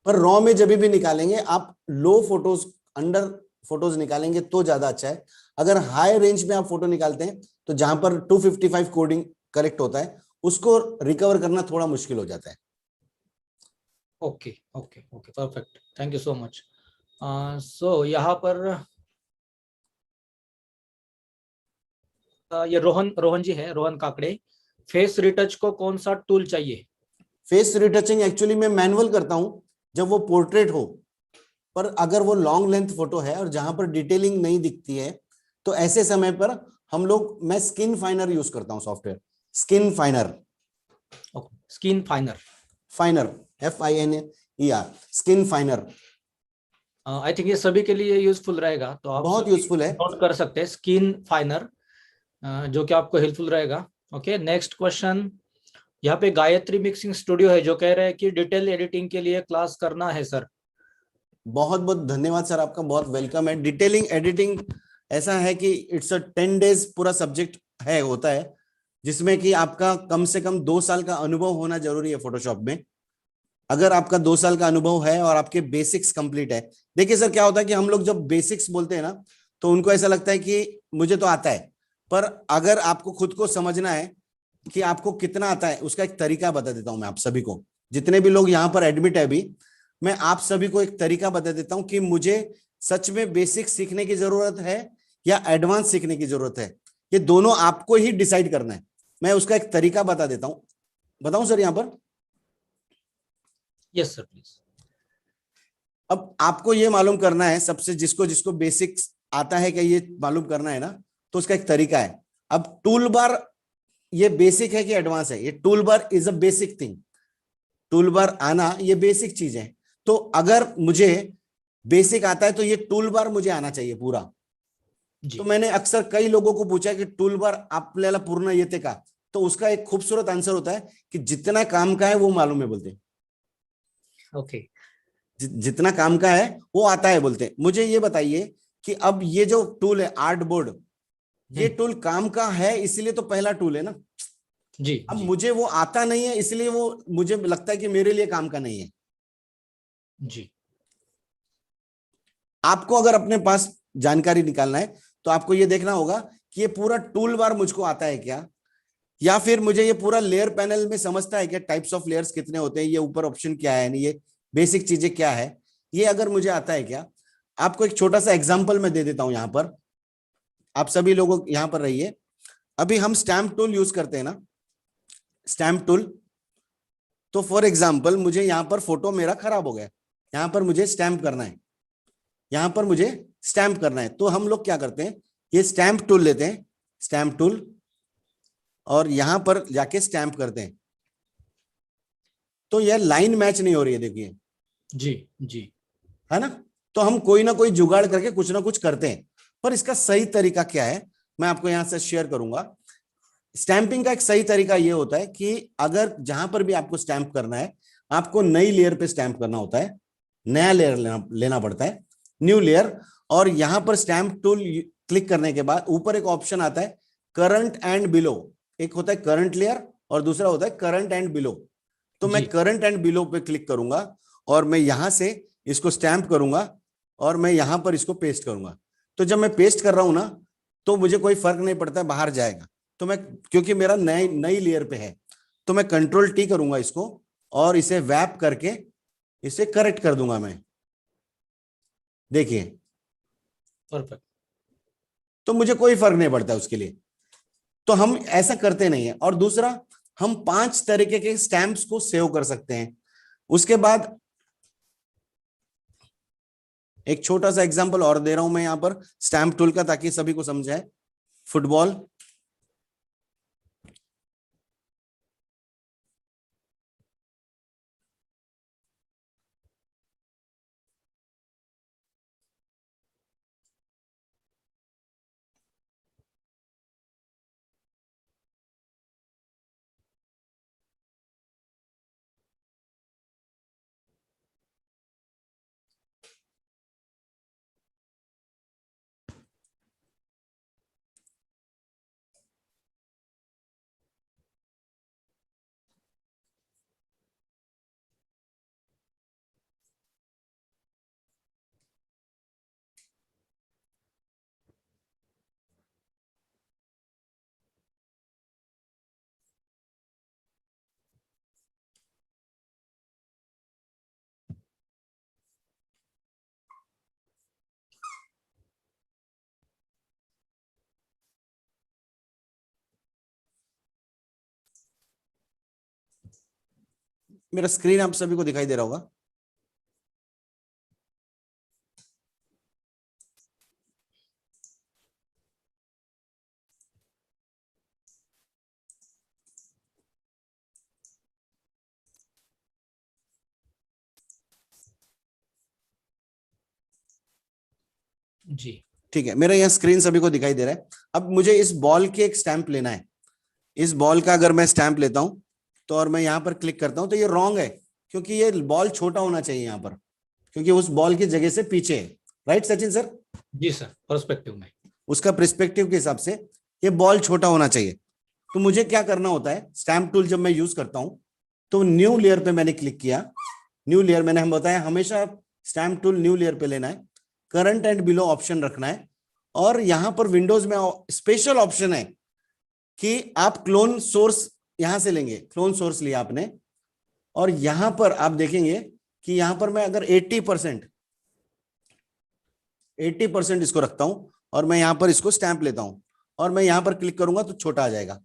पर रॉ में जब भी निकालेंगे आप लो फोटोज, अंडर फोटोज निकालेंगे तो ज्यादा अच्छा है। अगर हाई रेंज में आप फोटो निकालते हैं तो जहां पर 255 कोडिंग करेक्ट होता है उसको रिकवर करना थोड़ा मुश्किल हो जाता है। Okay okay okay, perfect, thank you so much. So यहाँ पर ये रोहन रोहन जी है, रोहन काकड़े। फेस रिटच को कौन सा टूल चाहिए? फेस रिटचिंग एक्चुअली मैं मैनुअल करता हूं जब वो पोर्ट्रेट हो। पर अगर वो लॉन्ग लेंथ फोटो है और जहां पर डिटेलिंग नहीं दिखती है तो ऐसे समय पर हम लोग, मैं स्किन फाइनर यूज करता हूं, software skin फाइनर। Skin फाइनर, फाइनर FINER, skin फाइनर। I think ये सभी के लिए यूजफुल रहेगा, तो आप बहुत यूजफुल है। नोट कर सकते हैं स्किन फाइनर, जो कि आपको हेल्पफुल रहेगा। Okay, next question. यहाँ पे गायत्री मिक्सिंग स्टूडियो है जो कह रहे हैं कि डिटेल एडिटिंग के लिए क्लास करना है सर। बहुत बहुत धन्यवाद सर, आपका बहुत वेलकम है। डिटेलिंग एडिटिंग ऐसा है कि इट्स अ 10 डेज पूरा सब्जेक्ट है, होता है, जिसमें कि आपका कम से कम 2 साल का अनुभव होना जरूरी है फोटोशॉप में। अगर आपका 2 साल का अनुभव है और आपके बेसिक्स कंप्लीट है। देखिए सर, क्या होता है कि हम लोग जब बेसिक्स बोलते हैं ना तो उनको ऐसा लगता है कि मुझे तो आता है। पर अगर आपको खुद को समझना है कि आपको कितना आता है, उसका एक तरीका बता देता हूं मैं आप सभी को। जितने भी लोग यहाँ पर एडमिट है अभी, मैं आप सभी को एक तरीका बता देता हूं कि मुझे सच में बेसिक सीखने की जरूरत है या एडवांस सीखने की जरूरत है। ये दोनों आपको ही डिसाइड करना है। मैं उसका एक तरीका बता देता हूं। बताऊं सर यहाँ पर? Yes sir please. अब आपको ये मालूम करना है सबसे, जिसको जिसको बेसिक्स आता है क्या ये मालूम करना है ना, तो उसका एक तरीका है। अब टूल बार ये बेसिक है कि एडवांस है? ये tool bar is a basic thing. Tool bar आना ये बेसिक चीज है। तो अगर मुझे बेसिक आता है तो ये टूल बार मुझे आना चाहिए पूरा। तो मैंने अक्सर कई लोगों को पूछा कि टूल बार आपल्याला पूर्ण येते का? तो उसका एक खूबसूरत आंसर होता है कि जितना काम का है वो मालूम है बोलते। ओके, जितना काम का है वो आता है बोलते। मुझे ये बताइए कि अब ये जो टूल है आर्ट बोर्ड, ये टूल काम का है इसलिए तो पहला टूल है ना। जी अब जी मुझे वो आता नहीं है इसलिए वो मुझे लगता है कि मेरे लिए काम का नहीं है। जी। आपको अगर अपने पास जानकारी निकालना है तो आपको ये देखना होगा कि ये पूरा टूल बार मुझको आता है क्या, या फिर मुझे ये पूरा लेयर पैनल में समझता है क्या, टाइप्स ऑफ लेयर्स कितने होते हैं, ये ऊपर ऑप्शन क्या है, ये बेसिक चीजें क्या है, ये अगर मुझे आता है क्या। आपको एक छोटा सा एग्जांपल मैं दे देता हूं। यहां पर आप सभी लोगों यहां पर रहिए। अभी हम स्टैम्प टूल यूज करते हैं ना, स्टैम्प टूल। तो फॉर एग्जाम्पल मुझे यहां पर फोटो मेरा खराब हो गया, यहां पर मुझे स्टैम्प करना है, यहां पर मुझे स्टैम्प करना है। तो हम लोग क्या करते हैं, ये स्टैम्प टूल लेते हैं, स्टैम्प टूल, और यहां पर जाके स्टैम्प करते हैं। तो यह लाइन मैच नहीं हो रही है, देखिए, जी जी। है ना। तो हम कोई ना कोई जुगाड़ करके कुछ ना कुछ करते हैं। पर इसका सही तरीका क्या है मैं आपको यहां से शेयर करूंगा। स्टैंपिंग का एक सही तरीका यह होता है कि अगर जहां पर भी आपको स्टैंप करना है, आपको नई लेयर पे स्टैंप करना होता है, नया लेयर लेना पड़ता है, न्यू लेयर। और यहां पर स्टैंप टूल क्लिक करने के बाद ऊपर एक ऑप्शन आता है करंट एंड बिलो। एक होता है करंट लेयर और दूसरा होता है करंट एंड बिलो। तो मैं करंट एंड बिलो पे क्लिक करूंगा और मैं यहां से इसको स्टैंप करूंगा और मैं यहां पर इसको पेस्ट करूंगा। तो जब मैं पेस्ट कर रहा हूं ना तो मुझे कोई फर्क नहीं पड़ता, बाहर जाएगा। तो मैं, क्योंकि मेरा नई नई लेयर पे है, तो मैं कंट्रोल टी करूंगा इसको और इसे वैप करके इसे करेक्ट कर दूंगा मैं। देखिए, परफेक्ट। तो मुझे कोई फर्क नहीं पड़ता उसके लिए। तो हम ऐसा करते नहीं है। और दूसरा, हम 5 तरीके के स्टैंप्स को सेव कर सकते हैं। उसके बाद एक छोटा सा एग्जांपल और दे रहा हूं मैं यहां पर स्टैंप टूल का, ताकि सभी को समझ आए। फुटबॉल, मेरा स्क्रीन आप सभी को दिखाई दे रहा होगा। जी ठीक है, मेरा यहाँ स्क्रीन सभी को दिखाई दे रहा है। अब मुझे इस बॉल के एक स्टैंप लेना है। इस बॉल का अगर मैं स्टैंप लेता हूं तो, और मैं यहां पर क्लिक करता हूं, तो ये रॉन्ग है, क्योंकि ये बॉल छोटा होना चाहिए यहां पर, क्योंकि उस बॉल की जगह से पीछे है। Right Sachin sir? जी सर, पर्सपेक्टिव में। उसका पर्सपेक्टिव के हिसाब से ये बॉल छोटा होना चाहिए। तो मुझे क्या करना होता है, स्टैंप टूल जब मैं यूज करता हूं तो न्यू लेयर पे मैंने क्लिक किया। न्यू लेयर, मैंने हम बताया हमेशा स्टैंप टूल न्यू लेयर पे लेना है। करंट एंड बिलो ऑप्शन रखना है। और यहां पर विंडोज में स्पेशल ऑप्शन है कि आप क्लोन सोर्स यहां से लेंगे। क्लोन सोर्स लिया आपने, और यहां पर आप देखेंगे कि यहां पर मैं अगर 80% इसको रखता हूं और मैं यहां पर इसको स्टैंप लेता हूं और मैं यहां पर क्लिक करूंगा तो छोटा आ जाएगा।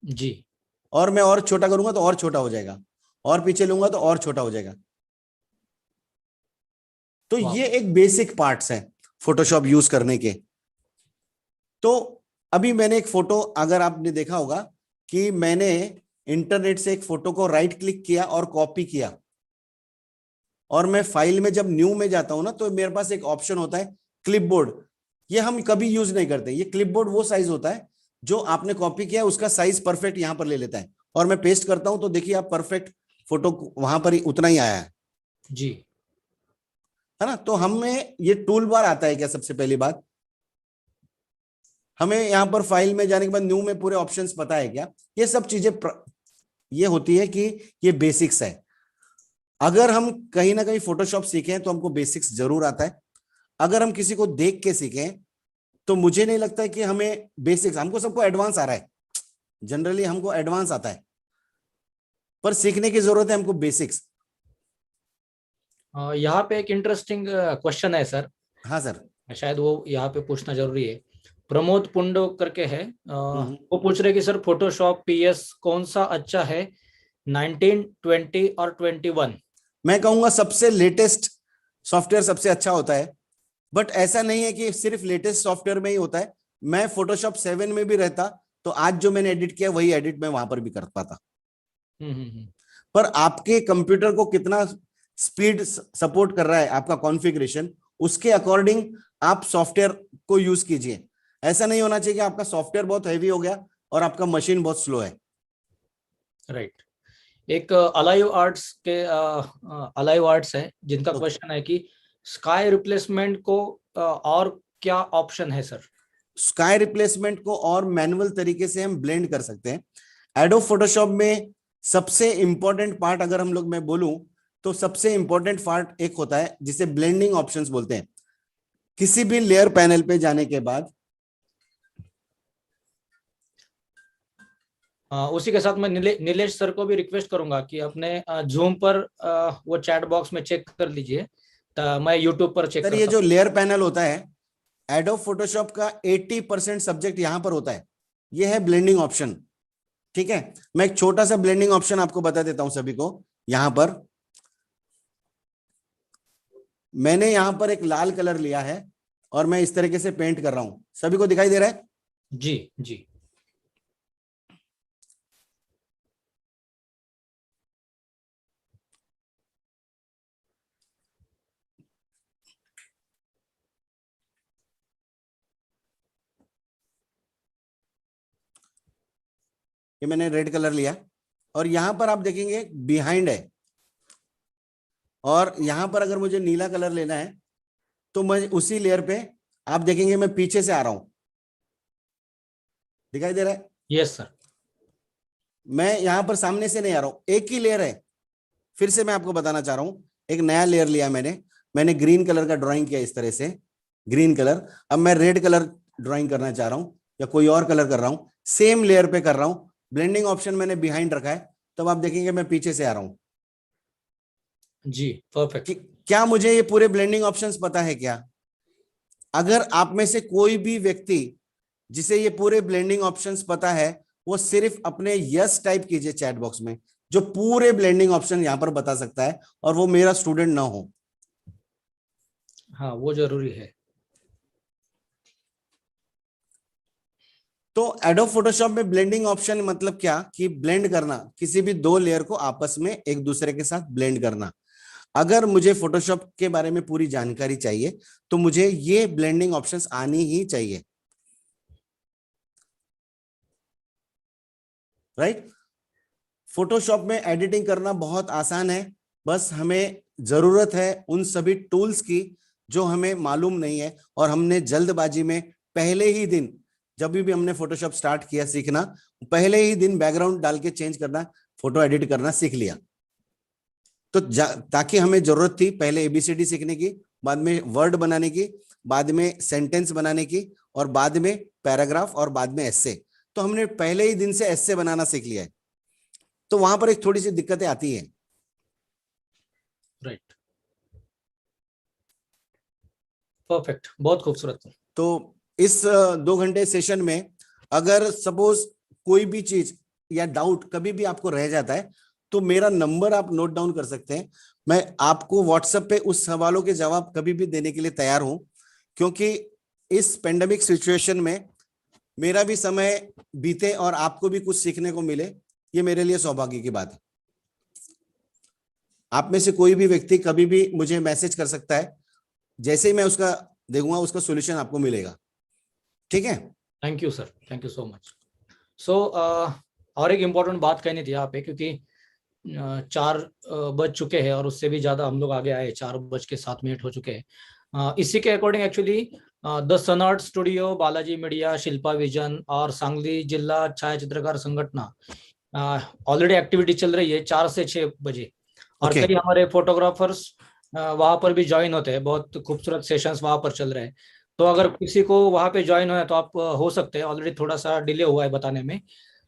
जी और मैं और छोटा करूंगा तो और छोटा हो जाएगा, और पीछे लूंगा तो और छोटा हो जाएगा। तो वाह। ये एक बेसिक पार्ट्स है फोटोशॉप यूज करने के। तो अभी मैंने एक फोटो, अगर आपने देखा होगा कि मैंने इंटरनेट से एक फोटो को राइट क्लिक किया और कॉपी किया, और मैं फाइल में जब न्यू में जाता हूं ना, तो मेरे पास एक ऑप्शन होता है क्लिपबोर्ड। ये हम कभी यूज नहीं करते। ये क्लिपबोर्ड वो साइज होता है जो आपने कॉपी किया उसका साइज परफेक्ट यहां पर ले लेता है, और मैं पेस्ट करता हूं तो देखिए आप परफेक्ट फोटो वहां पर ही उतना ही आया जी है ना। तो हमें ये टूल बार आता है क्या? सबसे पहली बात, हमें यहां पर फाइल में जाने के बाद न्यू में पूरे ऑप्शंस पता है क्या? ये सब चीजें ये होती है कि ये बेसिक्स है। अगर हम कहीं ना कहीं फोटोशॉप सीखें तो हमको बेसिक्स जरूर आता है। अगर हम किसी को देख के सीखें तो मुझे नहीं लगता है कि हमें बेसिक्स, हमको सबको एडवांस आ रहा है। जनरली हमको एडवांस आता है, पर सीखने की जरूरत है हमको बेसिक्स। यहाँ पे एक इंटरेस्टिंग क्वेश्चन है सर, हाँ सर। शायद वो यहाँ पे पूछना जरूरी है। प्रमोद पुंडो करके है, हम्म। वो पूछ रहे कि सर फोटोशॉप पीएस कौन सा अच्छा है, 19, 20 और 21? मैं कहूंगा सबसे लेटेस्ट सॉफ्टवेयर सबसे अच्छा होता है, बट ऐसा नहीं है कि सिर्फ लेटेस्ट सॉफ्टवेयर में ही होता है। मैं फोटोशॉप 7 में भी रहता तो आज जो मैंने एडिट किया वही एडिट मैं वहां पर भी कर पाता। हम्म। पर आपके कंप्यूटर को कितना स्पीड सपोर्ट कर रहा है, आपका कॉन्फ़िगरेशन, उसके अकॉर्डिंग आप सॉफ्टवेयर को यूज कीजिए। ऐसा नहीं होना चाहिए कि आपका सॉफ्टवेयर बहुत हैवी हो गया और आपका मशीन बहुत स्लो है। राइट। एक अलाइव आर्ट्स के अलाइव आर्ट्स है जिनका ओके। क्वेश्चन है कि स्काई रिप्लेसमेंट को और क्या ऑप्शन है सर? स्काई रिप्लेसमेंट को और मैनुअल तरीके से हम ब्लेंड कर सकते हैं। एडोब फोटोशॉप में सबसे इंपॉर्टेंट पार्ट अगर हम लोग मैं बोलूं तो सबसे इंपॉर्टेंट पार्ट एक होता है जिसे ब्लेंडिंग ऑप्शंस बोलते हैं। किसी भी लेयर पैनल पे जाने के बाद उसी के साथ मैं नीलेश सर को भी रिक्वेस्ट करूंगा कि अपने जूम पर वो चैट बॉक्स में चेक कर लीजिए, तो मैं यूट्यूब पर चेक सर ये करता जो लेयर पैनल होता है एडोब फोटोशॉप का 80% सब्जेक्ट यहां पर होता है, ये है ब्लेंडिंग ऑप्शन। ठीक है, मैं एक छोटा सा ब्लेंडिंग ऑप्शन आपको बता देता हूं सभी को। यहां पर मैंने यहां पर एक लाल कलर लिया है और मैं इस तरीके से पेंट कर रहा हूं, सभी को दिखाई दे रहा है? जी जी। ये मैंने रेड कलर लिया और यहां पर आप देखेंगे बिहाइंड है, और यहां पर अगर मुझे नीला कलर लेना है तो मैं उसी लेयर पे आप देखेंगे मैं पीछे से आ रहा हूं, दिखाई दे रहा है? Yes sir. मैं यहां पर सामने से नहीं आ रहा हूं, एक ही लेयर है। फिर से मैं आपको बताना चाह रहा हूं, एक नया लेयर लिया मैंने ग्रीन कलर का ड्राइंग किया इस तरह से, ग्रीन कलर। अब मैं रेड कलर ड्राइंग करना चाह रहा हूं या कोई और कलर कर रहा हूं, सेम लेयर पे कर रहा हूं, ब्लेंडिंग ऑप्शन मैंने बिहाइंड रखा है, तब आप देखेंगे मैं पीछे से आ रहा हूं। जी परफेक्ट। क्या मुझे ये पूरे ब्लेंडिंग ऑप्शंस पता है क्या? अगर आप में से कोई भी व्यक्ति जिसे ये पूरे ब्लेंडिंग ऑप्शंस पता है, वो सिर्फ अपने यस टाइप कीजिए चैट बॉक्स में, जो पूरे ब्लेंडिंग ऑप्शन यहां पर बता सकता है और वो मेरा स्टूडेंट ना हो। हाँ वो जरूरी है। तो एडोब फोटोशॉप में ब्लेंडिंग ऑप्शन मतलब क्या कि ब्लेंड करना, किसी भी दो लेयर को आपस में एक दूसरे के साथ ब्लेंड करना। अगर मुझे फोटोशॉप के बारे में पूरी जानकारी चाहिए तो मुझे ये ब्लेंडिंग ऑप्शंस आनी ही चाहिए, राइट? फोटोशॉप में एडिटिंग करना बहुत आसान है, बस हमें जरूरत है उन सभी टूल्स की जो हमें मालूम नहीं है, और हमने जल्दबाजी में पहले ही दिन जब भी हमने फोटोशॉप स्टार्ट किया सीखना, पहले ही दिन बैकग्राउंड डाल के चेंज करना, फोटो एडिट करना सीख लिया। तो ताकि हमें जरूरत थी पहले एबीसीडी सीखने की, बाद में वर्ड बनाने की, बाद में सेंटेंस बनाने की, और बाद में पैराग्राफ, और बाद में एस्से। तो हमने पहले ही दिन से एस्से बनाना सीख लिया है, तो वहां पर एक थोड़ी सी दिक्कतें आती हैं। राइट, परफेक्ट, बहुत खूबसूरत। तो इस 2 घंटे सेशन में अगर सपोज कोई भी चीज या डाउट कभी भी आपको रह जाता है तो मेरा नंबर आप नोट डाउन कर सकते हैं। मैं आपको व्हाट्सएप पे उस सवालों के जवाब कभी भी देने के लिए तैयार हूं, क्योंकि इस पेंडेमिक सिचुएशन में मेरा भी समय बीते और आपको भी कुछ सीखने को मिले, ये मेरे लिए सौभाग्य की बात है। आप में से कोई भी व्यक्ति कभी भी मुझे मैसेज कर सकता है, जैसे ही मैं उसका देखूंगा उसका सॉल्यूशन आपको मिलेगा। ठीक है, thank you sir, thank you so much. So और एक इम्पोर्टेंट बात कहनी थी यहाँ पे, क्योंकि 4 बज चुके हैं और उससे भी ज्यादा हम लोग आगे आए, 4:07 हो चुके हैं। इसी के according actually the sun art studio, Balaji media, Shilpa vision और सांगली जिला छायाचित्रकार संगठना ऑलरेडी एक्टिविटी चल रही है 4 से 6 बजे, और Okay. कई हमारे फोटोग्राफर्स वहां पर भी ज्वाइन होते हैं, बहुत खूबसूरत सेशंस वहां पर चल रहे हैं। तो अगर किसी को वहां पे ज्वाइन होना है तो आप हो सकते हैं, ऑलरेडी थोड़ा सा डिले हुआ है बताने में,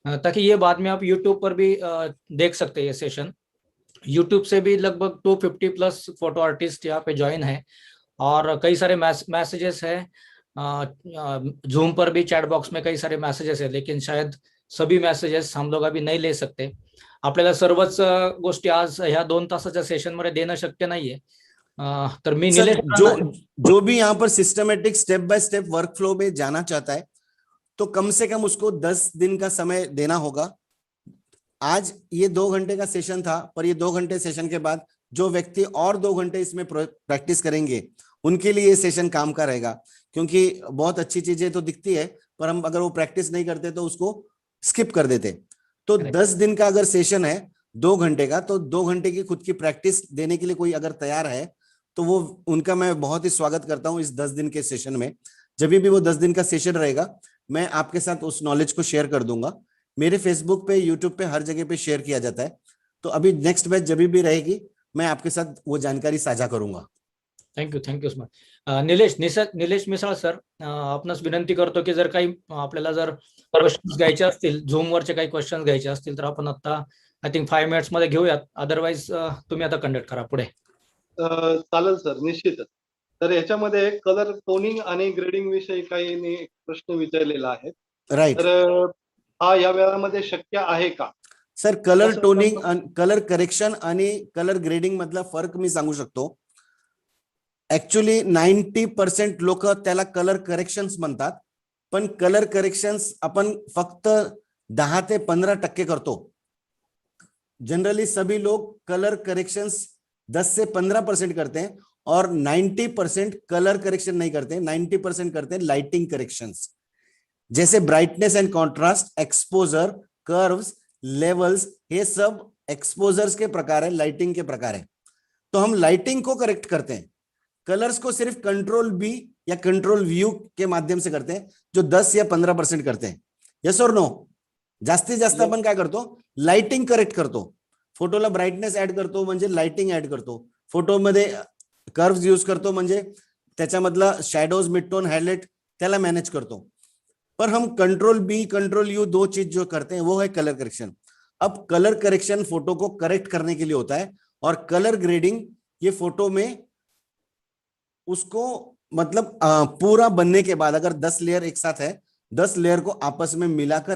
ताकि ये बाद में आप यूट्यूब पर भी देख सकते हैं ये सेशन। यूट्यूब से भी लगभग 250 प्लस फोटो आर्टिस्ट यहाँ पे ज्वाइन है, और कई सारे मैसेजेस है। जूम पर भी चैट बॉक्स में कई सारे मैसेजेस है, लेकिन शायद सभी मेसेजेस हम लोग अभी नाही शकते। आपल्याला सर्वच गोष्टी आज ह्या 2 तासाच्या सेशन मध्ये देणं शक्य नाहीये। तर मी सर निलेश जो भी यहाँ पर systematic step by step work flow में जाना चाहता है तो कम से कम उसको 10 दिन का समय देना होगा। आज ये 2 घंटे का सेशन था, पर ये 2 घंटे सेशन के बाद जो व्यक्ति और 2 घंटे इसमें प्रैक्टिस करेंगे उनके लिए ये सेशन काम का रहेगा, क्योंकि बहुत अच्छी चीजें तो दिखती है पर हम अगर वो प्रैक्टिस नहीं करते तो उसको स्किप कर देते। तो 10 दिन का अगर सेशन है 2 घंटे का, तो 2 घंटे की खुद की प्रैक्टिस देने के लिए कोई अगर तैयार है तो वो उनका मैं बहुत ही स्वागत करता हूं इस 10 दिन के सेशन में। जब भी वो 10 दिन का सेशन रहेगा मैं आपके साथ उस नॉलेज को शेयर कर दूंगा। मेरे फेसबुक पे, यूट्यूब पे, हर जगह पे शेयर किया जाता है। तो अभी नेक्स्ट बैच जब भी रहेगी मैं आपके साथ वो जानकारी साझा करूंगा। Thank you so much. Nilesh Misal sir, आपणास विनंती करतो की जर काही आपल्याला जर क्वेश्चन्स घ्यायचे असतील, झूमवरचे काही क्वेश्चन्स घ्यायचे असतील तर आपण आता आय थिंक 5 मिनिट्स मध्ये घेऊयात. अदरवाईज तुम्ही आता कंडक्ट करा पुढे. चालेल सर, निश्चितच. तर याच्यामध्ये कलर टोनिंग आणि ग्रेडिंग विषयी काही प्रश्न विचारलेला आहे. राइट. तर हा या वेळामध्ये शक्य आहे का? Sir, colour toning, colour correction आणि कलर ग्रेडिंग मधला फरक मी सांगू शकतो. ऍक्च्युली 90% लोक त्याला कलर करेक्शन्स म्हणतात, पण कलर करेक्शन्स आपण फक्त 10 ते 15% करतो. जनरली सभी लोग कलर करेक्शंस 10 से 15% करते हैं और 90% कलर करेक्शन नहीं करते, 90% करते हैं लाइटिंग करेक्शंस, जैसे brightness and contrast, exposure, curves, levels, ये सब एक्सपोजर्स के प्रकार है, लाइटिंग के प्रकार है. तो हम लाइटिंग को करेक्ट करते हैं, कलर्स को सिर्फ कंट्रोल बी या कंट्रोल व्यू के माध्यम से करते हैं, जो 10 या 15% करते हैं. यस और नो? जास्तीत जास्त आपण काय करतो, लाइटिंग करेक्ट करतो. फोटोला ब्राइटनेस ऍड करतो म्हणजे लाइटिंग ऍड करतो, फोटोमध्ये कर्व्स यूज करतो म्हणजे त्याच्यामधला शॅडोज, मिडटोन, हायलाइट त्याला मॅनेज करतो. पर हम कंट्रोल बी कंट्रोल यू दो चीज जो करते हैं वो है कलर करेक्शन. अब कलर करेक्शन फोटो को करेक्ट करने के लिए होता है और कलर ग्रेडिंग ये फोटो में उसको मतलब पूरा बनने के बाद अगर 10 लेयर एक साथ है, 10 लेयर को आपस में मिलाकर